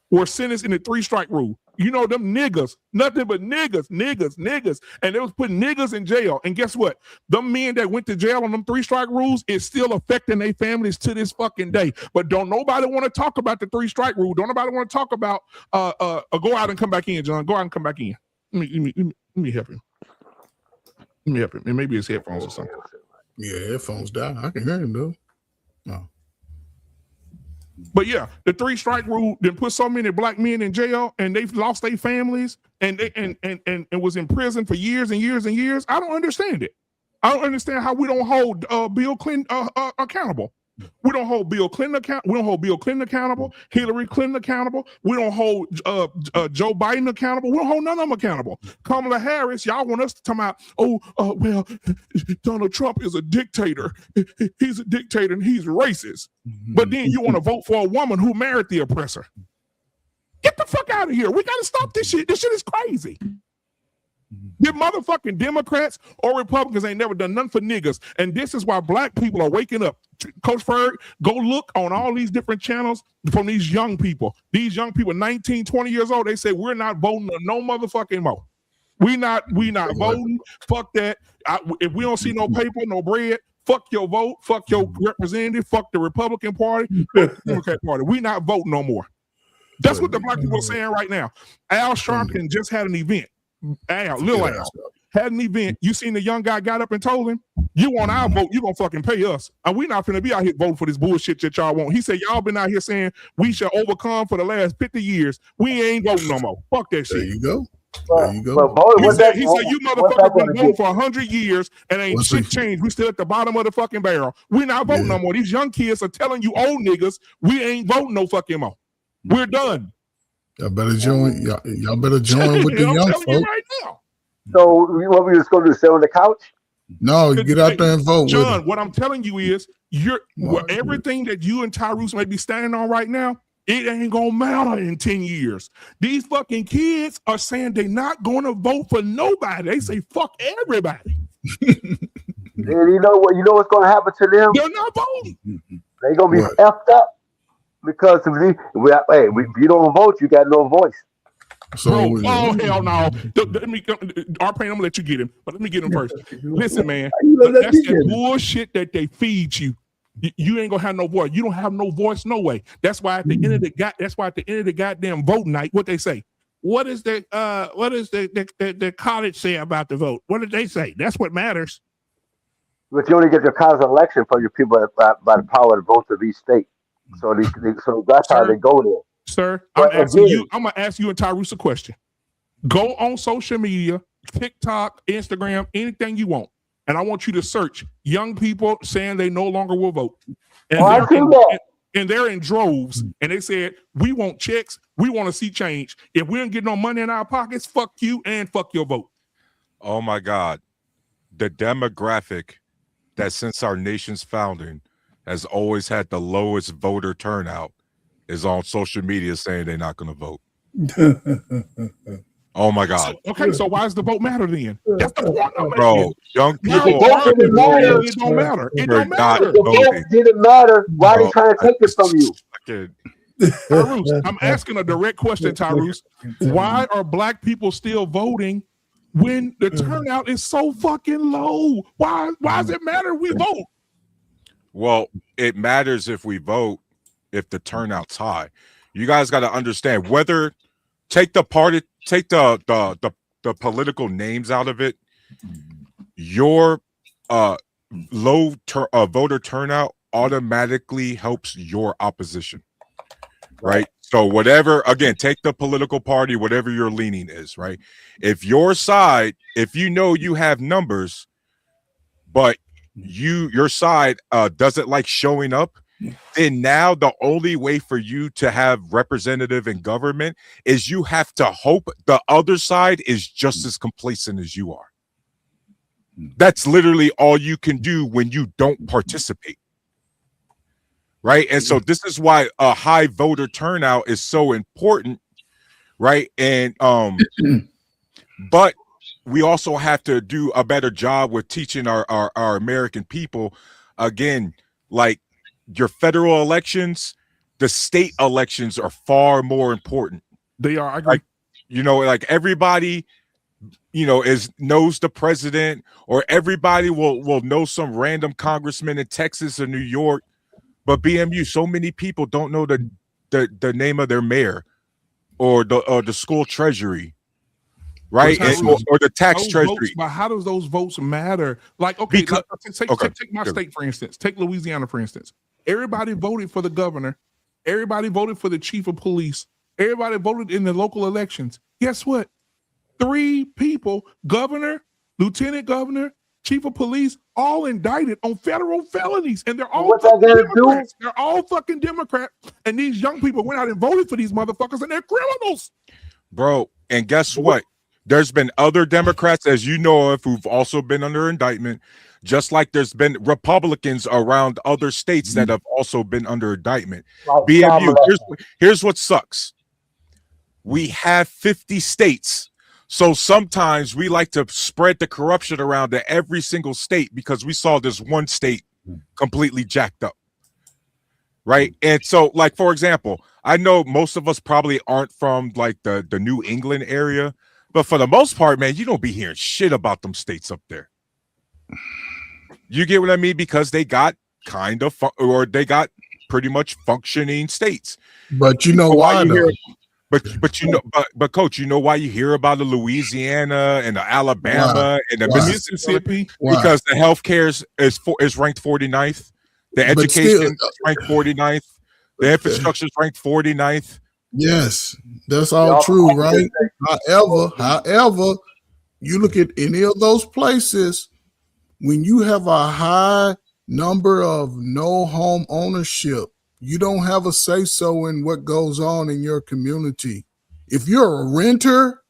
were sentenced in the 3-strike rule. You know, them niggas, nothing but niggas. And they was putting niggas in jail. And guess what? Them men that went to jail on them 3-strike rules is still affecting their families to this fucking day. But don't nobody want to talk about the 3-strike rule. Don't nobody want to talk about go out and come back in, John. Go out and come back in. Let me help him. Let me help him. And maybe his headphones or something. Yeah, headphones down. I can hear him though. No. But yeah, the 3-strike rule then put so many black men in jail and they've lost their families and was in prison for years and years and years. I don't understand it. I don't understand how we don't hold Bill Clinton accountable. We don't hold Bill Clinton accountable. We don't hold Bill Clinton accountable. Hillary Clinton accountable. We don't hold Joe Biden accountable. We don't hold none of them accountable. Kamala Harris, y'all want us to talk about, well, Donald Trump is a dictator. He's a dictator and he's racist. But then you want to vote for a woman who married the oppressor. Get the fuck out of here. We got to stop this shit. This shit is crazy. The motherfucking Democrats or Republicans ain't never done nothing for niggas. And this is why black people are waking up. Coach Ferg, go look on all these different channels from these young people. These young people, 19, 20 years old, they say, we're not voting no motherfucking more. We not voting. Fuck that. If we don't see no paper, no bread, fuck your vote. Fuck your representative. Fuck the Republican Party. Fuck the Democrat Party. We not voting no more. That's what the black people are saying right now. Al Sharpton just had an event. Lil Al had an event. You seen the young guy got up and told him, you want our vote, you gonna fucking pay us. And we not finna be out here voting for this bullshit that y'all want. He said, y'all been out here saying we shall overcome for the last 50 years. We ain't voting no more. Fuck that shit. There you go. He said, you motherfuckers been voting for 100 years and ain't shit changed. We still at the bottom of the fucking barrel. We not voting no more. These young kids are telling you old niggas we ain't voting no fucking more. We're done. Y'all better join. Y'all better join with the young folks. Right now. So what we just going to do? Sit on the couch? No, you get out there and vote, John. with What I'm telling you is, everything that you and Tyrese may be standing on right now, it ain't gonna matter in 10 years. These fucking kids are saying they're not gonna vote for nobody. They say fuck everybody. And you know what? You know what's gonna happen to them? They're not voting. They're gonna be effed up because if you don't vote, you got no voice. So, bro, oh hell no! Let me, I'm gonna let you get him, but let me get him first. Listen, man, that's that bullshit that they feed you. You ain't gonna have no voice. You don't have no voice, no way. That's why at the end of the goddamn vote night, what they say? What is the college say about the vote? What did they say? That's what matters. But you only get the college election for your people by the power of the votes of each state. So so that's how they go there. Sir, I'm gonna ask you and Tyrese a question. Go on social media, TikTok, Instagram, anything you want. And I want you to search young people saying they no longer will vote. And they're in droves. And they said, we want checks. We want to see change. If we don't get no money in our pockets, fuck you and fuck your vote. Oh, my God. The demographic that since our nation's founding has always had the lowest voter turnout is on social media saying they're not going to vote. Oh my God! So why does the vote matter then? That's the point, bro. Young people, it don't matter. It don't matter. The vote didn't matter. Why are they trying to take it from you? Tyrese, I'm asking a direct question, Tyrese. Why are black people still voting when the turnout is so fucking low? Why does it matter if we vote? Well, it matters if we vote if the turnout's high. You guys got to understand whether take the political names out of it. Your low voter turnout automatically helps your opposition, right? So whatever, again, take the political party, whatever your leaning is, right? If your side, if you know you have numbers, but your side doesn't like showing up, then now the only way for you to have representative in government is you have to hope the other side is just as complacent as you are. That's literally all you can do when you don't participate. Right. And so this is why a high voter turnout is so important. Right. And but we also have to do a better job with teaching our American people, again, like your federal elections, the state elections are far more important. They are. I agree. Like, like everybody, knows the president, or everybody will know some random congressman in Texas or New York. But BMU, so many people don't know the name of their mayor or the school treasury, right? Or the tax treasury. Votes, but how does those votes matter? Like, okay, take my state, for instance. Take Louisiana, for instance. Everybody voted for the governor. Everybody voted for the chief of police. Everybody voted in the local elections. Guess what? 3 people, governor, lieutenant governor, chief of police, all indicted on federal felonies. And they're all Democrats. They're all fucking Democrats. And these young people went out and voted for these motherfuckers, and they're criminals. Bro, and guess what? There's been other Democrats, as you know of, who've also been under indictment, just like there's been Republicans around other states that have also been under indictment. BMU, here's what sucks. We have 50 states. So sometimes we like to spread the corruption around to every single state because we saw this one state completely jacked up. Right. And so, like, for example, I know most of us probably aren't from like the New England area, but for the most part, man, you don't be hearing shit about them states up there. You get what I mean? Because they got they got pretty much functioning states. But you know why though? But coach, you know why you hear about the Louisiana and the Alabama and the Mississippi? Because the healthcare is ranked 49th. The education is ranked 49th. The infrastructure is ranked 49th. Yes, that's all true, right? However, you look at any of those places, when you have a high number of no home ownership, you don't have a say-so in what goes on in your community. If you're a renter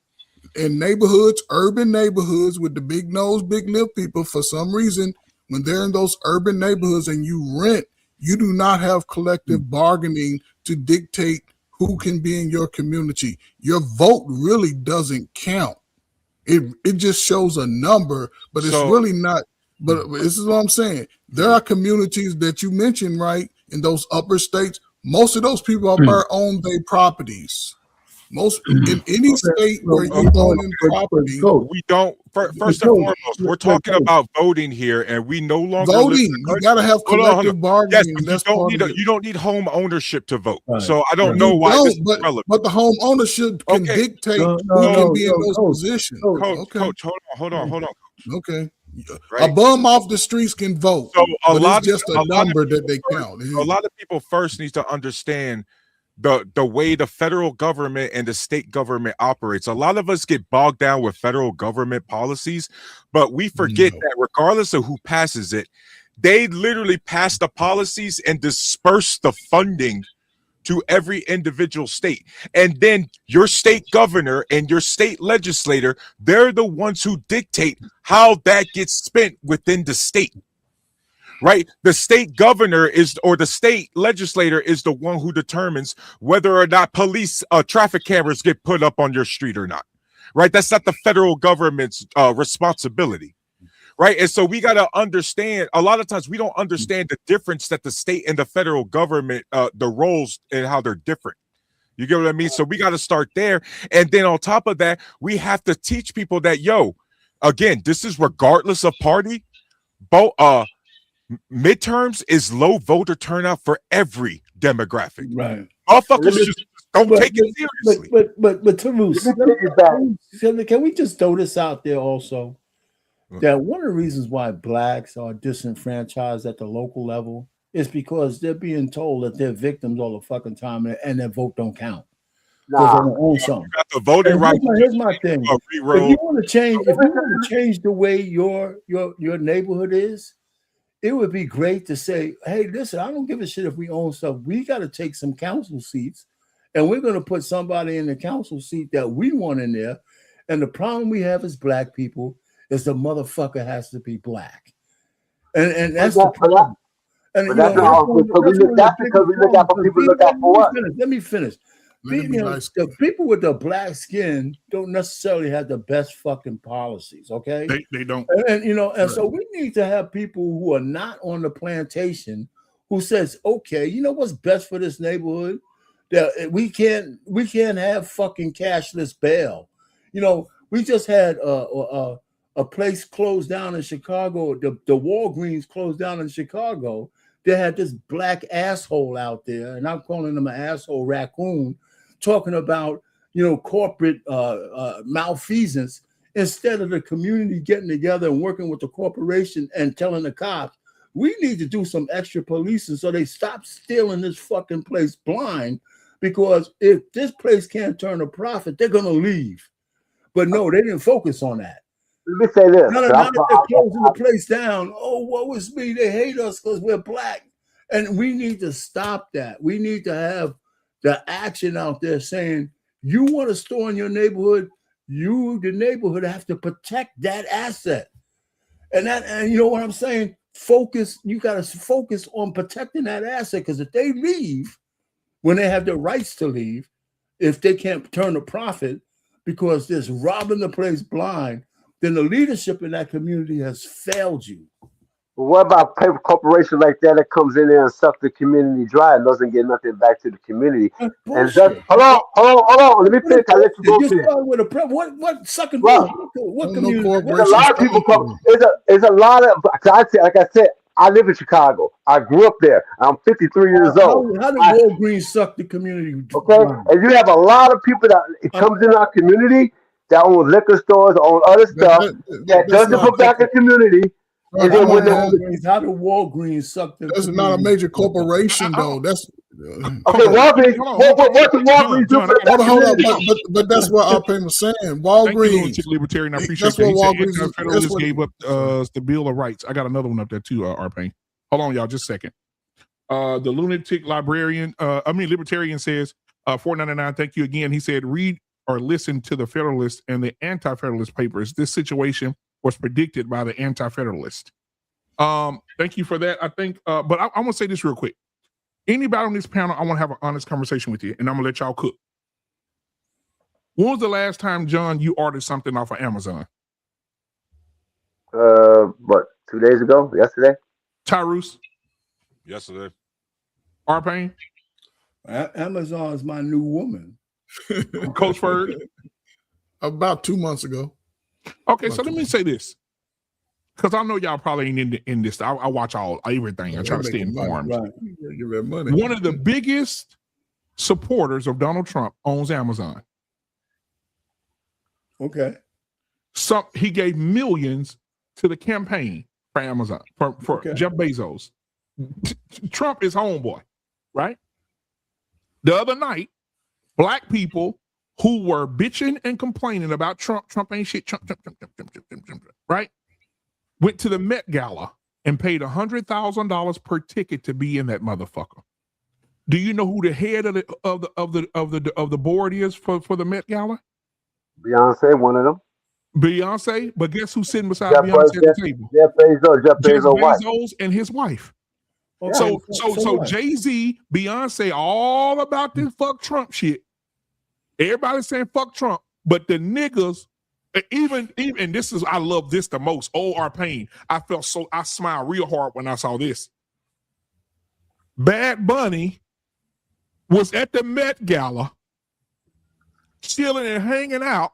in neighborhoods, urban neighborhoods with the big nose, big lip people, for some reason, when they're in those urban neighborhoods and you rent, you do not have collective bargaining to dictate who can be in your community. Your vote really doesn't count. It just shows a number, but it's really not. But this is what I'm saying. There are communities that you mentioned, right, in those upper states. Most of those people out there own their properties. Most in any state where you own property, we don't. First and foremost, we're talking about voting here, and we no longer voting. You got to have collective bargaining. Yes, you don't need home ownership to vote. Right. So I don't know why. But the home ownership can dictate who can be in those positions. Coach, hold on. Okay. Right. A bum off the streets can vote. So it's just a number that they count. A lot of people first need to understand the way the federal government and the state government operates. A lot of us get bogged down with federal government policies, but we forget that regardless of who passes it, they literally pass the policies and disperse the funding to every individual state. And then your state governor and your state legislator, they're the ones who dictate how that gets spent within the state. Right? The state governor or the state legislator is the one who determines whether or not police traffic cameras get put up on your street or not. Right? That's not the federal government's responsibility. Right? And so we got to understand, a lot of times we don't understand the difference that the state and the federal government, the roles and how they're different. You get what I mean? So we got to start there. And then on top of that, we have to teach people that, again, this is regardless of party. Midterms is low voter turnout for every demographic. Right. Motherfuckers just don't take it seriously. But Tarus, can we just throw this out there also? That one of the reasons why blacks are disenfranchised at the local level is because they're being told that they're victims all the fucking time and their vote don't count. Because they don't own something. Got the voting right. Here's my thing. If you want to change the way your neighborhood is, it would be great to say, hey, listen, I don't give a shit if we own stuff. We got to take some council seats, and we're going to put somebody in the council seat that we want in there. And the problem we have as black people is the motherfucker has to be black. And that's the problem. And that's because we look out for people look out for us. Let me finish. The people with the black skin don't necessarily have the best fucking policies, okay? They don't. And so we need to have people who are not on the plantation who says, okay, you know what's best for this neighborhood? That we can't have fucking cashless bail. We just had a place closed down in Chicago. The Walgreens closed down in Chicago. They had this black asshole out there, and I'm calling him an asshole raccoon, talking about, corporate malfeasance instead of the community getting together and working with the corporation and telling the cops, we need to do some extra policing so they stop stealing this fucking place blind, because if this place can't turn a profit, they're going to leave. But no, they didn't focus on that. Let me say this. Now that they're closing the place down, what was me? They hate us because we're black. And we need to stop that. We need to have the action out there saying, you want a store in your neighborhood, you, the neighborhood, have to protect that asset. And you know what I'm saying? You got to focus on protecting that asset, because if they leave when they have the rights to leave, if they can't turn a profit because they're robbing the place blind, then the leadership in that community has failed you. But what about a corporation like that comes in there and sucks the community dry and doesn't get nothing back to the community? And just hold on. Let me finish. I let you go. What sucking? What community? There's a lot of people come. There's a lot of. Like I said, I live in Chicago. I grew up there. I'm 53 years old. How did Walgreens suck the community? Okay, and you have a lot of people that comes in our community that own liquor stores, own other stuff that doesn't put back the community. And then how do Walgreens suck the? That's not a major corporation, though. That's okay. Walgreens. What the Walgreens do? Hold on, but that's what Arpain was saying. Walgreens. Libertarian, I appreciate that. Walgreens Federalists gave up the Bill of Rights. I got another one up there too, Arpain. Hold on, y'all, just a second. The lunatic libertarian says $4.99. Thank you again. He said, read or listened to the Federalist and the Anti-Federalist papers, this situation was predicted by the Anti-Federalist. Thank you for that. I think, but I want to say this real quick. Anybody on this panel, I want to have an honest conversation with you, and I'm gonna let y'all cook. When was the last time, John, you ordered something off of Amazon? What, 2 days ago? Yesterday? Tyrus? Yesterday. R-Pain? Amazon is my new woman. Coach Ferg? About 2 months ago. Okay, so let me say this. Because I know y'all probably ain't in this. I watch everything. I try to stay informed. Right. Give that money. One of the biggest supporters of Donald Trump owns Amazon. Okay. He gave millions to the campaign for Amazon, for Jeff Bezos. Trump is homeboy, right? The other night, black people who were bitching and complaining about Trump ain't shit, Trump, right? Went to the Met Gala and paid $100,000 per ticket to be in that motherfucker. Do you know who the head of the board is for the Met Gala? Beyonce, one of them. Beyonce, but guess who's sitting beside Beyonce at the table? Jeff Bezos and his wife. Yeah. So Jay-Z, Beyonce, all about this fuck Trump shit. Everybody's saying fuck Trump, but the niggas, even this is, I love this the most. R-Pain. I smiled real hard when I saw this. Bad Bunny was at the Met Gala, chilling and hanging out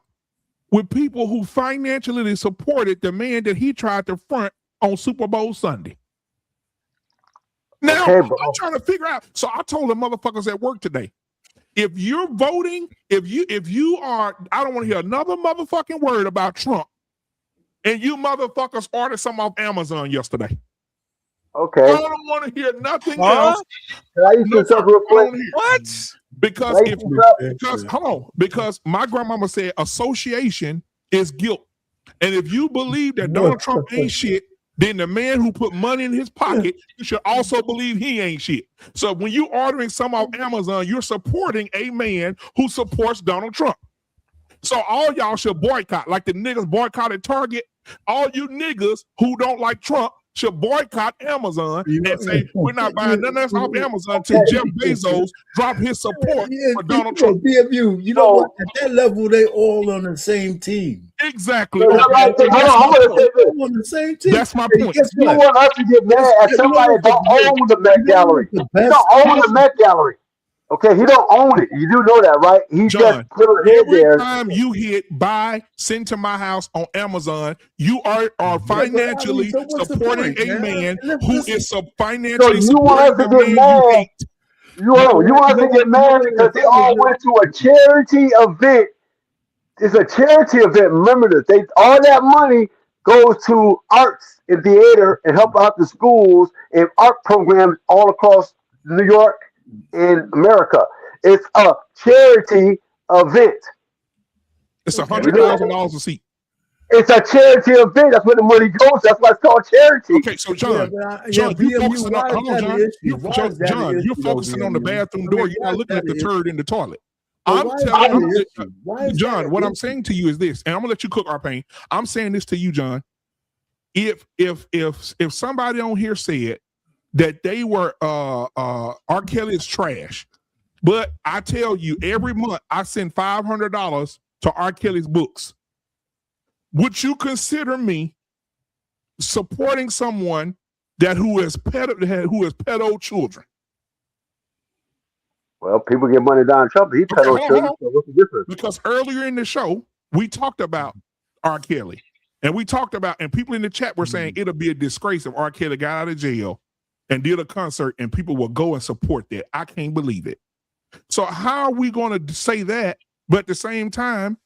with people who financially supported the man that he tried to front on Super Bowl Sunday. Now, I'm trying to figure out. So I told the motherfuckers at work today, if you're voting, if you are, I don't want to hear another motherfucking word about Trump, and you motherfuckers ordered some off Amazon yesterday. Okay. I don't want to hear nothing else. Can I use this up real quick? What? Because hold on, because my grandmama said association is guilt. And if you believe that Donald Trump ain't shit, then the man who put money in his pocket, you should also believe he ain't shit. So when you ordering some off Amazon, you're supporting a man who supports Donald Trump. So all y'all should boycott, like the niggas boycotted Target. All you niggas who don't like Trump should boycott Amazon and say, we're not buying nothing else off Amazon until Jeff Bezos drop his support for Donald Trump. You know what? At that level, they all on the same team. Exactly. I'm gonna say this. On the same team. That's my point. You want us to get mad at somebody that don't own the Met Gallery. He don't own the Met Gallery. Okay, he don't own it. You do know that, right? He just put it in there. Every time you hit buy, send to my house on Amazon, you are financially supporting a man who is financially supporting a man you hate. You want us to get mad because they all went to a charity event. It's a charity event. Remember this. All that money goes to arts and theater and help out the schools and art programs all across New York in America. It's a charity event. It's $100,000 a seat. It's a charity event. That's where the money goes. That's why it's called charity. Okay, so John, you're focusing on the bathroom door. You're not looking at the turd in the toilet. John, what I'm saying to you is this, and I'm gonna let you cook R-Pain. I'm saying this to you, John. If somebody on here said that they were R. Kelly is trash, but I tell you every month I send $500 to R. Kelly's books, would you consider me supporting someone who has pedo children? Well, people get money down Trump. He pedo children. So what's the difference? Because earlier in the show we talked about R. Kelly, and we talked about, and people in the chat were saying it'll be a disgrace if R. Kelly got out of jail and did a concert and people will go and support that. I can't believe it. So how are we going to say that? But at the same time,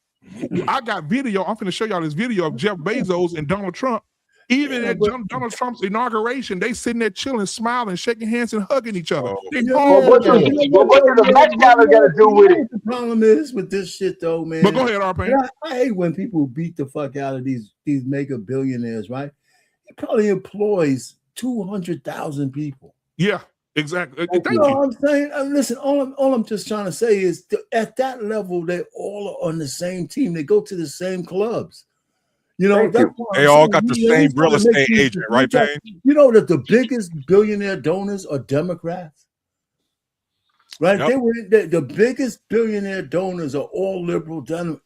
I got video. I'm going to show y'all this video of Jeff Bezos and Donald Trump. Even at Donald Trump's inauguration, they sitting there chilling, smiling, shaking hands and hugging each other. What does the Met Gala got to do with it? The problem is with this shit, though, man. But go ahead, R-Pain. I hate when people beat the fuck out of these mega billionaires, right? He probably employs 200,000 people. Yeah, Exactly. You know what I'm saying? Listen, all I'm just trying to say is at that level, they all are on the same team. They go to the same clubs. You know, that's they all got the same real estate agent, right, Payne? You know that the biggest billionaire donors are Democrats, right? Yep. The biggest billionaire donors are all liberal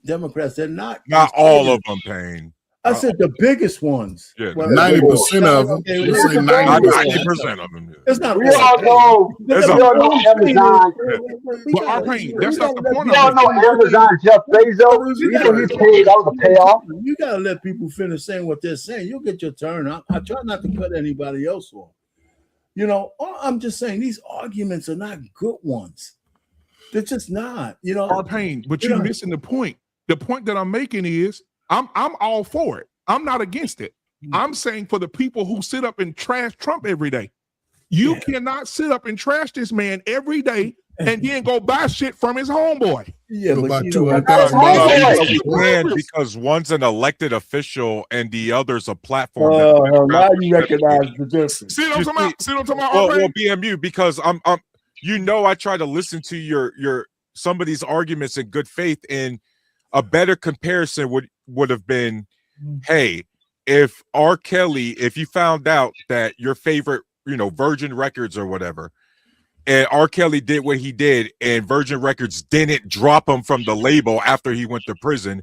Democrats. They're not all of them, Payne. I said the biggest ones. Yeah, 90% of them. Okay, Let's say 90% of them. It's not. We all know. We all know Amazon. But our Payne, that's not the point. We all know Amazon. Jeff Bezos. We know he's paid all the payoff. You gotta let people finish saying what they're saying. You'll get your turn. I try not to cut anybody else off. You know, I'm just saying these arguments are not good ones. They're just not. You know, our Payne, but you're missing the point. The point that I'm making is I'm all for it. I'm not against it. I'm saying for the people who sit up and trash Trump every day. You cannot sit up and trash this man every day and then go buy shit from his homeboy. Yeah, Go but buy $200,000. Because one's an elected official and the other's a platform. Now you recognize the difference. See what I'm talking about? See what I'm talking about? Well, BMU, because I'm I try to listen to your some of these arguments in good faith, and a better comparison would have been, hey, if R. Kelly, if you found out that your favorite, Virgin Records or whatever, and R. Kelly did what he did, and Virgin Records didn't drop him from the label after he went to prison,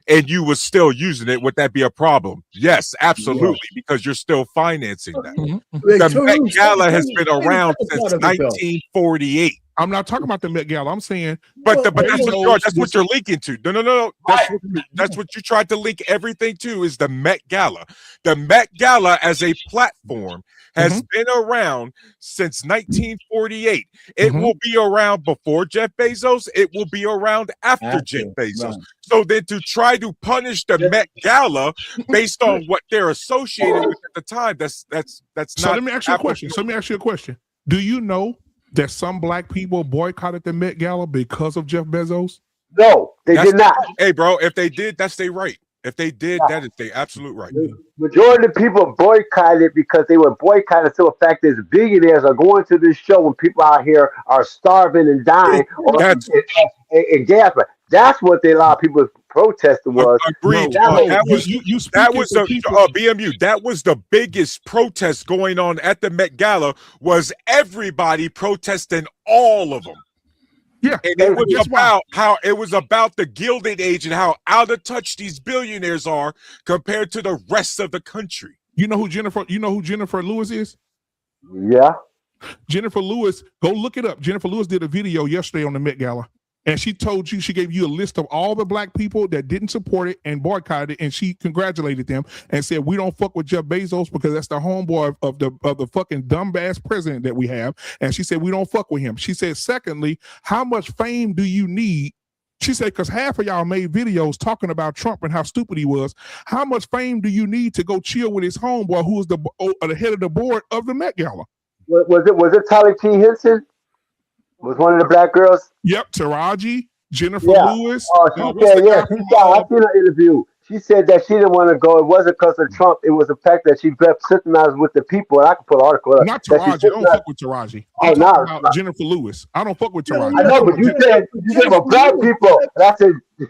and you was still using it, would that be a problem? Yes, absolutely, because you're still financing that. The Met Gala has been around since 1948. I'm not talking about the Met Gala. I'm saying, but that's what you're linking to. No. That's what you tried to link everything to, is the Met Gala. The Met Gala as a platform has been around since 1948. It will be around before Jeff Bezos. It will be around after Jeff Bezos. Right. So then to try to punish the Met Gala based on what they're associated with at the time, that's not. So let me ask you a question. Do you know that some black people boycotted the Met Gala because of Jeff Bezos? No, they did not. Hey, bro, if they did, that's their right. If they did, that is their absolute right. Majority of the people boycotted because they were boycotted to the fact that billionaires are going to this show when people out here are starving and dying and gas. That's what they allowed people protesting was. Agreed. That was the BMU. That was the biggest protest going on at the Met Gala. Was everybody protesting all of them? Yeah, and it was about how it was about the Gilded Age and how out of touch these billionaires are compared to the rest of the country. You know who Jennifer Lewis is? Yeah. Jennifer Lewis, go look it up. Jennifer Lewis did a video yesterday on the Met Gala, and she gave you a list of all the black people that didn't support it and boycotted it, and she congratulated them and said, we don't fuck with Jeff Bezos because that's the homeboy of the fucking dumbass president that we have. And she said, we don't fuck with him. She said, secondly, how much fame do you need? She said, because half of y'all made videos talking about Trump and how stupid he was. How much fame do you need to go chill with his homeboy who is the head of the board of the Met Gala? Was it Tali T. Henson? Was one of the black girls? Yep, Taraji, Jennifer Lewis. Oh, she said, I seen her interview. She said that she didn't want to go. It wasn't because of Trump. It was the fact that she synchronized with the people. And I can put an article up. Not Taraji. I don't fuck with Taraji. I'm talking about Jennifer Lewis. I don't fuck with Taraji. I know, but you said about black people. And I said, yeah,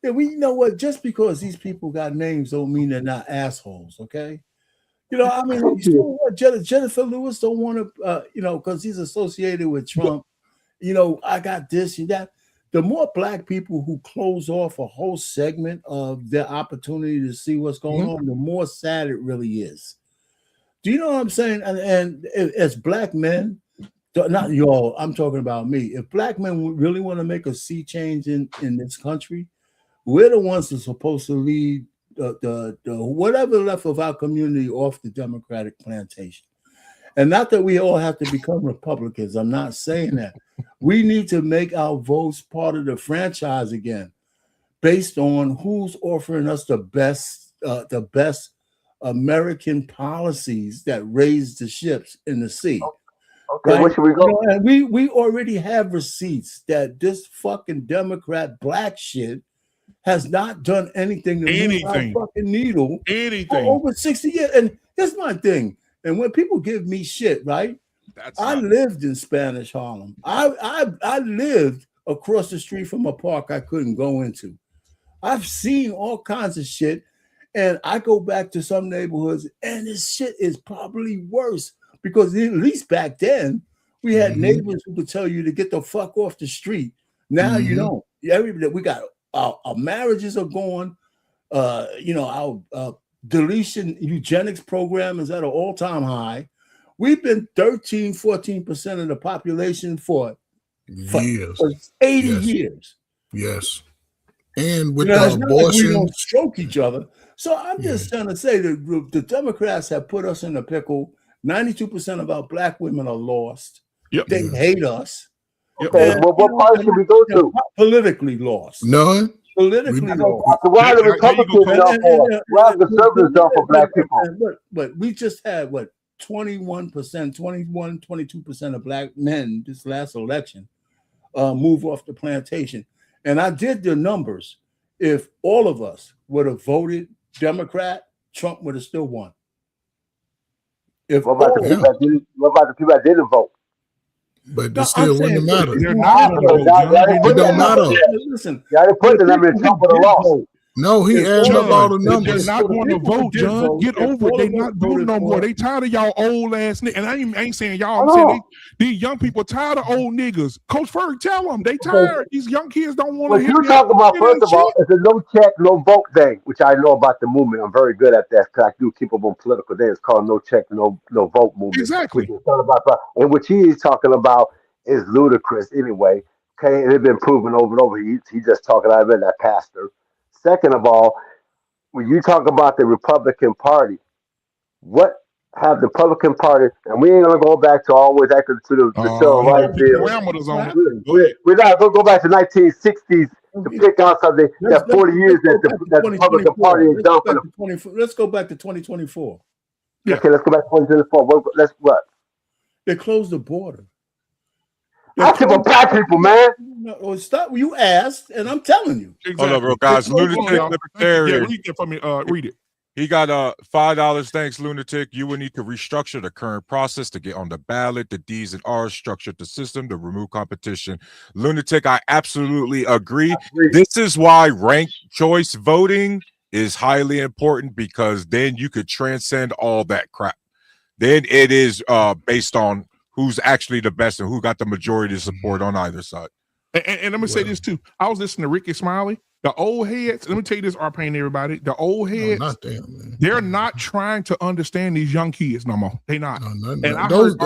you know what? Just because these people got names don't mean they're not assholes, okay? You know, I mean, Jennifer Lewis don't want to, because he's associated with Trump. I got this and that. The more black people who close off a whole segment of their opportunity to see what's going on, the more sad it really is. Do you know what I'm saying? And as black men, not y'all, I'm talking about me. If black men really want to make a sea change in this country, we're the ones that are supposed to lead the whatever left of our community off the Democratic plantation. And not that we all have to become Republicans. I'm not saying that. We need to make our votes part of the franchise again, based on who's offering us the best American policies that raise the ships in the sea. Okay, right? Where should we go? And we already have receipts that this fucking Democrat black shit has not done anything to move our fucking needle for over 60 years. And here's my thing. And when people give me shit, right? I lived in Spanish Harlem. I lived across the street from a park I couldn't go into. I've seen all kinds of shit, and I go back to some neighborhoods, and this shit is probably worse because at least back then we had neighbors who could tell you to get the fuck off the street. Now you don't. We got our marriages are gone. Our deletion eugenics program is at an all-time high. We've been 13-14% of the population for years, 80 years. Yes. And with it's the not like abortion, we don't stroke each other. So I'm just trying to say that the Democrats have put us in a pickle. 92% of our black women are lost. Yep. They hate us. Okay, well, what part should we go to? Politically lost. None. Politically lost. Why are the Republicans done for? Why are the conservatives done for black people? But we just had 21%, 22% of black men this last election move off the plantation. And I did the numbers. If all of us would have voted Democrat, Trump would have still won. What about the people that didn't vote? But it still wouldn't matter. They're not going to vote. It don't matter. Listen, y'all didn't put the number in Trump would have lost. No, he added up all the numbers. They're not going to vote, John. Get over it. They're not voting no more. They tired of y'all old ass niggas. And I ain't saying y'all. I'm saying these young people tired of old niggas. Coach Ferg, tell them they tired. These young kids don't want to hear. What you talking about, first of all, is a no check, no vote thing, which I know about the movement. I'm very good at that because I do keep up on political things. It's called no check, no vote movement. Exactly. And what he is talking about is ludicrous anyway. Okay, and it's been proven over and over. He just talking out of it, that pastor. Second of all, when you talk about the Republican Party, what have the Republican Party, and we ain't gonna go back to always after to the civil rights bill. We're not gonna go back to 1960s to pick on something that 40 years that the Republican Party has done for the. Let's go back to 2024. Yeah. Okay, let's go back to 2024. What? They closed the border. I keep on black people, man. No, stop. You asked, and I'm telling you. Exactly. Hold up, bro, guys. Lunatic Libertarian. Read it for me. Read it. He got $5. Thanks, Lunatic. You will need to restructure the current process to get on the ballot. The D's and R's structured the system to remove competition. Lunatic, I absolutely agree. This is why ranked choice voting is highly important, because then you could transcend all that crap. Then it is based on who's actually the best and who got the majority of support on either side. And let me say this too. I was listening to Ricky Smiley. The old heads, let me tell you this, R-Pain, everybody. The old heads, they're not trying to understand these young kids no more. They not. And I heard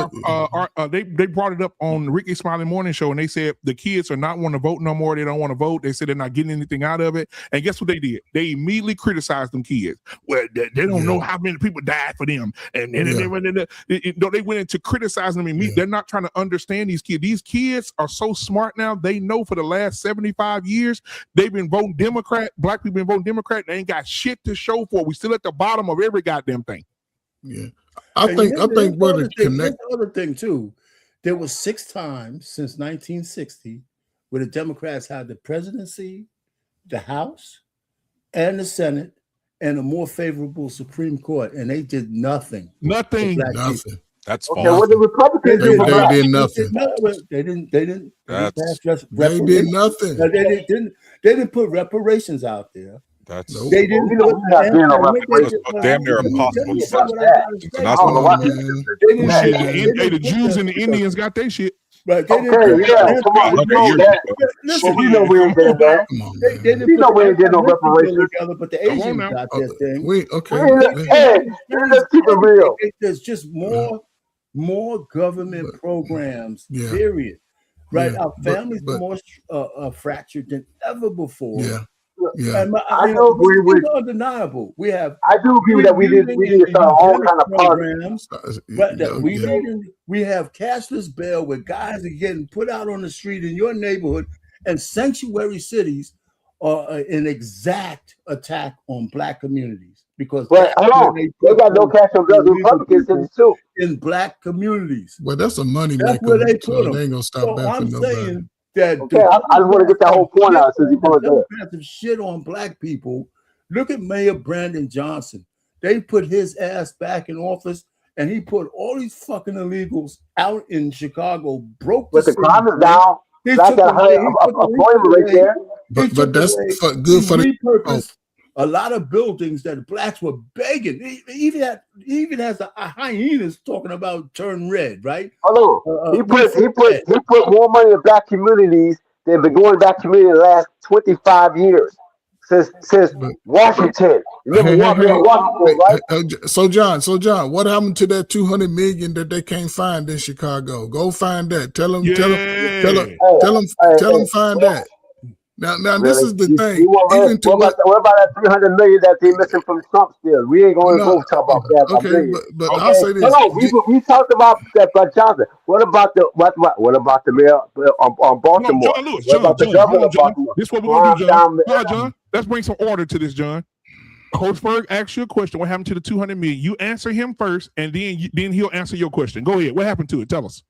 they brought it up on Ricky Smiley Morning Show, and they said the kids are not want to vote no more. They don't want to vote. They said they're not getting anything out of it. And guess what they did? They immediately criticized them kids. Well, they don't know how many people died for them. And they went into criticizing them immediately. They're not trying to understand these kids. These kids are so smart now. They know for the last 75 years, they've been voting Democrat. Black people been voting Democrat. They ain't got shit to show for. We still at the bottom of every goddamn thing. Yeah, I think what the connect. The other thing too, there was 6 times since 1960 where the Democrats had the presidency, the House, and the Senate, and a more favorable Supreme Court, and they did nothing. Nothing. That's okay. Well, the Republicans they did nothing. They didn't. They did nothing. They didn't put reparations out there. That's they didn't. Damn near impossible. The Jews and the Indians got their shit. Right. Okay, yeah. Come on, we know we ain't getting that. You know we ain't getting no reparations. But the Asians got their thing. Hey, let's keep it real. There's just more government programs. Period. Right. Our families are more fractured than ever before. Yeah, I do agree with. It's undeniable. I do agree that we need to start all kind of programs. We have cashless bail where guys are getting put out on the street in your neighborhood, and sanctuary cities are an exact attack on black communities because. But hold on, they got no cashless bail in Republican cities too. In black communities, well, that's a money maker. That's where they put them. They ain't gonna stop that for nobody. That okay, I just want to get that whole point out since you put it there. Shit on black people. Look at Mayor Brandon Johnson. They put his ass back in office, and he put all these fucking illegals out in Chicago, broke But the city, crime is right? down. He Black took got away- he a took away- employment right there. But that's away- good he for the. repurposed a lot of buildings that blacks were begging. He even has a hyenas talking about turn red, right? Hold on. He put more money in black communities than been going back community in the last 25 years. Since Washington. Remember Washington, right? So John, what happened to that 200 million that they can't find in Chicago? Go find that. Tell them find that. Now this is the thing. What about that 300 million that they missing from Trump still? We ain't going to go talk about that. Okay, but I'll say this. Hold on, we talked about that, but Johnson. What about the mayor on Baltimore? John Lewis, what about the governor of Baltimore? This is what we're going to do, John. All right, John. Let's bring some order to this, John. Coach Berg asked you a question. What happened to the 200 million? You answer him first, and then he'll answer your question. Go ahead. What happened to it? Tell us.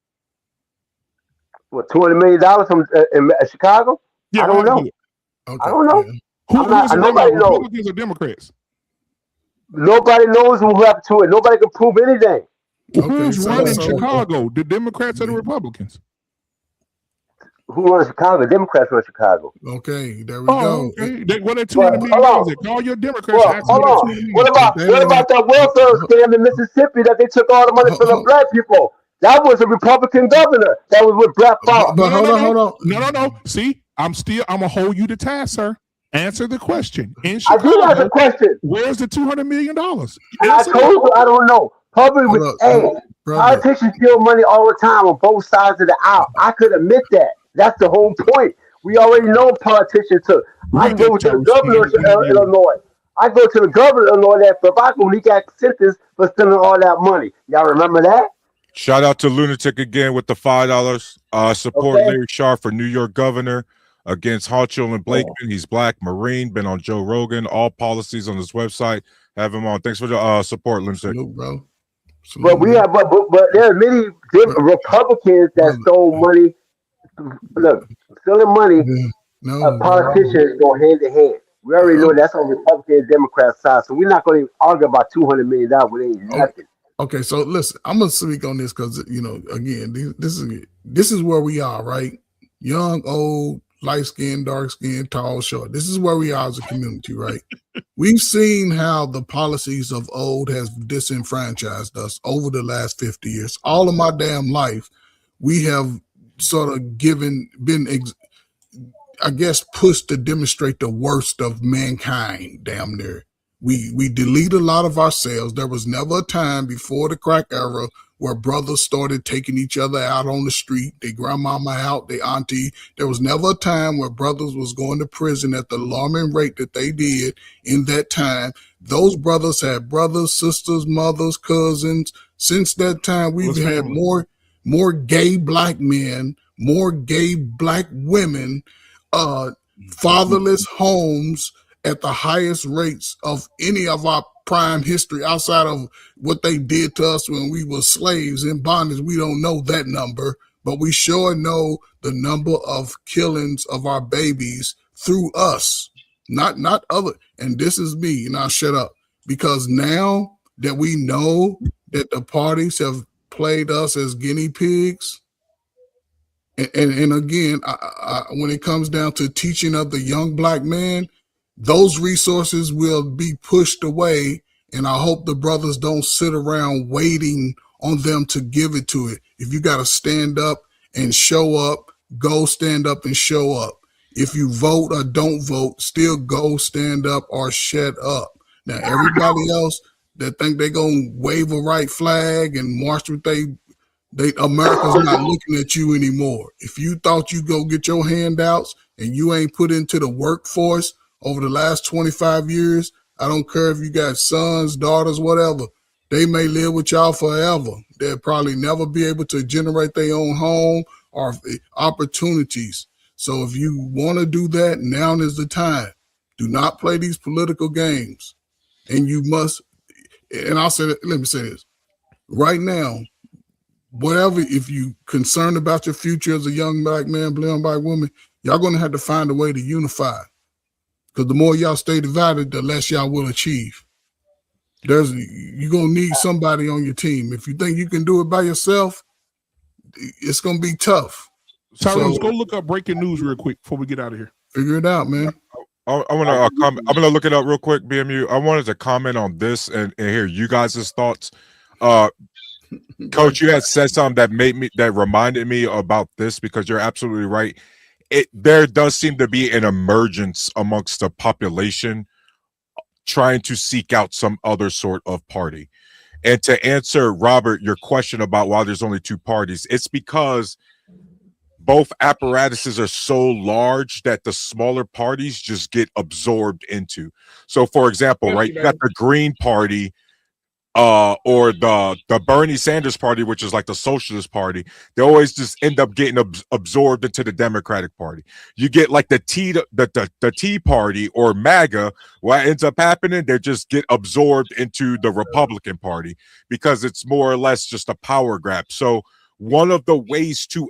What, $200 million from in Chicago? Yeah, I don't know. Okay. I don't know. Nobody knows. Republicans or Democrats? Nobody knows who happened to it. Nobody can prove anything. Who's running Chicago? The Democrats or the Republicans? Who runs Chicago? Democrats run Chicago. Okay, there we go. Okay. What are $200 million? Call your Democrats. Hold on. What about that welfare scam in Mississippi that they took all the money from the black people? That was a Republican governor. That was with Brett Favre. But hold on. No. See, I'm gonna hold you to task, sir. Answer the question. In Chicago, I do have a question. Where's the $200 million? I told you I don't know. Public politicians steal money all the time on both sides of the aisle. I could admit that. That's the whole point. We already know politicians took. I go to the governor of Illinois. I go to the governor of Illinois that Tobacco when he got sentenced for spending all that money. Y'all remember that? Shout out to Lunatic again with the $5. Support Larry Sharp for New York governor against Hochul and Blakeman. He's black, Marine, been on Joe Rogan. All policies on his website. Have him on. Thanks for the support, Lunatic. Bro. But there are many Republicans that stole money. Look, stealing money, politicians go hand in hand. We already know that's on the Republican and Democrat side, so we're not going to argue about $200 million when it ain't nothing. Okay, so listen, I'm gonna speak on this because again, this is where we are, right? Young, old, light skin, dark skin, tall, short. This is where we are as a community, right? We've seen how the policies of old has disenfranchised us over the last 50 years. All of my damn life, we have sort of pushed to demonstrate the worst of mankind, damn near. We delete a lot of ourselves. There was never a time before the crack era where brothers started taking each other out on the street, their grandmama out, their auntie. There was never a time where brothers was going to prison at the alarming rate that they did in that time. Those brothers had brothers, sisters, mothers, cousins. Since that time, we've had more gay black men, more gay black women, fatherless homes at the highest rates of any of our prime history outside of what they did to us when we were slaves in bondage. We don't know that number, but we sure know the number of killings of our babies through us, not other. And this is me, and I'll shut up, because now that we know that the parties have played us as guinea pigs, and again, when it comes down to teaching of the young black man, those resources will be pushed away, and I hope the brothers don't sit around waiting on them to give it to it. If you got to stand up and show up, go stand up and show up. If you vote or don't vote, still go stand up or shut up. Now, everybody else that think they gonna wave a right flag and march with America's not looking at you anymore. If you thought you go get your handouts and you ain't put into the workforce over the last 25 years, I don't care if you got sons, daughters, whatever. They may live with y'all forever. They'll probably never be able to generate their own home or opportunities. So if you want to do that, now is the time. Do not play these political games. And you must, and let me say this. Right now, whatever, if you concerned about your future as a young black man, young black woman, y'all going to have to find a way to unify. Because the more y'all stay divided, the less y'all will achieve. you're gonna need somebody on your team. If you think you can do it by yourself, it's gonna be tough. Tyrone, go look up breaking news real quick before we get out of here. Figure it out, man. I want to comment. I'm gonna look it up real quick. BMU. I wanted to comment on this and hear you guys' thoughts. Coach, you had said something that reminded me about this, because you're absolutely right. There does seem to be an emergence amongst the population trying to seek out some other sort of party. And to answer, Robert, your question about why there's only two parties, it's because both apparatuses are so large that the smaller parties just get absorbed into. So, for example, right, you got the Green Party, or the Bernie Sanders Party, which is like the Socialist Party. They always just end up getting absorbed into the Democratic Party. You get like the Tea Party or MAGA. What ends up happening, they just get absorbed into the Republican Party, because it's more or less just a power grab. So one of the ways to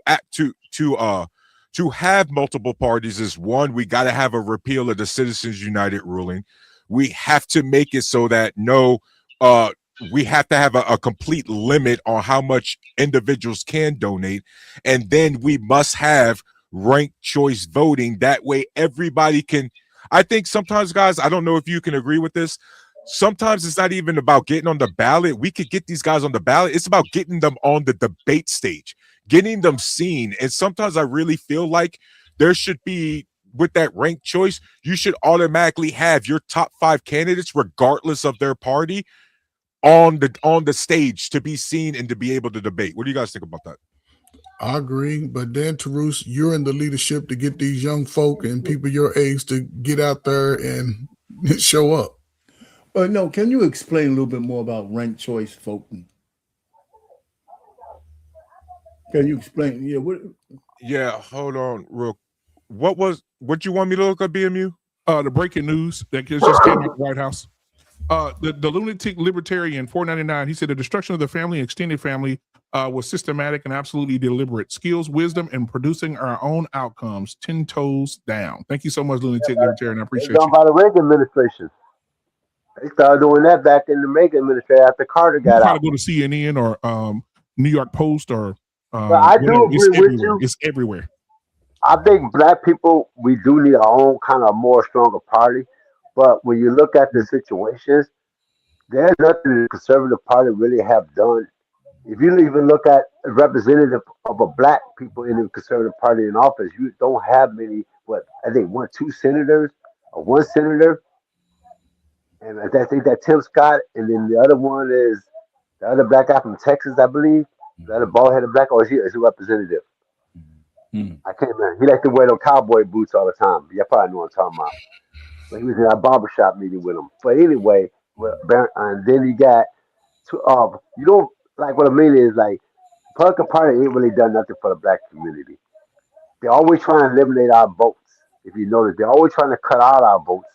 have multiple parties is, one, we got to have a repeal of the Citizens United ruling. We have to make it so that we have to have a complete limit on how much individuals can donate. And then we must have ranked choice voting. That way everybody can. I think sometimes, guys, I don't know if you can agree with this. Sometimes it's not even about getting on the ballot. We could get these guys on the ballot. It's about getting them on the debate stage, getting them seen. And sometimes I really feel like there should be, with that ranked choice, you should automatically have your top 5 candidates, regardless of their party, on the stage to be seen and to be able to debate. What do you guys think about that? I agree, but then, Tarus, you're in the leadership to get these young folk and people your age to get out there and show up. No, can you explain a little bit more about ranked choice voting? Can you explain? Yeah, hold on, real. What you want me to look up, BMU? The breaking news that just came out of the White House. The lunatic libertarian 499, he said the destruction of the family and extended family was systematic and absolutely deliberate. Skills, wisdom, and producing our own outcomes. 10 toes down. Thank you so much, lunatic libertarian. I appreciate you. Done by the Reagan administration. They started doing that back in the Reagan administration after Carter got out. Try to go to CNN or New York Post or. But I do agree with you. It's everywhere. I think black people, we do need our own kind of more stronger party. But when you look at the situations, there's nothing the Conservative Party really have done. If you even look at a representative of a black people in the Conservative Party in office, you don't have many, I think 2 senators or 1 senator. And I think that Tim Scott, and then the other one is the other black guy from Texas, I believe. The other bald-headed black, or is he a representative? I can't remember. He liked to wear those cowboy boots all the time. You probably know what I'm talking about. But he was in our barbershop meeting with him. But anyway, and then you got you don't like what I mean is like the Republican Party ain't really done nothing for the black community. They're always trying to eliminate our votes. If you notice, they're always trying to cut out our votes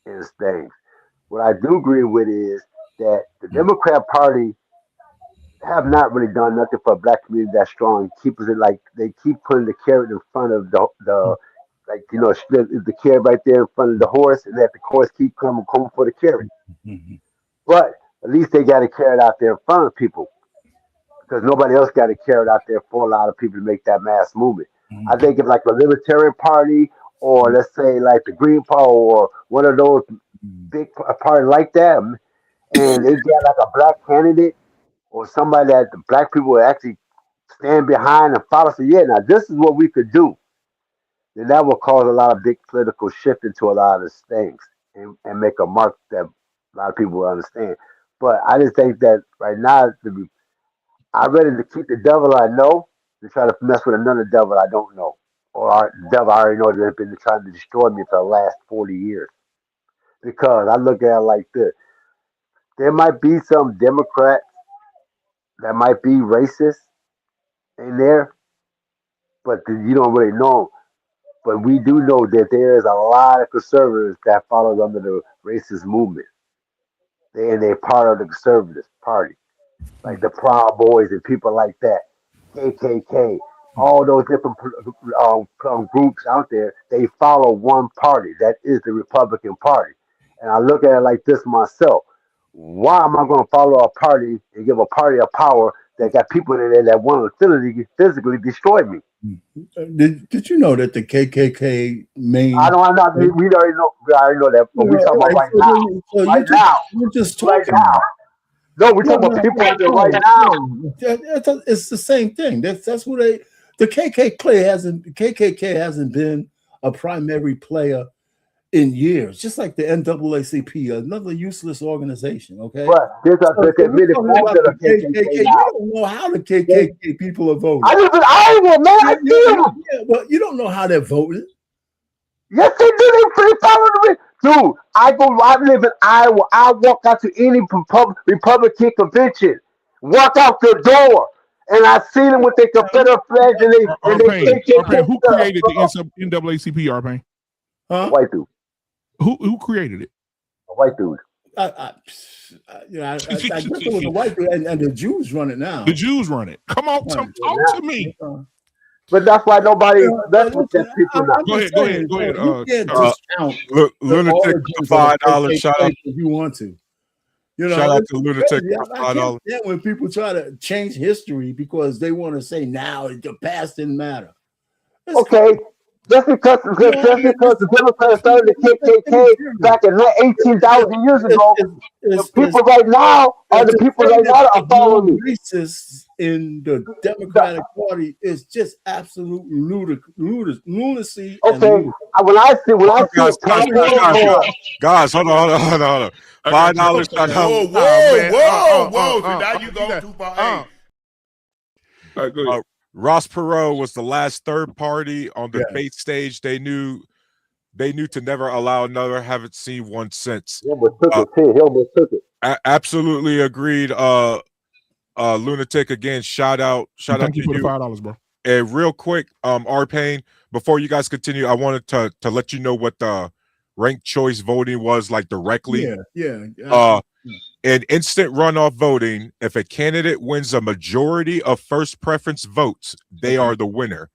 and things. What I do agree with is that the Democrat Party have not really done nothing for a black community that strong. Keep it like they keep putting the carrot in front of the like, you know, the carrot right there in front of the horse, and that the horse keep coming for the carrot. But at least they got a carrot out there in front of people, because nobody else got a carrot out there for a lot of people to make that mass movement. I think if like a Libertarian Party, or let's say like the Green Party, or one of those big parties like them, and they got like a black candidate or somebody that the black people will actually stand behind and follow. So yeah, now this is what we could do. Then that will cause a lot of big political shift into a lot of these things, and make a mark that a lot of people will understand. But I just think that right now, I'd rather to keep the devil I know than try to mess with another devil I don't know. Or the devil I already know that has been trying to destroy me for the last 40 years. Because I look at it like this. There might be some Democrats that might be racist in there, but you don't really know them. But we do know that there is a lot of conservatives that follow under the racist movement. They're part of the Conservative Party, like the Proud Boys and people like that, KKK, all those different groups out there. They follow one party, that is the Republican Party. And I look at it like this myself. why am I going to follow a party and give a party of power that got people in there that want to physically destroy me? Did you know that the KKK main? I know. We already know. We already know that. But we talking about right now. So right now. You're just right talking. now. No, we're talking about people out there right now. It's the same thing. That's who they. The KKK hasn't been a primary player in years, just like the NAACP, another useless organization. Okay, but there's admitted forms of the KKK. You don't know how the KKK people are voting. I will, man. I see them. Yeah, but you don't know how they're voting. Yes, they do. They follow the dude. I live in Iowa. I walk out to any Republican convention, walk out the door, and I see them with their Confederate flags and they KKK. Who created the NAACP, Arpain? A white dude. Who created it? A white dude. I guess it was a white dude, and the Jews run it now. The Jews run it. Come on, talk to me. But that's why nobody. That's what people now. Go ahead. You can't discount Lunatic $5 shout out. If you want to. You know, shout out to Lunatic $5. When people try to change history because they want to say now the past didn't matter. Okay. Just because the Democrats started the KKK back in 18,000 years ago, the people right now are the people right now that are following me. Racists in the Democratic Party is just absolute lunacy. Okay, when I see guys, hold on. $5 shout out. Whoa! So now you go too far. Ross Perot was the last third party on the debate stage. They knew to never allow another. Haven't seen one since. He almost took it. Absolutely agreed. Lunatic again. Shout out to you for the $5, bro. And real quick, Arpain, before you guys continue, I wanted to let you know what the ranked choice voting was like directly. In instant runoff voting, if a candidate wins a majority of first preference votes, they are the winner.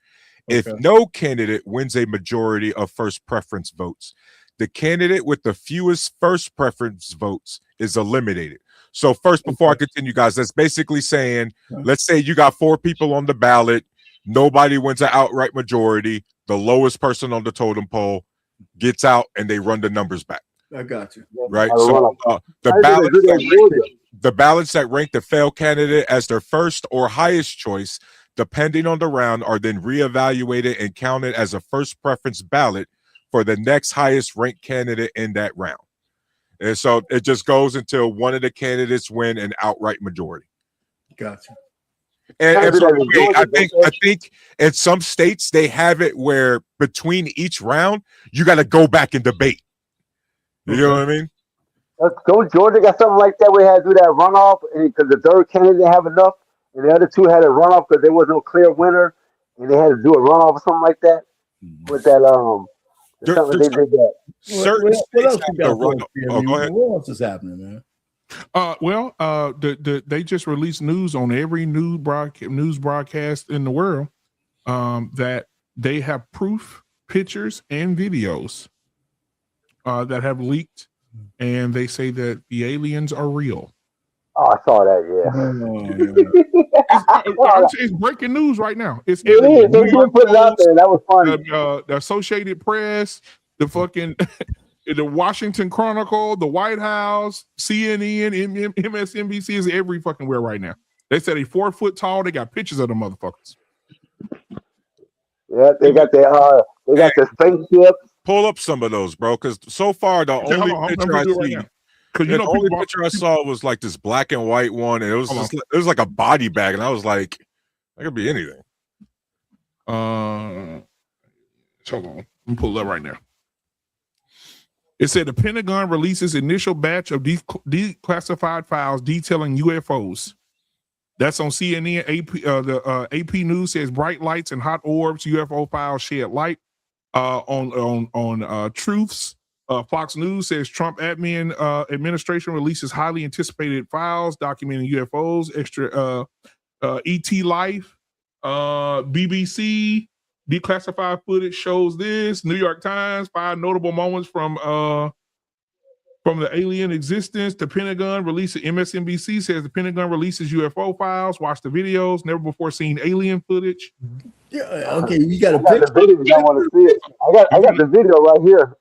If no candidate wins a majority of first preference votes, the candidate with the fewest first preference votes is eliminated. So first, before I continue, guys, that's basically saying, let's say you got 4 people on the ballot, nobody wins an outright majority, the lowest person on the totem pole gets out and they run the numbers back. I got you. Right. So the ballots that rank the failed candidate as their first or highest choice, depending on the round, are then reevaluated and counted as a first preference ballot for the next highest ranked candidate in that round. And so it just goes until one of the candidates win an outright majority. Gotcha. And so I think in some states they have it where between each round you got to go back and debate. You know what I mean? Don't Georgia got something like that? We had to do that runoff because the third candidate didn't have enough, and the other two had a runoff because there was no clear winner, and they had to do a runoff or something like that. With that, they did that. Certain what else you got? Go ahead. What else is happening, man? They just released news on every news broadcast in the world that they have proof, pictures, and videos that have leaked, and they say that the aliens are real. Oh, I saw that. It's breaking news right now. They put it out there. That was funny. The Associated Press, the fucking the Washington Chronicle, the White House, CNN, MSNBC is every fucking where right now. They said a 4 foot tall. They got pictures of the motherfuckers. Yeah, they got their spaceship. Pull up some of those, bro, because so far the only picture I see, the only picture I saw was like this black and white one, and it was like a body bag, and I was like, that could be anything. Hold on, I'm pull it up right now. It said the Pentagon releases initial batch of declassified files detailing UFOs. That's on CNN. The AP News says bright lights and hot orbs, UFO files shed light. On Truths, Fox News says Trump admin administration releases highly anticipated files documenting UFOs. Extra ET Life, BBC declassified footage shows this. New York Times, 5 notable moments from From the alien existence, the Pentagon releases, MSNBC says the Pentagon releases UFO files, watch the videos, never before seen alien footage. Yeah, okay, you got I got the video. I want to see it. I got the video right here.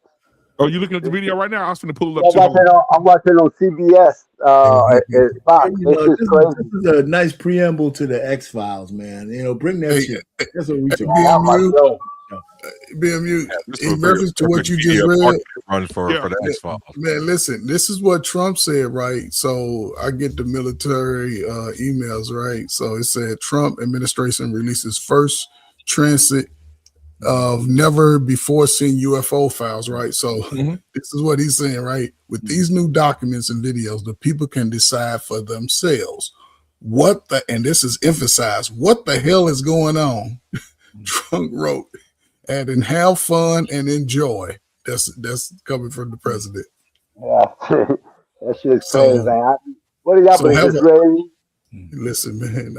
Oh, you looking at the video right now? I was going to pull it up too. I'm watching on CBS. It's Fox. This is crazy. This is a nice preamble to the X-Files, man. You know, bring that shit. That's what we talking about. BMU, in reference to what you just read, run for the X-Files. Man, listen, this is what Trump said, right? So I get the military emails, right? So it said Trump administration releases first transit of never before seen UFO files, right? So this is what he's saying, right? With these new documents and videos, the people can decide for themselves and this is emphasized, what the hell is going on? Trump wrote, and have fun and enjoy. That's coming from the president. Yeah, that shit's crazy, man. What do y'all believe, Israeli? Listen, man.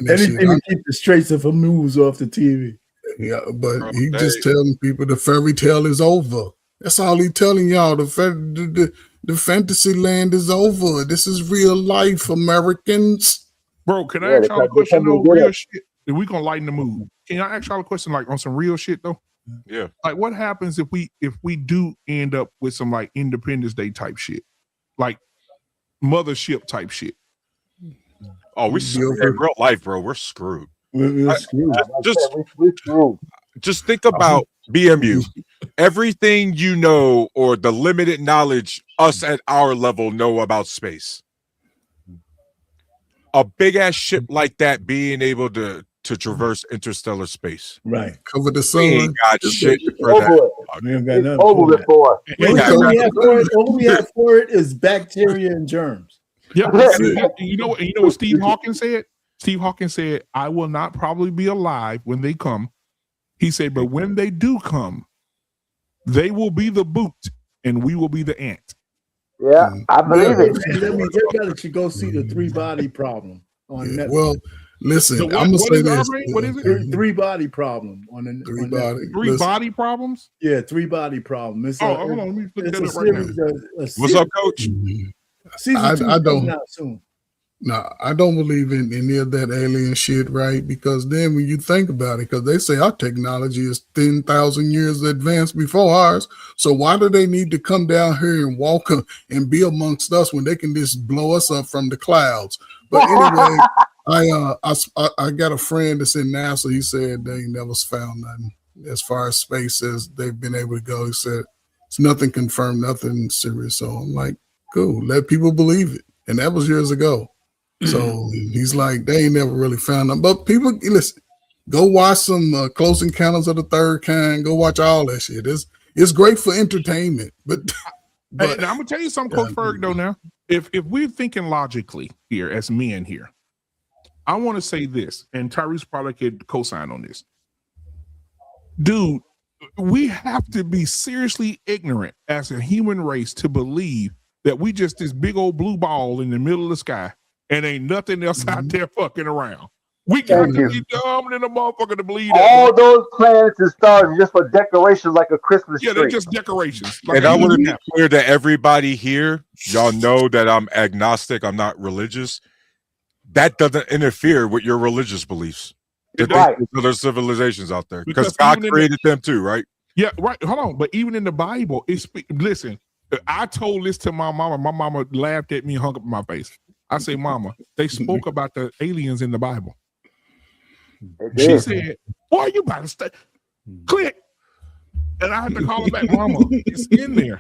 Anything to keep the straits of Hormuz off the TV. Yeah, but he just telling people the fairy tale is over. That's all he telling y'all. The fantasy land is over. This is real life, Americans. Bro, can I ask y'all a question though? Real shit. If we gonna lighten the mood, can I ask y'all a question like on some real shit though? Yeah. Like, what happens if we do end up with some like Independence Day type shit, like mothership type shit? Oh, we're screwed. In real life, bro. We're screwed. We're screwed. Just think about BMU. Everything you know, or the limited knowledge us at our level know about space. A big ass ship like that being able to traverse interstellar space, right? Cover the sun. We ain't got shit for that. We ain't got nothing over for all we have for it is bacteria and germs. Yeah, you know what Steve Hawkins said? Steve Hawkins said, "I will not probably be alive when they come." He said, "But when they do come, they will be the boot, and we will be the ant." Yeah, I believe it. Everybody should go see the 3-body problem on Netflix. Well, listen, I'm gonna say this. What is it? 3-body problem on the 3-body problems. Yeah, 3-body problem. It's hold on, let me look that up right now. What's up, Coach? I don't. No, I don't believe in any of that alien shit, right? Because then when you think about it, because they say our technology is 10,000 years advanced before ours. So why do they need to come down here and walk and be amongst us when they can just blow us up from the clouds? But anyway, I got a friend that's in NASA. He said they never found nothing as far as space as they've been able to go. He said it's nothing confirmed, nothing serious. So I'm like, cool, let people believe it. And that was years ago. So he's like, they ain't never really found them. But people, listen, go watch some Close Encounters of the Third Kind. Go watch all that shit. It's great for entertainment. But hey, now I'm gonna tell you something, Coach Ferg, though. Now, if we're thinking logically here as men here, I want to say this, and Tyrese probably could co-sign on this. Dude, we have to be seriously ignorant as a human race to believe that we just this big old blue ball in the middle of the sky. And ain't nothing else out there fucking around. We got to be dumb than a motherfucker to believe that. All those planets and stars are just for decorations like a Christmas tree. Yeah, they're just decorations. Like and I want to be clear to everybody here, y'all know that I'm agnostic. I'm not religious. That doesn't interfere with your religious beliefs. Right. There's civilizations out there. Because God created them too, right? Yeah, right. Hold on. But even in the Bible, listen, I told this to my mama. My mama laughed at me and hung up in my face. I say, Mama, they spoke about the aliens in the Bible. She said, boy, you better stay. Click. And I had to call her back, Mama, it's in there.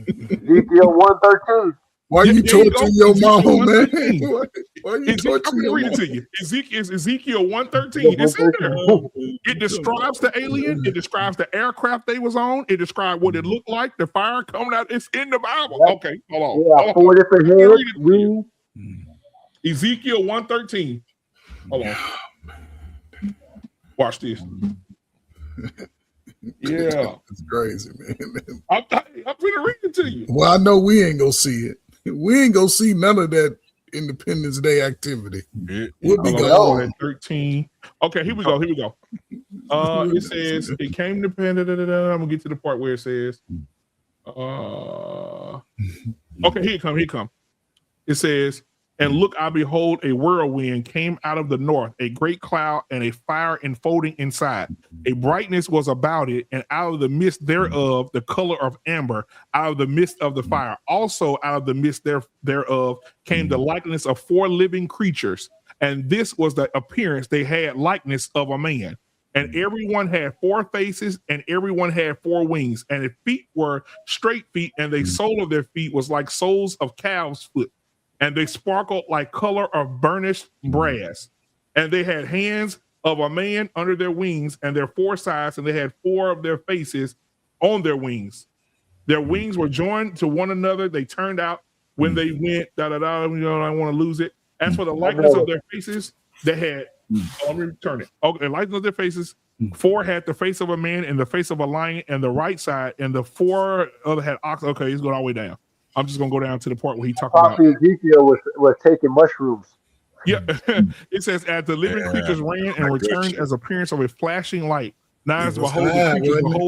Ezekiel 1:13. Why you torturing your mama, man? Why you torturing I'm your read it mama? to you. Ezekiel 1:13. It's in there. It describes the alien. It describes the aircraft they was on. It describes what it looked like, the fire coming out. It's in the Bible. Okay, hold on. Yeah, 4 different heads. Ezekiel 1:13. Hold on. Watch this. Yeah. It's crazy, man. I'm gonna read it to you. Well, I know we ain't gonna see it. We ain't gonna see none of that Independence Day activity. We'll be gone. 13. Okay, here we go. It says it came to I'm gonna get to the part where it says okay, here it come. It says, and look, I behold a whirlwind came out of the north, a great cloud and a fire enfolding inside. A brightness was about it, and out of the midst thereof, the color of amber, out of the midst of the fire. Also out of the midst thereof came the likeness of 4 living creatures. And this was the appearance, they had likeness of a man. And everyone had 4 faces, and everyone had 4 wings. And their feet were straight feet, and the sole of their feet was like soles of calves' foot. And they sparkled like color of burnished brass. And they had hands of a man under their wings, and their 4 sides, and they had 4 of their faces on their wings. Their wings were joined to one another. They turned out when they went, I don't want to lose it. As for the likeness of their faces, they had, let me turn it. Okay, the likeness of their faces, 4 had the face of a man and the face of a lion and the right side, and the 4 other had ox. Okay, he's going all the way down. I'm just going to go down to the part where he talked about. Ezekiel was taking mushrooms. Yeah, it says, as the living creatures ran and returned as appearance of a flashing light. Now as behold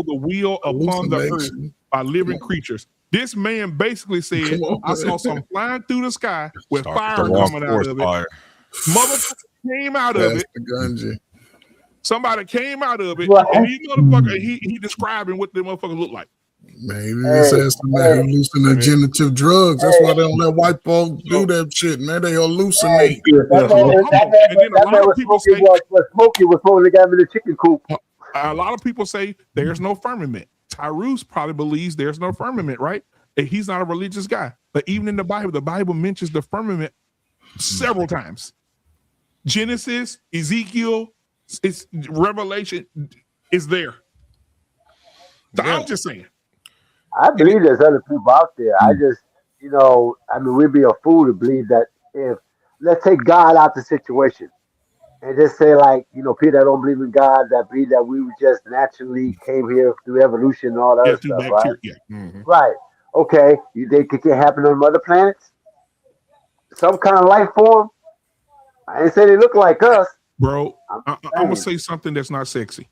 the wheel upon the earth by living creatures. This man basically said, I saw some flying through the sky with fire coming out of it. Motherfucker came out of it. Somebody came out of it, and he motherfucker, he describing what the motherfucker looked like. Man, he just said somebody who hallucinative drugs. That's why they don't let white folks do that shit, man. They hallucinate. Smokey was holding the guy in the chicken coop. A lot of people say there's no firmament. Tyrus probably believes there's no firmament, right? And he's not a religious guy. But even in the Bible mentions the firmament several times. Genesis, Ezekiel, it's Revelation is there. So I'm just saying. I believe there's other people out there. I just, we'd be a fool to believe that if, let's take God out the situation and just say, like, people that don't believe in God, that believe that we just naturally came here through evolution and all that stuff, right? Yeah. Mm-hmm. Right. Okay. You think it can happen on other planets? Some kind of life form? I ain't say they look like us. Bro, I'm going to say something that's not sexy.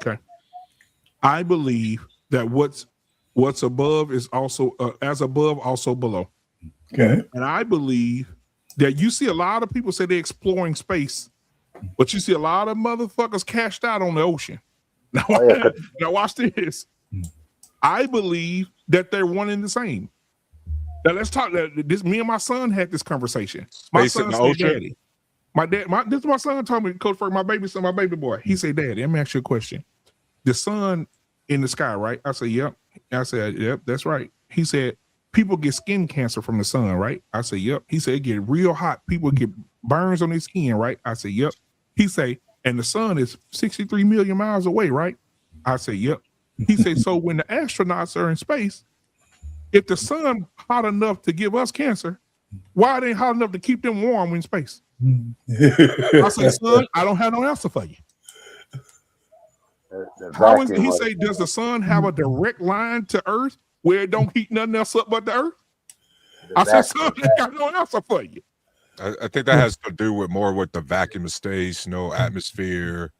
Okay. I believe that what's above is also as above, also below. Okay. And I believe that you see a lot of people say they're exploring space, but you see a lot of motherfuckers cashed out on the ocean. Now, now watch this. I believe that they're one and the same. Now let's talk. This me and my son had this conversation. My son said, "Daddy, this is my son told me, Coach Ferg, my baby son, my baby boy." He said, "Daddy, let me ask you a question. The sun in the sky, right?" I said, "Yep." I said, "Yep, that's right." He said, "People get skin cancer from the sun, right?" I said, "Yep." He said, "It get real hot. People get burns on their skin, right?" I said, "Yep." He said, "And the sun is 63 million miles away, right?" I said, "Yep." He said, "So when the astronauts are in space, if the sun hot enough to give us cancer, why it ain't hot enough to keep them warm in space?" I said, "Son, I don't have no answer for you." How is he say? Does the sun have a direct line to Earth where it don't heat nothing else up but the Earth? I said, "Son, I got no answer for you." I think that has to do with more with the vacuum of space, no atmosphere.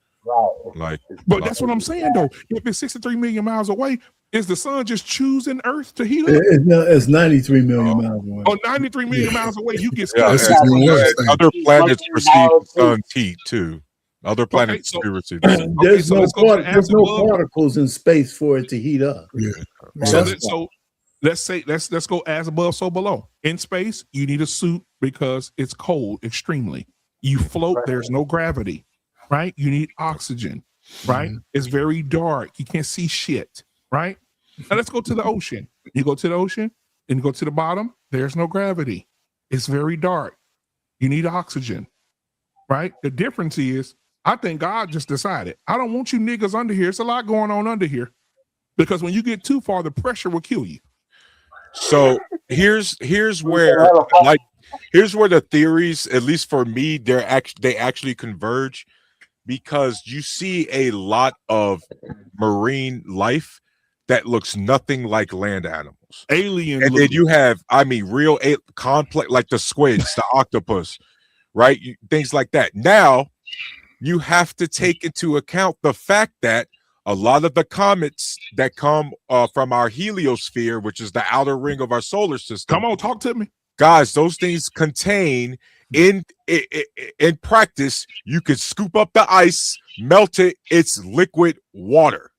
Right. But that's what I'm saying, though. If it's 63 million miles away, is the sun just choosing Earth to heat up? It's 93 million miles away. Oh, 93 million miles away, you get other planets receive the sun's heat too. Other planets receive. There's no particles in space for it to heat up. Yeah. So let's go as above, so below. In space, you need a suit because it's cold, extremely. You float, there's no gravity, right? You need oxygen, right? It's very dark. You can't see shit, right? Now let's go to the ocean. You go to the ocean and you go to the bottom, there's no gravity. It's very dark. You need oxygen, right? The difference is, I think God just decided, I don't want you niggas under here. It's a lot going on under here. Because when you get too far, the pressure will kill you. So here's where the theories, at least for me, they actually converge, because you see a lot of marine life that looks nothing like land animals. Alien. And then you have, real complex, like the squids, the octopus, right? Things like that. Now, you have to take into account the fact that a lot of the comets that come from our heliosphere, which is the outer ring of our solar system. Come on, talk to me. Guys, those things contain, in practice, you could scoop up the ice, melt it, it's liquid water.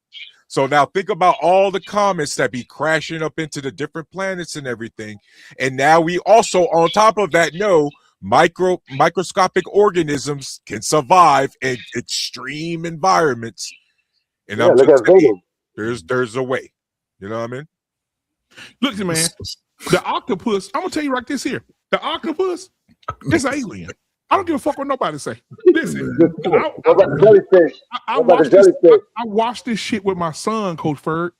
So now think about all the comets that be crashing up into the different planets and everything. And now we also, on top of that, know microscopic organisms can survive in extreme environments. And yeah, look at Vegas. There's a way. You know what I mean? Look, man, the octopus, I'm gonna tell you right this here. The octopus is alien. I don't give a fuck what nobody say. Listen, I watched this shit with my son, Coach Ferg.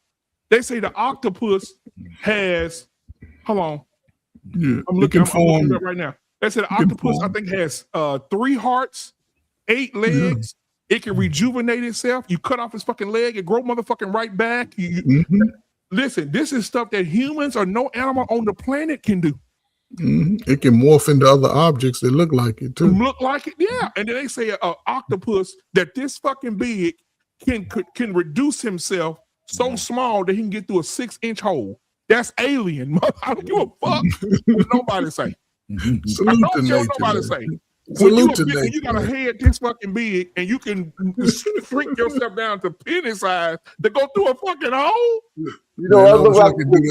They say the octopus has, hold on. Yeah, I'm looking it up right now. They said the octopus, I think, has 3 hearts, 8 legs. It can rejuvenate itself. You cut off its fucking leg, it grow motherfucking right back. Listen, this is stuff that humans or no animal on the planet can do. It can morph into other objects that look like it too. Look like it, yeah. And then they say an octopus that this fucking big can reduce himself so small that he can get through a 6-inch hole. That's alien. I don't give a fuck what nobody say. Salute I don't care what nobody say. When you got a head this fucking big and you can shrink yourself down to penny size to go through a fucking hole. You know, I look like the big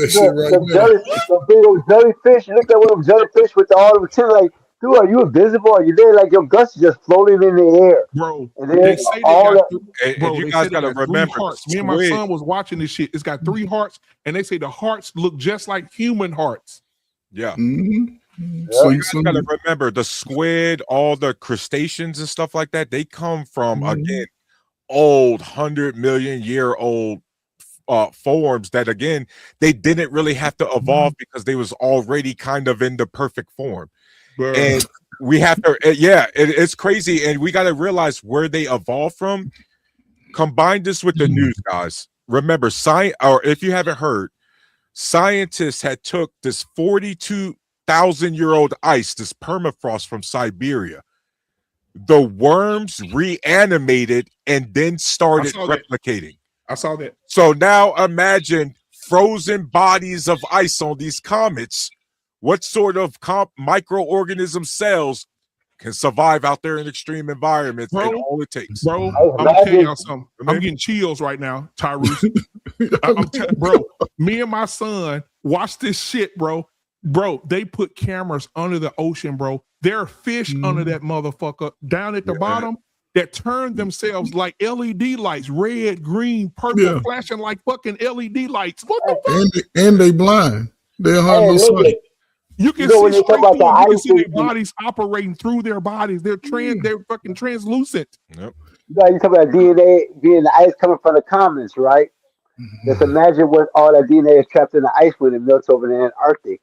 old jellyfish. You look at one of them jellyfish with all the tin. Like, dude, are you invisible? Are you there? Like your guts just floating in the air, bro. And they say you guys got to remember. Me and my son was watching this shit. It's got 3 hearts, and they say the hearts look just like human hearts. Yeah. So you got to remember the squid, all the crustaceans and stuff like that. They come from again old 100 million year old forms that again they didn't really have to evolve because they was already kind of in the perfect form. And we have to it's crazy, and we got to realize where they evolved from. Combine this with the news, guys. Remember, or if you haven't heard, scientists had took this 42,000-year-old ice, this permafrost from Siberia. The worms reanimated and then started replicating. I saw that. So now imagine frozen bodies of ice on these comets. What sort of microorganism cells can survive out there in extreme environments? Bro, and all it takes. Bro, I'm gonna tell y'all something. I'm getting chills right now, Tyrese. Bro, me and my son watch this shit, bro. Bro, they put cameras under the ocean, bro. There are fish under that motherfucker down at the bottom that turn themselves like LED lights, red, green, purple, flashing like fucking LED lights. What the fuck? And they blind. They're hard no sight. You can see straight through them. You can see their bodies operating through their bodies. They're fucking translucent. Yep. You talk about DNA being the ice coming from the comets, right? Just imagine what all that DNA is trapped in the ice when it melts over in the Antarctic.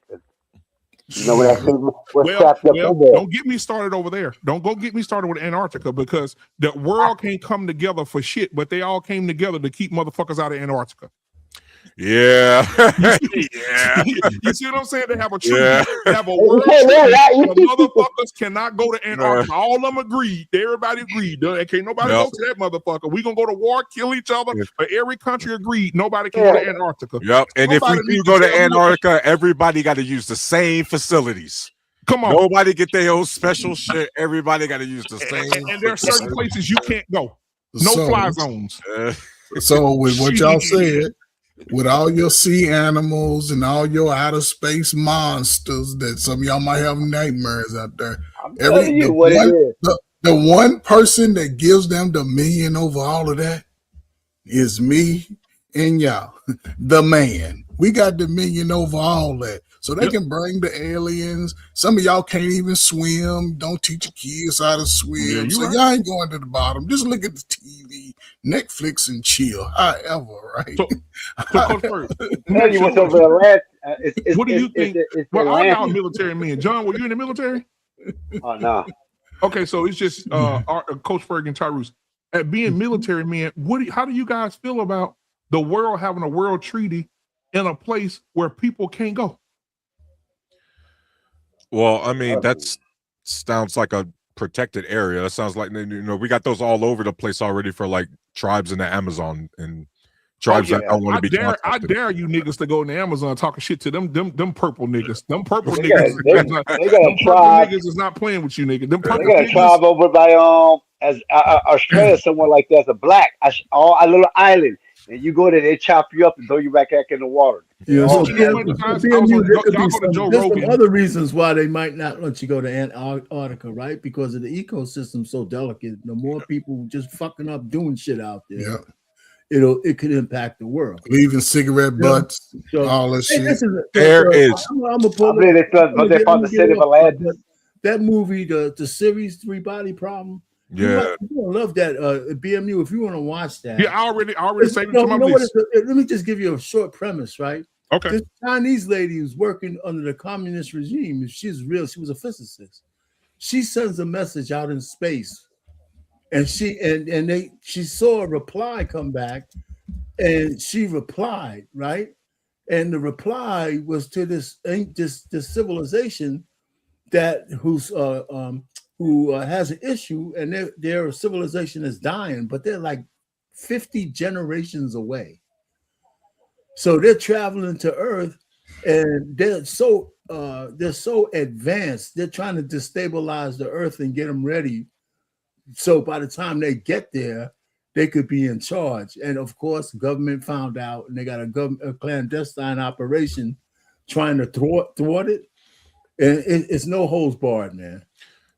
You know what's trapped up in there. Don't get me started over there. Don't go get me started with Antarctica, because the world can't come together for shit, but they all came together to keep motherfuckers out of Antarctica. Yeah. You see what I'm saying? They have a treaty. They have a world treaty. The motherfuckers cannot go to Antarctica. All of them agreed. Everybody agreed. Can't nobody go to that motherfucker. We gonna go to war, kill each other. But every country agreed. Nobody can go to Antarctica. Yep. And if we do go to Antarctica, everybody got to use the same facilities. Come on. Nobody get their own special shit. Everybody got to use the same. And there are certain places you can't go. No fly zones. So with what y'all said, with all your sea animals and all your outer space monsters that some of y'all might have nightmares out there. The one person that gives them dominion over all of that is me and y'all, the man. We got dominion over all that. So they can bring the aliens. Some of y'all can't even swim. Don't teach your kids how to swim. Y'all ain't going to the bottom. Just look at the TV, Netflix, and chill. However, right? What do you think? Well, I'm not a military man. John, were you in the military? Oh, no. Okay, so it's just Coach Ferg and Tyrese. At being military men, how do you guys feel about the world having a world treaty in a place where people can't go? Well, I mean, that sounds like a protected area. That sounds like, you know, we got those all over the place already for like tribes in the Amazon and tribes that don't want to be I dare you niggas to go in the Amazon talking shit to them purple niggas. Them purple They niggas. got a Them purple tribe. niggas is not playing with you, nigga. Them They purple got a niggas. tribe over by Australia, somewhere like that. It's a black, a little island, and you go there, they chop you up and throw you back in the water. Yeah, so Y'all go to Joe there's Rogan. some other reasons why they might not let you go to Antarctica, right? Because of the ecosystem so delicate. The more people just fucking up doing shit out there, it could impact the world. Leaving cigarette butts, all that shit. I'm gonna pull I believe they found the city of Atlantis. That movie, the series Three Body Problem. Yeah, you love that BMU if you want to watch that. Yeah, I already saved it to my what list. let me just give you a short premise, right? Okay. This Chinese lady who's working under the communist regime, she's real, she was a physicist. She sends a message out in space, and she saw a reply come back, and she replied, right? And the reply was to this civilization who has an issue, and their civilization is dying, but they're like 50 generations away. So they're traveling to Earth, and they're so advanced. They're trying to destabilize the Earth and get them ready. So by the time they get there, they could be in charge. And of course, government found out, and they got a clandestine operation trying to thwart it. And it's no holds barred, man.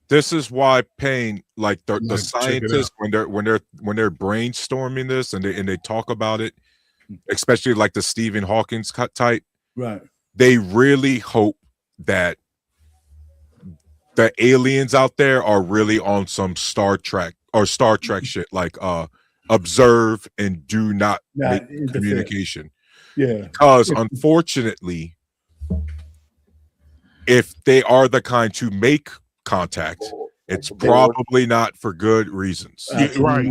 This is why Payne, like the scientists, when they're brainstorming this and they talk about it, especially like the Stephen Hawking's type, right? They really hope that the aliens out there are really on some Star Trek shit, like observe and do not make communication. Yeah, because unfortunately, if they are the kind to make contact, it's probably not for good reasons. Right.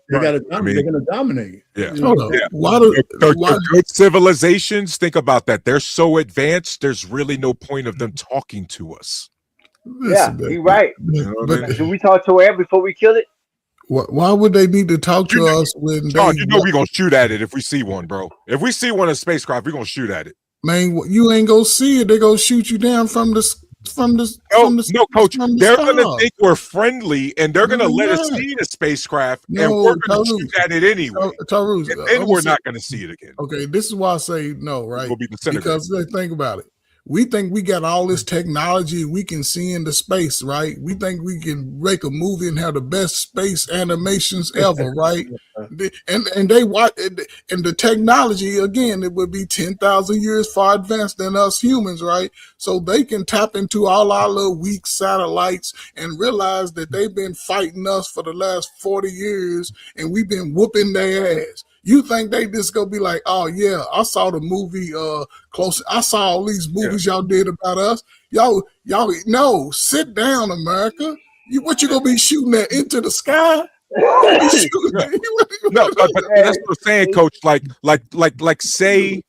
They're gonna dominate. Yeah. Why good civilizations, think about that. They're so advanced, there's really no point of them talking to us. You're right. But Should we talk to it before we kill it? Why would they need to talk to us when they? Oh, we're gonna shoot at it if we see one, bro. If we see one in spacecraft, we're gonna shoot at it. Man, you ain't gonna see it. They gonna shoot you down from the coach. They're gonna think we're friendly, and they're gonna let us see the spacecraft, and we're gonna shoot at it anyway. And we're not gonna see it again. Okay, this is why I say no, right? We'll be disintegrated. Because think about it. We think we got all this technology we can see into space, right? We think we can make a movie and have the best space animations ever, right? And they watch, and the technology, again, it would be 10,000 years far advanced than us humans, right? So they can tap into all our little weak satellites and realize that they've been fighting us for the last 40 years and we've been whooping their ass. You think they just gonna be like, oh yeah, I saw the movie Close. I saw all these movies y'all did about us. Y'all no, sit down, America. What you gonna be shooting at into the sky? No, but that's what I'm saying, coach. Like say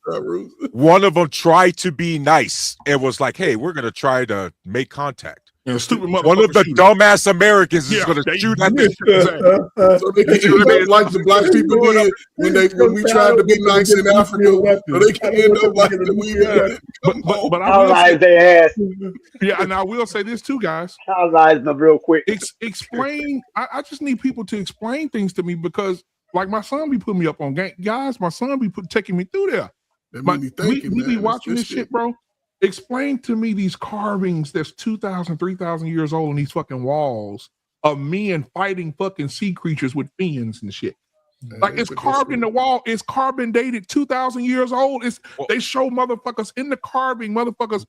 one of them tried to be nice and was like, hey, we're gonna try to make contact. Stupid one of the dumbass Americans is going to shoot at this. So they can end up like the black people did when we tried to be nice in Africa. So they can end up like the we did. But I will say, their ass. Yeah, and I will say this too, guys. Colonize them real quick. Explain. I just need people to explain things to me because, like, my son be putting me up on game. Guys, my son be taking me through there. We be watching this shit, bro. Explain to me these carvings that's 2,000, 3,000 years old on these fucking walls of men fighting fucking sea creatures with fins and shit. Like it's carved in the wall. It's carbon dated 2,000 years old. They show motherfuckers in the carving, motherfuckers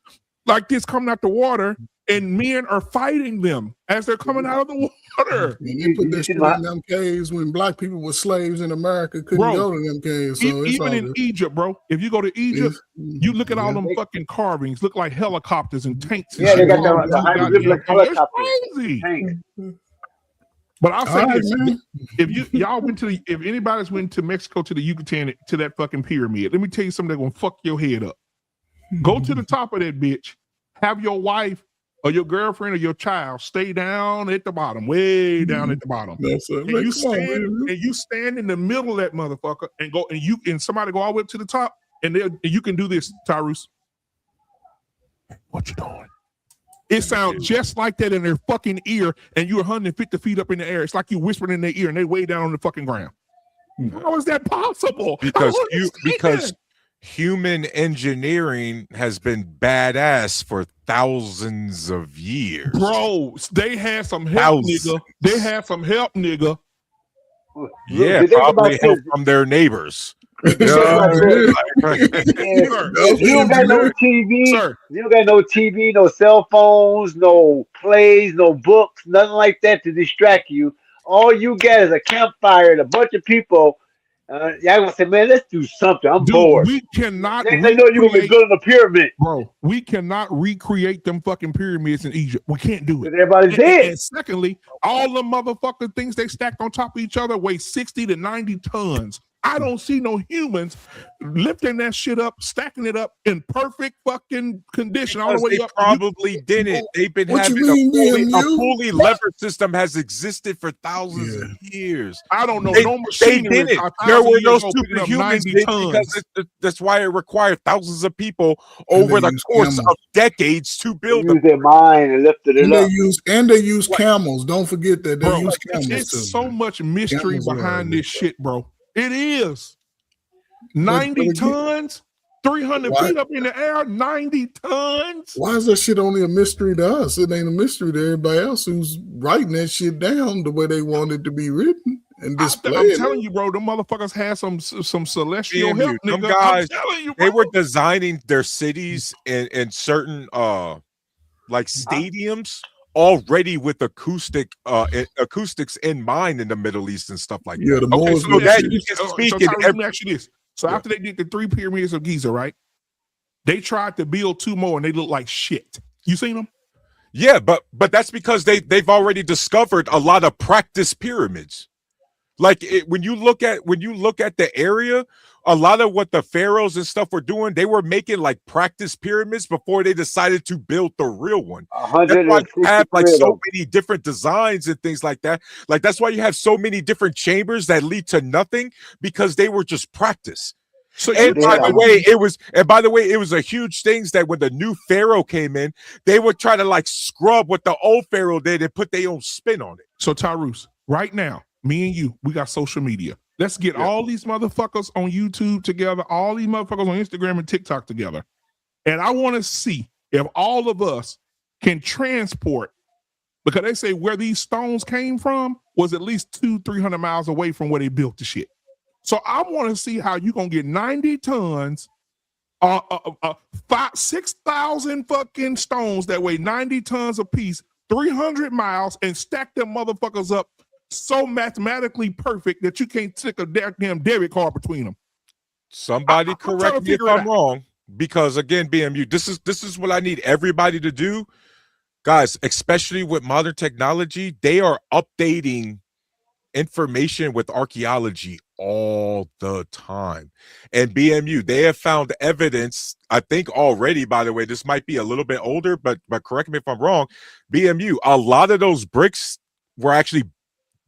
like this coming out the water, and men are fighting them as they're coming out of the water. And they put this shit in them caves when black people were slaves in America, couldn't go to them caves. So even in Egypt, bro. If you go to Egypt, you look at all them fucking carvings, look like helicopters and tanks. And they got the hieroglyphic helicopters. It's crazy. But I'll say this: if anybody's went to Mexico to the Yucatan to that fucking pyramid, let me tell you something that's gonna fuck your head up. Go to the top of that bitch. Have your wife or your girlfriend or your child stay down at the bottom, way down at the bottom. That's it. And you stand in the middle of that motherfucker and go and somebody go all the way up to the top and you can do this, Tyrus. What you doing? It sounds just like that in their fucking ear, and you're 150 feet up in the air. It's like you whispering in their ear, and they way down on the fucking ground. How is that possible? Because human engineering has been badass for thousands of years. Bro, they had some help, nigga. They had some help, nigga. Yeah, probably help from their neighbors. You don't got no TV. Sir. You don't got no TV, no cell phones, no plays, no books, nothing like that to distract you. All you got is a campfire and a bunch of people. Y'all gonna say, man, let's do something. I'm bored. We cannot. They know you're gonna be building a pyramid, bro. We cannot recreate them fucking pyramids in Egypt. We can't do it. Everybody's dead. And secondly, all the motherfucking things they stacked on top of each other weigh 60 to 90 tons. I don't see no humans lifting that shit up, stacking it up in perfect fucking condition all the way they up. Probably didn't. They've been having a fully levered system has existed for thousands of years. I don't know. No machinery. There were no superhumans because that's why it required thousands of people over the course of decades to build use their mind and lifted it up. They use camels. Don't forget that they use camels. There's so much mystery behind this shit, bro. It is 90 tons, 300 feet up in the air, 90 tons. Why is that shit only a mystery to us? It ain't a mystery to everybody else who's writing that shit down the way they want it to be written and displayed. I'm telling you, bro, them motherfuckers had some celestial help, nigga. Them guys, I'm telling you, bro. they were designing their cities in certain like stadiums already with acoustics in mind in the Middle East and stuff like that. Okay, so that you can speak in let me ask you this. So after they did the 3 pyramids of Giza, right? They tried to build 2 more and they look like shit. You seen them? Yeah, but that's because they've already discovered a lot of practice pyramids. Like when you look at the area, a lot of what the pharaohs and stuff were doing, they were making like practice pyramids before they decided to build the real one. That's why you have like so many different designs and things like that. Like that's why you have so many different chambers that lead to nothing, because they were just practice. So by the way, it was a huge thing that when the new pharaoh came in, they would try to like scrub what the old pharaoh did and put their own spin on it. So Tyrus, right now, me and you, we got social media. Let's get all these motherfuckers on YouTube together, all these motherfuckers on Instagram and TikTok together. And I want to see if all of us can transport, because they say where these stones came from was at least 200-300 miles away from where they built the shit. So I want to see how you gonna get 90 tons, 6,000 fucking stones that weigh 90 tons a piece, 300 miles, and stack them motherfuckers up so mathematically perfect that you can't stick a damn debit card between them. Somebody correct me if I'm wrong, because again, BMU, this is what I need everybody to do, guys. Especially with modern technology, they are updating information with archaeology all the time. And BMU, they have found evidence, I think already, by the way, this might be a little bit older, but correct me if I'm wrong, BMU, a lot of those bricks were actually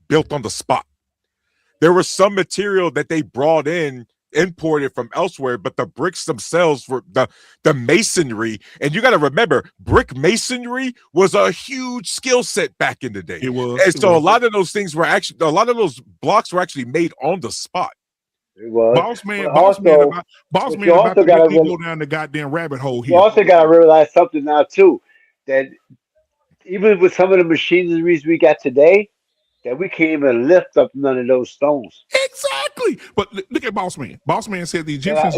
built on the spot. There was some material that they brought in, imported from elsewhere, but the bricks themselves were the masonry. And you got to remember, brick masonry was a huge skill set back in the day. It was. And so a lot of those things were actually, a lot of those blocks were actually made on the spot. It was. Boss man about to go down the goddamn rabbit hole here. You also got to realize something now too, that even with some of the machineries we got today, that we can't even lift up none of those stones. Exactly. But look at Boss Man. Boss Man said the Egyptians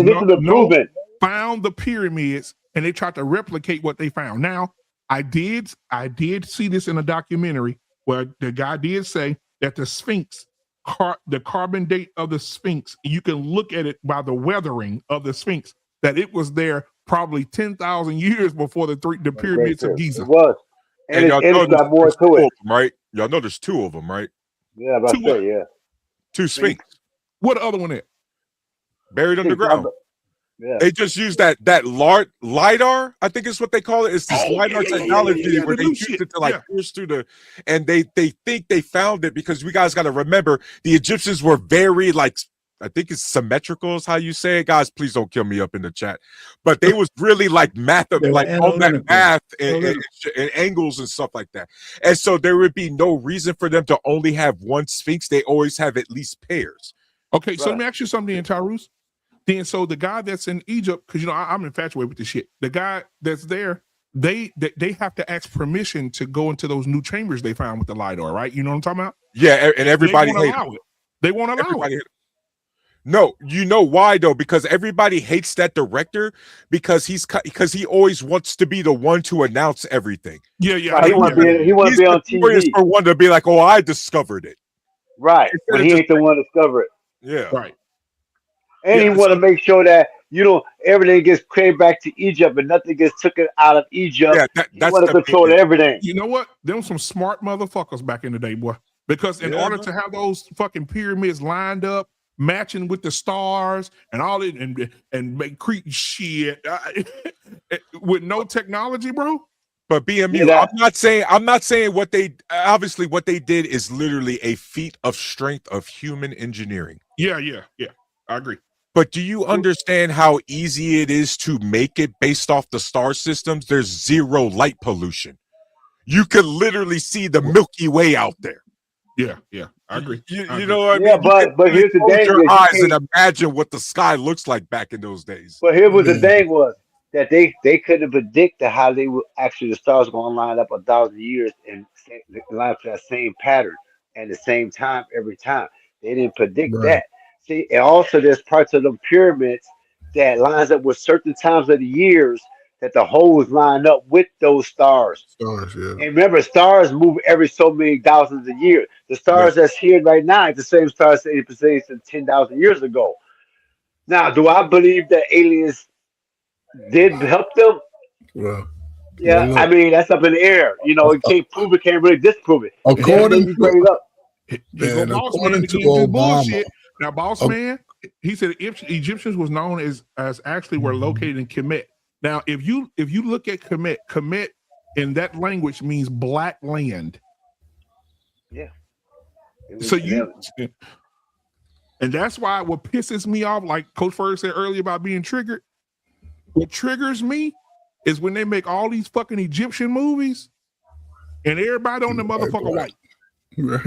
found the pyramids and they tried to replicate what they found. Now, I did see this in a documentary where the guy did say that the Sphinx, the carbon date of the Sphinx, you can look at it by the weathering of the Sphinx, that it was there probably 10,000 years before the pyramids of Giza. It was. And y'all know got more to it, right? Y'all know there's 2 of them, right? Yeah, about that, yeah. 2 Sphinx. What other one is? Buried underground. They just use that LiDAR, I think is what they call it. It's this LiDAR technology where they use it to like pierce through the, and they think they found it because we guys got to remember the Egyptians were very like, I think it's symmetrical is how you say it. Guys, please don't kill me up in the chat. But they was really like math, like all that math and angles and stuff like that. And so there would be no reason for them to only have one Sphinx. They always have at least pairs. Okay, so let me ask you something, Tyrus. Then so the guy that's in Egypt, because I'm infatuated with this shit. The guy that's there, they have to ask permission to go into those new chambers they found with the LiDAR, right? You know what I'm talking about? Yeah, and everybody hates it. They won't allow it. No, you know why though? Because everybody hates that director because he always wants to be the one to announce everything. Yeah. He want to be on TV. For one to be like, "Oh, I discovered it." Right, but he ain't the one to discover it. Yeah, right. And he want to make sure that everything gets carried back to Egypt and nothing gets taken out of Egypt. Yeah, he want to control everything. You know what? Them some smart motherfuckers back in the day, boy. Because in order to have those fucking pyramids lined up, matching with the stars and all it and make creep shit with no technology, bro. But BMU, I'm not saying what they did is literally a feat of strength of human engineering. Yeah. I agree. But do you understand how easy it is to make it based off the star systems? There's zero light pollution. You could literally see the Milky Way out there. Yeah, I agree. You know what I mean? Yeah, but here's the thing: your eyes and imagine what the sky looks like back in those days. But here was the thing was that they couldn't predict how they would actually the stars going to line up 1,000 years and line up to that same pattern and the same time every time. They didn't predict that. See, and also there's parts of the pyramids that lines up with certain times of the years that the holes line up with those stars. And remember, stars move every so many thousands of years. The stars that's here right now is the same stars that they possessed 10,000 years ago. Now, do I believe that aliens did help them? Well, I mean, that's up in the air. You can't prove it, can't really disprove it. According to Obama. Now, boss man, he said Egyptians was known as actually were located in Kemet. Now, if you look at Kemet in that language means black land. Yeah. So and that's why what pisses me off, like Coach Ferg said earlier about being triggered. What triggers me is when they make all these fucking Egyptian movies and everybody on the motherfucker white. Right.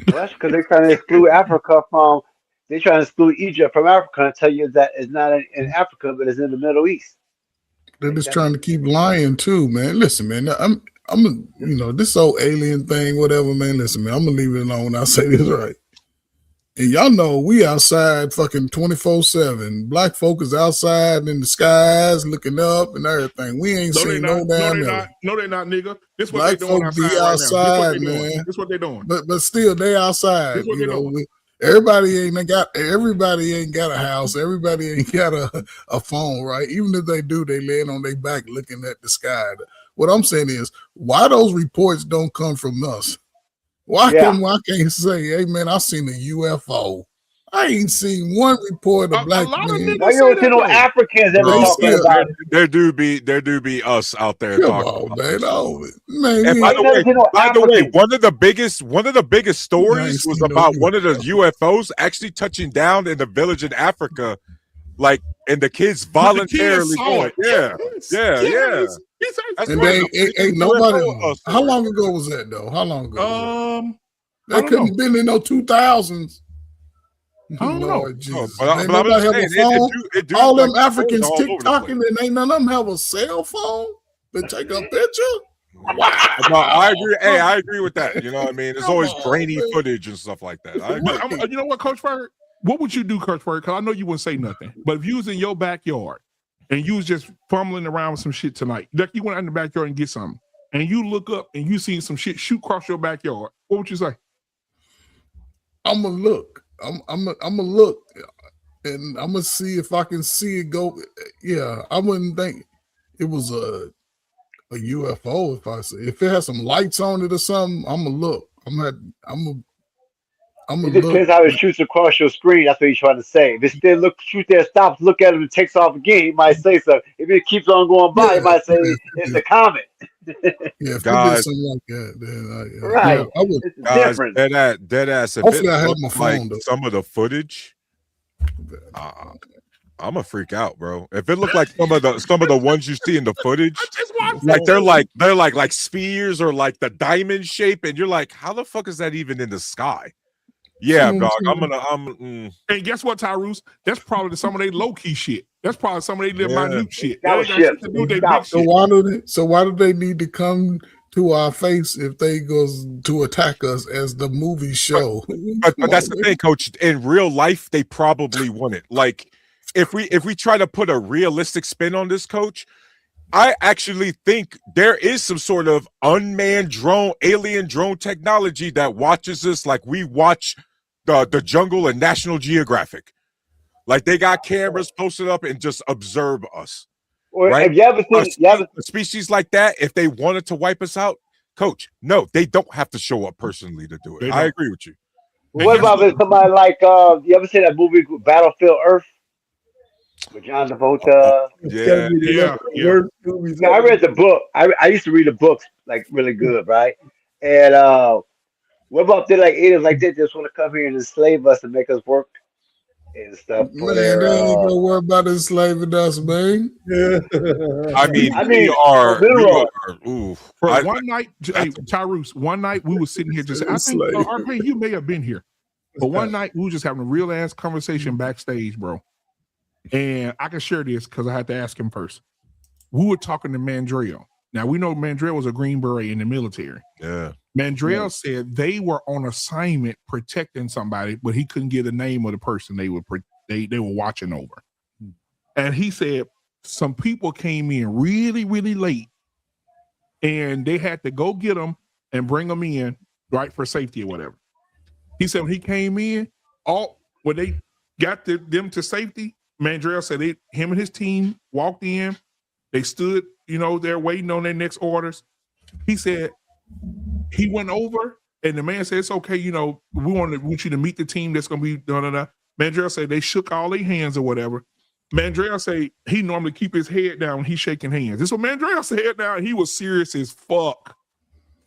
Well, that's because they're trying to exclude Africa from. They're trying to exclude Egypt from Africa and tell you that it's not in Africa, but it's in the Middle East. They're just trying to keep lying too, man. Listen, man, I'm this whole alien thing, whatever, man. Listen, man, I'm gonna leave it alone when I say this right. And y'all know we outside fucking 24/7. Black folk is outside in the skies looking up and everything. We ain't seen no damn. No, they're not, nigga. This what Black they doing folk be outside, right now. man. This what they doing. But still, they outside. This what they doing. Everybody ain't got a house. Everybody ain't got a phone, right? Even if they do, they laying on their back looking at the sky. What I'm saying is, why those reports don't come from us? Why can't say, hey man, I seen a UFO? I ain't seen one report of black men. Why you don't see no Africans ever talking about it? There do be us out there talking about it. Man, and by the way, one of the biggest stories was about one of the UFOs actually touching down in the village in Africa, like, and the kids voluntarily going. Yeah. And ain't nobody. How long ago was that though? How long ago? That couldn't have been in no 2000s. I don't know. Ain't nobody have a phone. All them Africans TikToking and ain't none of them have a cell phone to take a picture. Wow. No, I agree. Hey, I agree with that. You know what I mean? There's always grainy footage and stuff like that. I agree. You know what, Coach Ferg? What would you do, Coach Ferg? Because I know you wouldn't say nothing. But if you was in your backyard and you was just fumbling around with some shit tonight, like you went out in the backyard and get something, and you look up and you see some shit shoot across your backyard, what would you say? I'm gonna look. I'm gonna look, and I'm gonna see if I can see it go. Yeah, I wouldn't think it was a UFO. If it has some lights on it or something, I'm gonna look. I'm gonna I'm It depends how it shoots across your screen. That's what he's trying to say. If it still shoot there, stops, look at it, and takes off again, he might say something. If it keeps on going by, he might say it's a comment. Yeah, if it did Guys, something like that, then Right. yeah, I would. It's guys, different. dead ass. If Hopefully it I have looks my like phone, though. some of the footage, I'm a freak out, bro. If it looked like some of the ones you see in the footage, like they're like spheres or like the diamond shape, and you're like, how the fuck is that even in the sky? Yeah, dog. And guess what, Tyrese? That's probably some of their low key shit. That's probably some of their minute shit. That ain't got shit to do with their big shit. So why do they need to come to our face if they goes to attack us as the movie show? But that's the thing, Coach. In real life, they probably wouldn't. Like, if we try to put a realistic spin on this, Coach, I actually think there is some sort of unmanned drone, alien drone technology that watches us like we watch the jungle and National Geographic. Like they got cameras posted up and just observe us. Or right? have you ever seen A species like that, if they wanted to wipe us out, Coach, no, they don't have to show up personally to do it. I agree with you. What about if somebody like you ever seen that movie Battlefield Earth with John Travolta? Yeah. Now, I read the book. I used to read the books like really good, right? And what about they like aliens like they just want to come here and enslave us and make us work and stuff for Man, their they ain't gonna worry about enslaving us, man. I mean, we are. Oof. One night, hey, Tyrese, one night we were sitting here just, I think, RP, you may have been here, but one night we were just having a real ass conversation backstage, bro. And I can share this because I had to ask him first. We were talking to Mandrell. Now, we know Mandrell was a Green Beret in the military. Yeah. Mandrell said they were on assignment protecting somebody, but he couldn't give the name of the person they were watching over. And he said some people came in really, really late, and they had to go get them and bring them in, right, for safety or whatever. He said when he came in, when they got them to safety, Mandrell said him and his team walked in. They stood, there waiting on their next orders. He said he went over, and the man said, "It's okay. We want you to meet the team that's going to be da-da-da." Mandrell said they shook all their hands or whatever. Mandrell said he normally keep his head down when he's shaking hands. This is what Mandrell said. Now he was serious as fuck.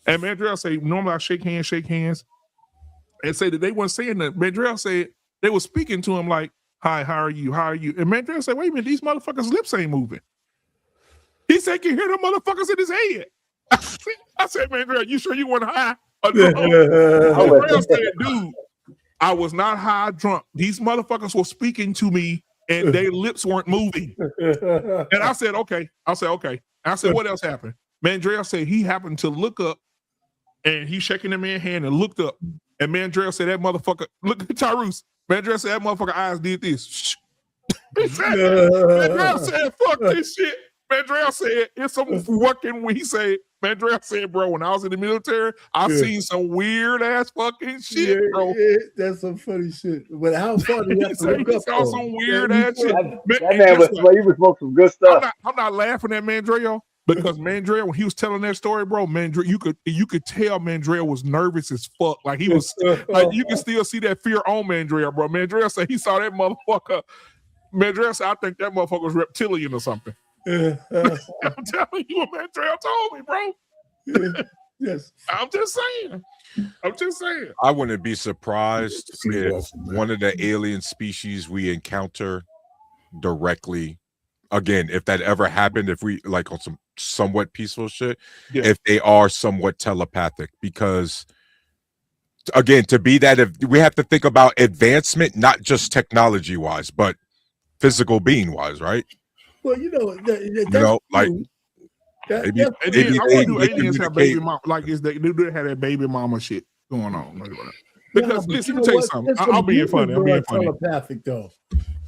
And Mandrell said normally I shake hands, and say that they weren't saying that. Mandrell said they were speaking to him like, "Hi, how are you? How are you?" And Mandrell said, "Wait a minute, these motherfuckers' lips ain't moving." He said, "Can hear the motherfuckers in his head." I said, "Mandrell, you sure you weren't high?" Mandrell said, "Dude, I was not high drunk. These motherfuckers were speaking to me and their lips weren't moving." And I said, okay. I said, "What else happened?" Mandrell said he happened to look up and he's shaking the man's hand and looked up. And Mandrell said that motherfucker, look at Tyrese. Mandrell said that motherfucker eyes did this. Mandrell said, "Fuck this shit." Mandrell said, "It's some fucking," when he said, Mandrell said, "Bro, when I was in the military, I've seen some weird ass fucking shit, bro." That's some funny shit. But how far do you have to look up? Saw some weird ass shit. That man was smoking some good stuff. I'm not laughing at Mandrell because Mandrell, when he was telling that story, bro, Mandrell, you could tell Mandrell was nervous as fuck. Like he was, like you can still see that fear on Mandrell, bro. Mandrell said he saw that motherfucker. Mandrell said, "I think that motherfucker was reptilian or something." I'm telling you what Mandrell told me, bro. Yes. I'm just saying. I wouldn't be surprised if one of the alien species we encounter directly, again, if that ever happened, if we like on some somewhat peaceful shit, if they are somewhat telepathic, because again, to be that, if we have to think about advancement, not just technology wise, but physical being wise, right? Well, like maybe I wonder do aliens have baby mama, like do they have that baby mama shit going on? Because listen, let me tell you something. I'm being funny. I'm being funny. Telepathic though.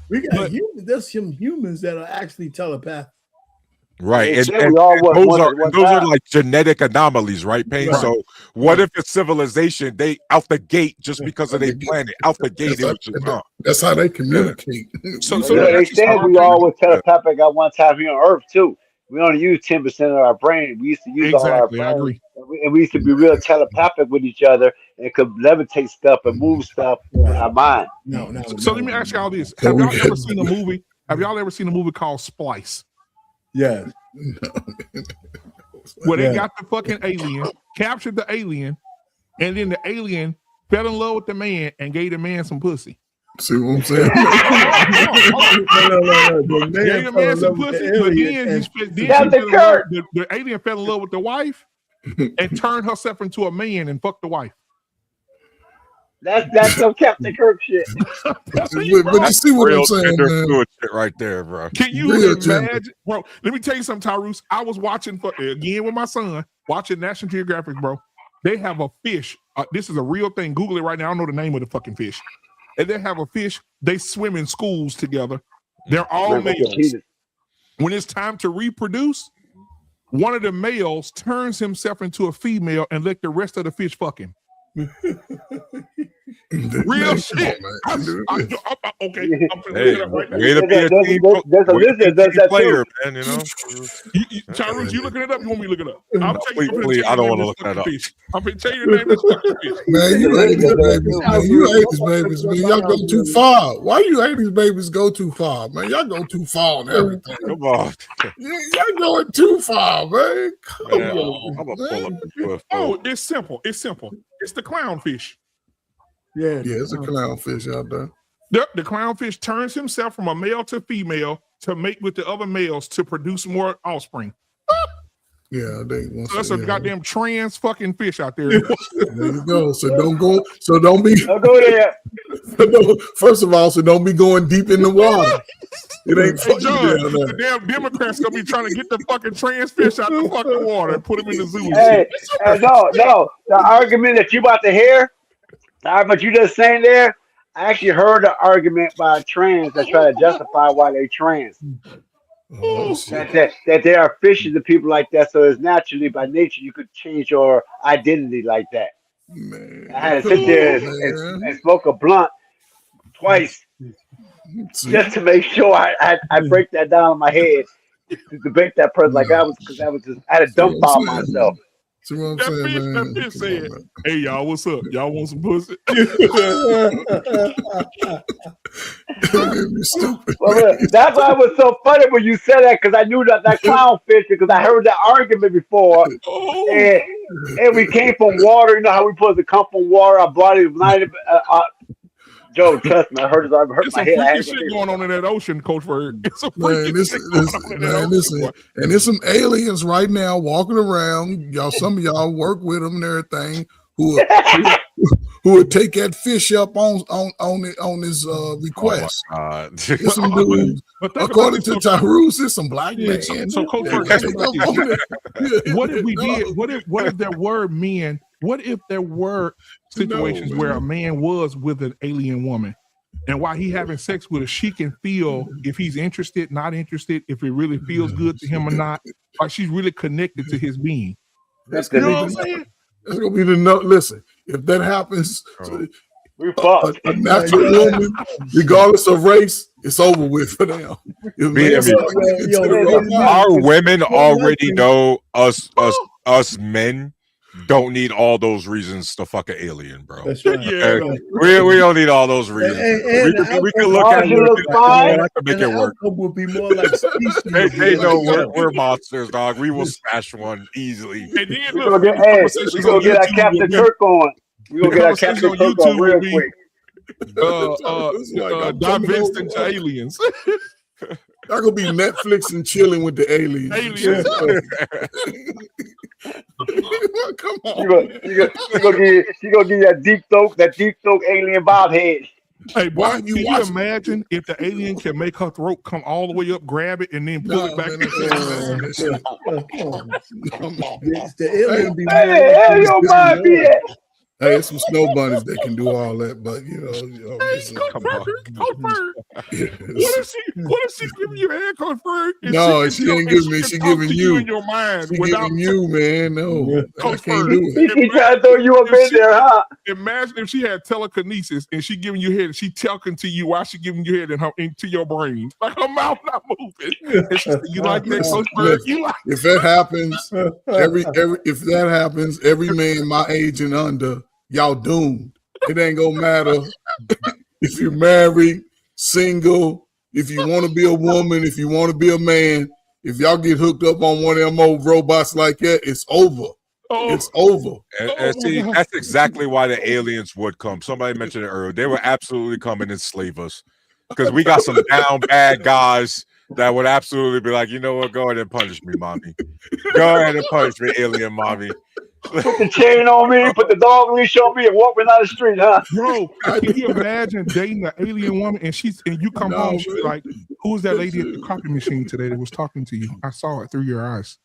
We got humans. There's some humans that are actually telepathic. Right, and those are like genetic anomalies, right, Payne? Right. So what if a civilization, they out the gate just because of their planet, out the gate, that's how they communicate. So they said we all were telepathic at one time here on Earth too. we only use 10% of our brain. We used to use all our Exactly, I brain, agree. and we used to be real telepathic with each other and could levitate stuff and move stuff with our mind. So let me ask y'all this: Have y'all ever seen a movie? Have y'all ever seen a movie called Splice? Yes. Where they got the fucking alien, captured the alien, and then the alien fell in love with the man and gave the man some pussy. See what I'm saying? Gave the man some pussy, but then the alien fell in love with the wife and turned herself into a man and fucked the wife. That's some Captain Kirk shit. But you see what I'm saying, man? Shit right there, bro. Can you imagine, bro? Let me tell you something, Tyrus. I was watching again with my son, watching National Geographic, bro. They have a fish. This is a real thing. Google it right now. I don't know the name of the fucking fish. And they have a fish. They swim in schools together. They're all males. When it's time to reproduce, one of the males turns himself into a female and let the rest of the fish fuck him. Real shit. Okay. Hey, way to be a team player, man. You know, Tyrus, you looking it up? You want me to look it up? I don't want to look that up. I'm gonna tell you the name of this fucking fish. Man, you hate these babies, man. You hate these babies, man. Y'all go too far. Why you hate these babies go too far, man? Y'all go too far on everything. Come on. Y'all going too far, man. Come on. I'm gonna pull up the Oh, it's simple. It's simple. It's the clownfish. Yeah, it's a clownfish out there. The clownfish turns himself from a male to female to mate with the other males to produce more offspring. Yeah, that's a goddamn trans fucking fish out there. There you go. So don't go. So don't be. Don't go there. First of all, so don't be going deep in the water. It ain't Hey, John, the damn Democrats gonna be trying to get the fucking trans fish out the fucking water and put them in the zoo. Hey, no. The argument that you about to hear, the argument you just saying there, I actually heard an argument by trans that try to justify why they trans. That they are fishes to people like that, so it's naturally by nature you could change your identity like that. Man. I had to sit there and smoke a blunt twice just to make sure I break that down in my head to debate that person like I had to dump on myself. See what I'm saying, man? That fish said, "Hey y'all, what's up? Y'all want some pussy?" Well, that's why it was so funny when you said that, because I knew that clownfish, because I heard that argument before, and we came from water. You know how we supposed to come from water? Our body is united. Joe, trust me, I heard it. I hurt my head. There's some shit going on in that ocean, Coach Bird. It's some listen, and there's some aliens right now walking around. Some of y'all work with them and everything. Who would take that fish up on his request? Oh some dudes, according to Tyrus, it's some black man. So Coach Bird, what if we did? What if there were men? What if there were situations where a man was with an alien woman, and while he having sex with her, she can feel if he's interested, not interested, if it really feels good to him or not, or she's really connected to his being. That's gonna be the note. Listen, if that happens, a natural woman, regardless of race, it's over with for them. Our women already know us men don't need all those reasons to fuck an alien, bro. That's right. We don't need all those reasons. We can look at it. I can make it work. Would be more like they know we're monsters, dog. We will smash one easily. And then we're gonna get our Captain Kirk on. We're gonna get our Captain Kirk on real quick. Dive into aliens. Y'all gonna be Netflix and chilling with the aliens. Come on. She gonna give you that deep throat alien bob head. Hey, boy, can you imagine if the alien can make her throat come all the way up, grab it, and then pull it back? The alien be your mind be that. Hey, it's some snow bunnies that can do all that, but Come on. What if she giving you head Coach Ferg? No, she ain't giving me. She giving you. In your mind she without giving you, man. No, Coach I can't Ferg. do it. She trying to throw you up in there, huh? Imagine if she had telekinesis and she giving you head and she talking to you while she giving you head into your brain. Like her mouth not moving. And she said, you like that, Coach Ferg? You like if that happens, if that happens, every man my age and under, y'all doomed. It ain't gonna matter if you're married, single, if you want to be a woman, if you want to be a man. If y'all get hooked up on one of them old robots like that, it's over. It's over. And see, that's exactly why the aliens would come. Somebody mentioned it earlier. They would absolutely come and enslave us because we got some down bad guys that would absolutely be like, you know what? Go ahead and punish me, mommy. Go ahead and punish me, alien mommy. Put the chain on me, put the dog leash on me, and walk me down the street, huh? Bro, can you imagine dating an alien woman and you come home, she's like, who was that lady at the copy machine today that was talking to you? I saw it through your eyes.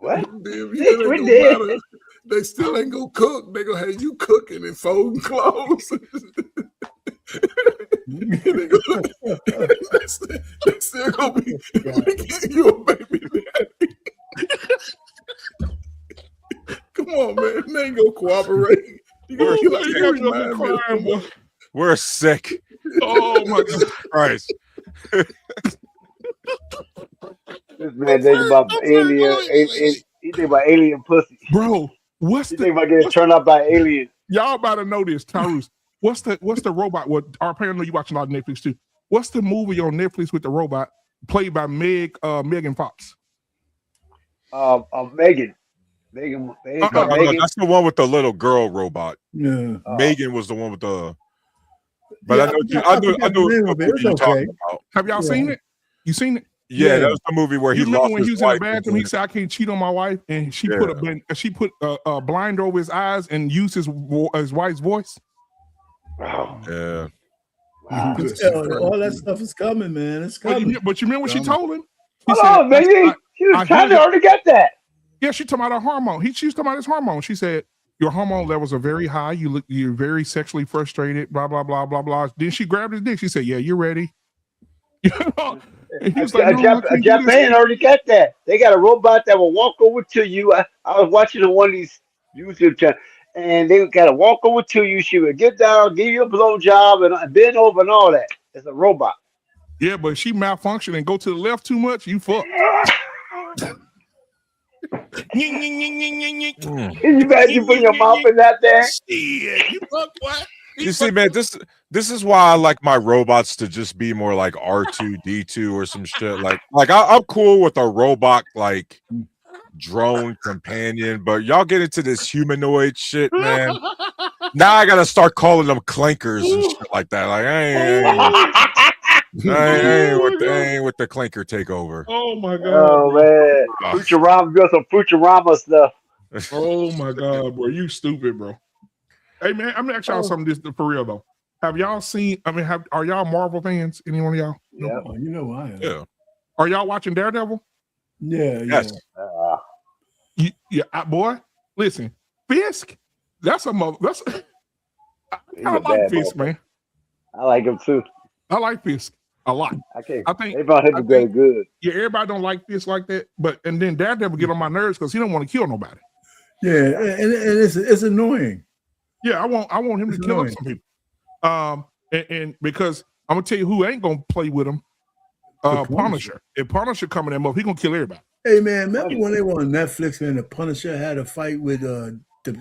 What? They still ain't gonna cook. They gonna have you cooking and folding clothes. they still gonna be getting you a baby daddy. Come on, man. They ain't gonna cooperate. We're sick. Oh my God. Christ. This man thinking about alien. He think about alien pussy. Bro, he think about getting turned up by aliens. Y'all about to know this, Tyrus. What's the robot? What our parents know you watching a lot of Netflix too. What's the movie on Netflix with the robot played by Megan Fox? Megan. No, that's the one with the little girl robot. Yeah. Megan was the one with the. But I know what you're talking about. Have y'all seen it? You seen it? Yeah, that was the movie where he lost when his he was in the wife. bathroom. He said, "I can't cheat on my wife," and she put a blind over his eyes and used his wife's voice. Wow. Yeah. Wow. All that stuff is coming, man. It's coming. But you remember what she told him? Hold on, baby. She was trying to already get that. Yeah, she talking about her hormone. She was talking about his hormone. She said, your hormone levels are very high. You're very sexually frustrated, blah, blah, blah, blah, blah. Then she grabbed his dick. She said, yeah, you're ready. Japan already got that. They got a robot that will walk over to you. I was watching on one of these YouTube channels, and they got to walk over to you. She would get down, give you a blowjob, and bend over and all that. It's a robot. Yeah, but she malfunction and go to the left too much, you fucked. Can you imagine putting your mouth in that thing? Yeah, you fuck what? You see, man, this is why I like my robots to just be more like R2D2 or some shit. Like I'm cool with a robot like drone companion, but y'all get into this humanoid shit, man. Now I gotta start calling them clankers and shit like that. Like I ain't with the clanker takeover. Oh my God. Oh man. Futurama, got some Futurama stuff. Oh my God, bro. You stupid, bro. Hey man, I'm gonna ask y'all something this for real though. Have y'all seen, are y'all Marvel fans? Any one of y'all? Yeah, you know I am. Yeah. Are y'all watching Daredevil? Yeah, yes. Boy, listen, Fisk, I like Fisk, man. I like him too. I like Fisk a lot. I think they brought him together good. Yeah, everybody don't like Fisk like that, and then Daredevil get on my nerves because he don't want to kill nobody. Yeah, and it's annoying. Yeah, I want him to kill some people. And because I'm gonna tell you who ain't gonna play with him. Punisher. If Punisher coming in, he gonna kill everybody. Hey man, remember when they were on Netflix and the Punisher had a fight with the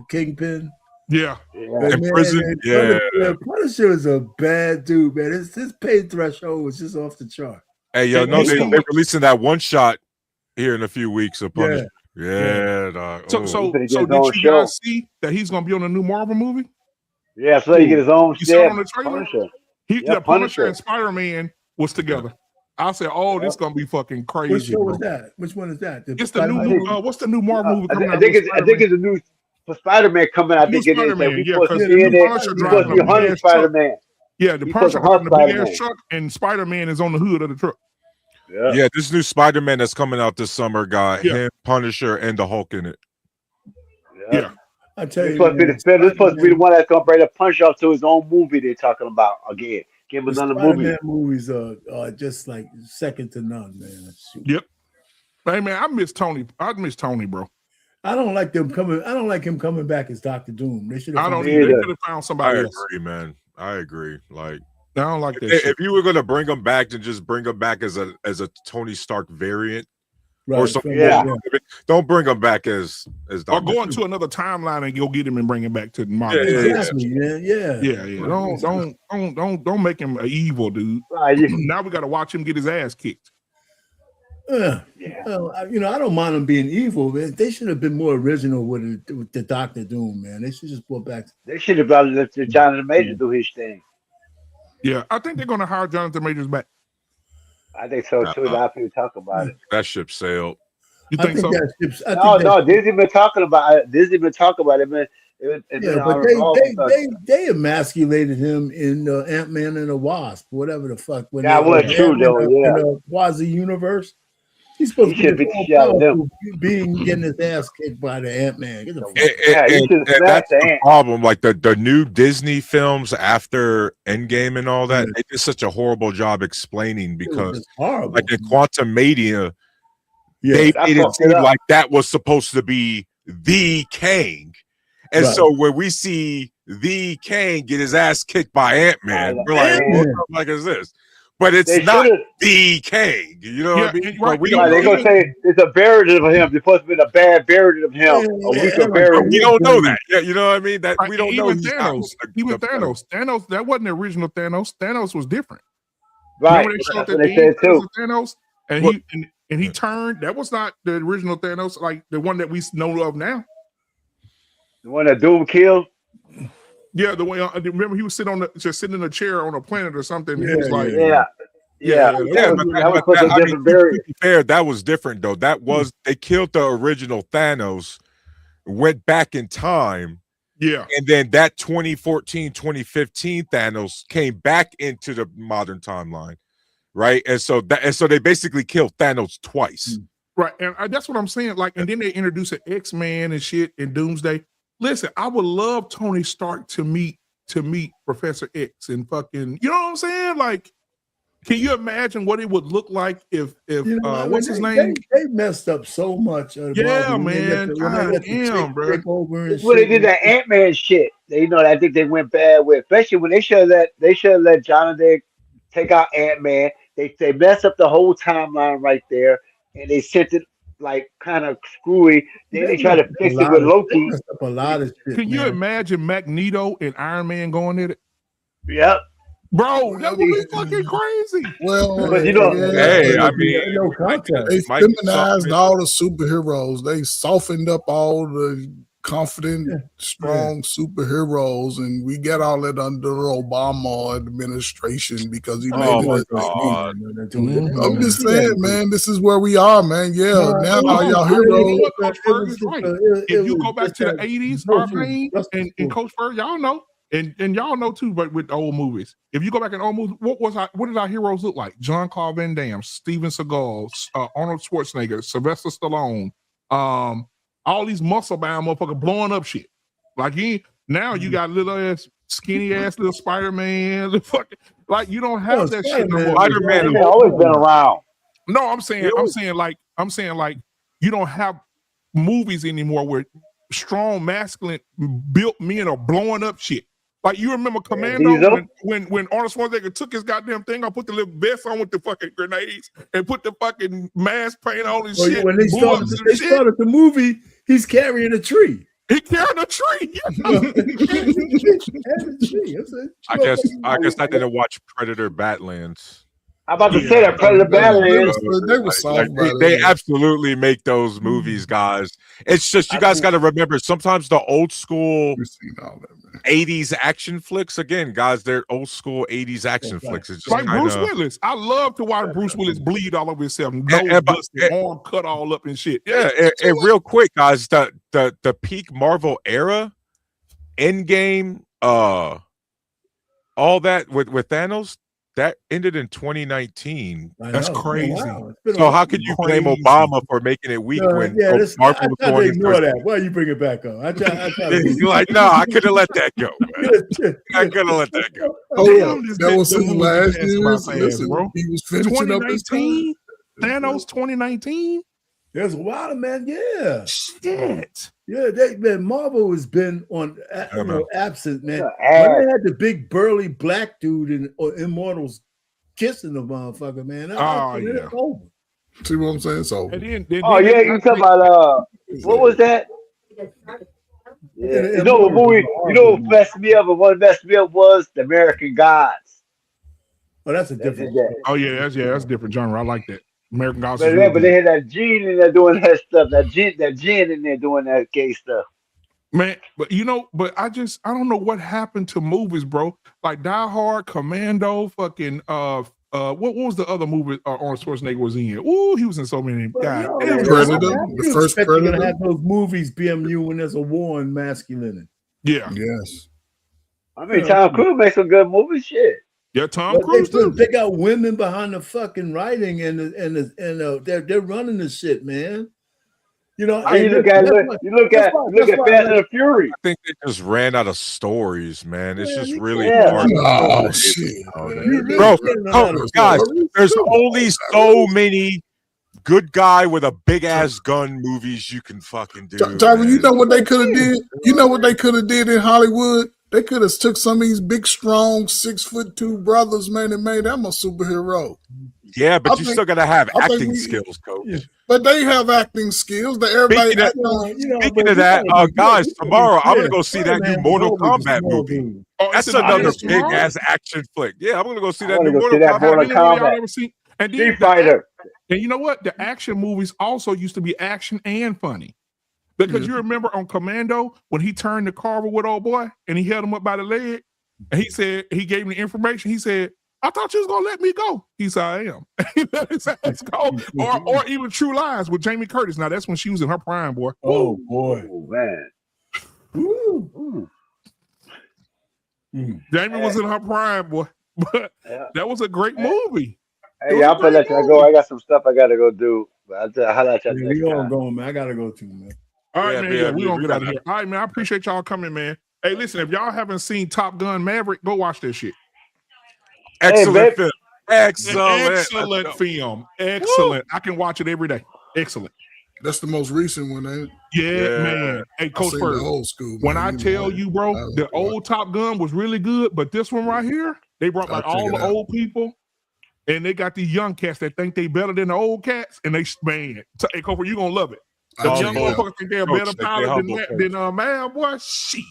Kingpin? Yeah. In prison. Yeah. Punisher is a bad dude, man. His pay threshold was just off the chart. Hey, yo, no, they're releasing that one shot here in a few weeks of Punisher. Yeah, dog. So did you guys see that he's gonna be on a new Marvel movie? Yeah, so he get his own. You saw it on the trailer. Punisher. Punisher and Spider-Man was together. I said, "Oh, this gonna be fucking crazy." Which show was that? Which one is that? It's the new. What's the new Marvel movie coming out? I think it's a new Spider-Man coming out. I think it is. Spider-Man, Spider-Man. Yeah, the Punisher got the big ass truck, and Spider-Man is on the hood of the truck. Yeah, this new Spider-Man that's coming out this summer got him, Punisher, and the Hulk in it. Yeah. I tell This you, supposed to be man, this supposed to be the one that's gonna bring the punch off to his own movie. They're talking about again. Give him the another movie. Spider-Man movies are just like second to none, man. Shoot. Yep. Hey man, I miss Tony, bro. I don't like them coming. I don't like him coming back as Dr. Doom. They should have. I don't either. They could have found somebody else. I agree, man. I agree. Like, I don't like that. If you were gonna bring him back, to just bring him back as a Tony Stark variant, or something. Yeah. Don't bring him back as Dr. Or go into another timeline and go get him and bring him back to the modern. Exactly. Yeah. Don't make him an evil dude. Now we got to watch him get his ass kicked. Well, I don't mind them being evil, man. They should have been more original with the Doctor Doom, man. They should just go back. They should have probably let Jonathan Majors do his thing. Yeah, I think they're going to hire Jonathan Majors back. I think so too. A lot of people talk about it. That ship sailed. You think so? No, Disney been talking about it. Man. They emasculated him in Ant-Man and the Wasp, whatever the fuck. When that wasn't true though. In the Quasi universe. He's supposed to be getting his ass kicked by the Ant-Man. That's the problem. Like the new Disney films after Endgame and all that, they did such a horrible job explaining because, like in Quantumania, they made it seem like that was supposed to be the Kang, and so when we see the Kang get his ass kicked by Ant-Man, we're like, what the fuck is this? But it's not the Kang, you know what I mean? Right. They're gonna say it's a variant of him. It's supposed to be a bad variant of him. We don't know that. Yeah, you know what I mean? That we don't know. Thanos. Thanos, that wasn't the original Thanos. Thanos was different. Right. That's what they said too. Thanos, and he turned. That was not the original Thanos, like the one that we know of now. The one that Doom killed. Yeah, the way remember he was sitting in a chair on a planet or something. Yeah, he was like, to be fair, that was different though. That was they killed the original Thanos, went back in time. Yeah, and then that 2014, 2015 Thanos came back into the modern timeline, right? And so they basically killed Thanos twice. Right, and that's what I'm saying. Like, and then they introduced an X-Man and shit in Doomsday. Listen, I would love Tony Stark to meet Professor X and fucking, you know what I'm saying? Like, can you imagine what it would look like if what's his name? They messed up so much. Yeah, man. Damn, bro. When they did that Ant-Man shit, I think they went bad with, especially when they should have let Jonathan take out Ant-Man. They messed up the whole timeline right there, and they sent it like kind of screwy. Then they try to fix it with Loki. A lot of shit. Can you imagine Magneto and Iron Man going at it? Yep. Bro, that would be fucking crazy. Well, but hey, I mean, they feminized all the superheroes. They softened up all the confident, strong superheroes, and we got all that under the Obama administration because he made it. I'm just saying, man, this is where we are, man. Yeah, now all y'all heroes. If you go back to the 80s, Armane and Coach Fur, y'all know. And y'all know too, but with old movies, if you go back in old movies, what did our heroes look like? Jean-Claude Van Damme, Steven Seagal, Arnold Schwarzenegger, Sylvester Stallone, all these muscle-bound motherfuckers blowing up shit. Like now you got little ass, skinny ass little Spider-Man, like you don't have that shit no more. Spider-Man has always been around. No, I'm saying like you don't have movies anymore where strong masculine built men are blowing up shit. Like you remember Commando when Arnold Schwarzenegger took his goddamn thing, I put the little vest on with the fucking grenades and put the fucking mask paint on and shit. When they started the movie, he's carrying a tree. He carrying a tree. I guess I didn't watch Predator Badlands. I'm about to say that Predator Badlands. They absolutely make those movies, guys. It's just you guys got to remember sometimes the old school 80s action flicks. Again, guys, they're old school 80s action flicks. It's just like Bruce Willis. I love to watch Bruce Willis bleed all over himself, nose busted, arm cut all up and shit. Yeah, and real quick, guys, the peak Marvel era, Endgame, all that with Thanos. that ended in 2019. That's crazy. Wow. So how could you blame Obama for making it weak when Marshall was going in ignore that. Why you bring it back up? I try You're like, no, I could have let that go, man. I could have let that go. That was his last year. Listen, bro. He was finishing up his time. Thanos 2019. There's a while, man. Yeah. Shit. Yeah, Marvel has been on absent, man. Yeah, when they had the big burly black dude in Immortals kissing the motherfucker, man. It's over. See what I'm saying? So you talking about what was that? Yeah. You know what movie? You know what messed me up? And what messed me up was The American Gods. Oh, that's a different. Oh yeah, that's a different genre. I like that. American Gods. But they had that gene in there doing that stuff. That gene in there doing that gay stuff. Man, but I don't know what happened to movies, bro. Like Die Hard, Commando, fucking what was the other movie Arnold Schwarzenegger was in? Ooh, he was in so many. God, the first Predator. You're gonna have those movies, BMU, when there's a war on masculinity. Yeah. Yes. I mean, Tom Cruise makes some good movies. Shit. Yeah, Tom Cruise. They got women behind the fucking writing and they're running the shit, man. You know, you look at Fast and the Fury. I think they just ran out of stories, man. It's just really hard. Oh shit, bro! Guys, there's only so many good guy with a big ass gun movies you can fucking do. Tyra, you know what they could have did? You know what they could have did in Hollywood? They could have took some of these big, strong, 6'2" brothers, man, and made them a superhero. Yeah, but you still gotta have acting skills, coach. Yeah. But they have acting skills. That everybody. Speaking of that, guys, tomorrow I'm gonna go see that new Mortal Kombat movie. That's another big ass action flick. Yeah, I'm gonna go see that new Mortal Kombat. And then Fighter. And you know what? The action movies also used to be action and funny. Because you remember on Commando when he turned the car with old boy and he held him up by the leg and he said he gave him the information. He said, "I thought you was gonna let me go." He said, "I am." He let his ass go. Or even True Lies with Jamie Curtis. Now that's when she was in her prime, boy. Oh boy, man. Jamie was in her prime, boy. But that was a great movie. Hey, I'm gonna let y'all go. I got some stuff I gotta go do. I'll let y'all we all going, man. I gotta go too, man. All right, man. We gonna get out of here. All right, man. I appreciate y'all coming, man. Hey, listen, if y'all haven't seen Top Gun Maverick, go watch this shit. Excellent film. Excellent film. Excellent. I can watch it every day. Excellent. That's the most recent one, ain't it? Yeah, man. Hey, Coach Bird, old school. When I tell you, bro, the old Top Gun was really good, but this one right here, they brought like all the old people, and they got these young cats that think they better than the old cats, and they, man, hey, Coach Bird, you gonna love it. The young motherfuckers think they're a better pilot than man, boy. Shit.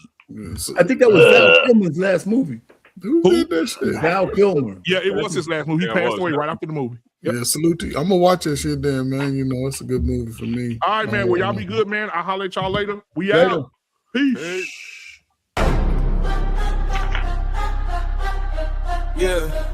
I think that was Val Kilmer's last movie. Who did that shit? Val Kilmer. Yeah, it was his last movie. He passed away right after the movie. Yep. Yeah, salute to you. I'm gonna watch that shit then, man. You know, it's a good movie for me. All right, man. Well, y'all be good, man. I'll holler at y'all later. We out. Peace. Yeah.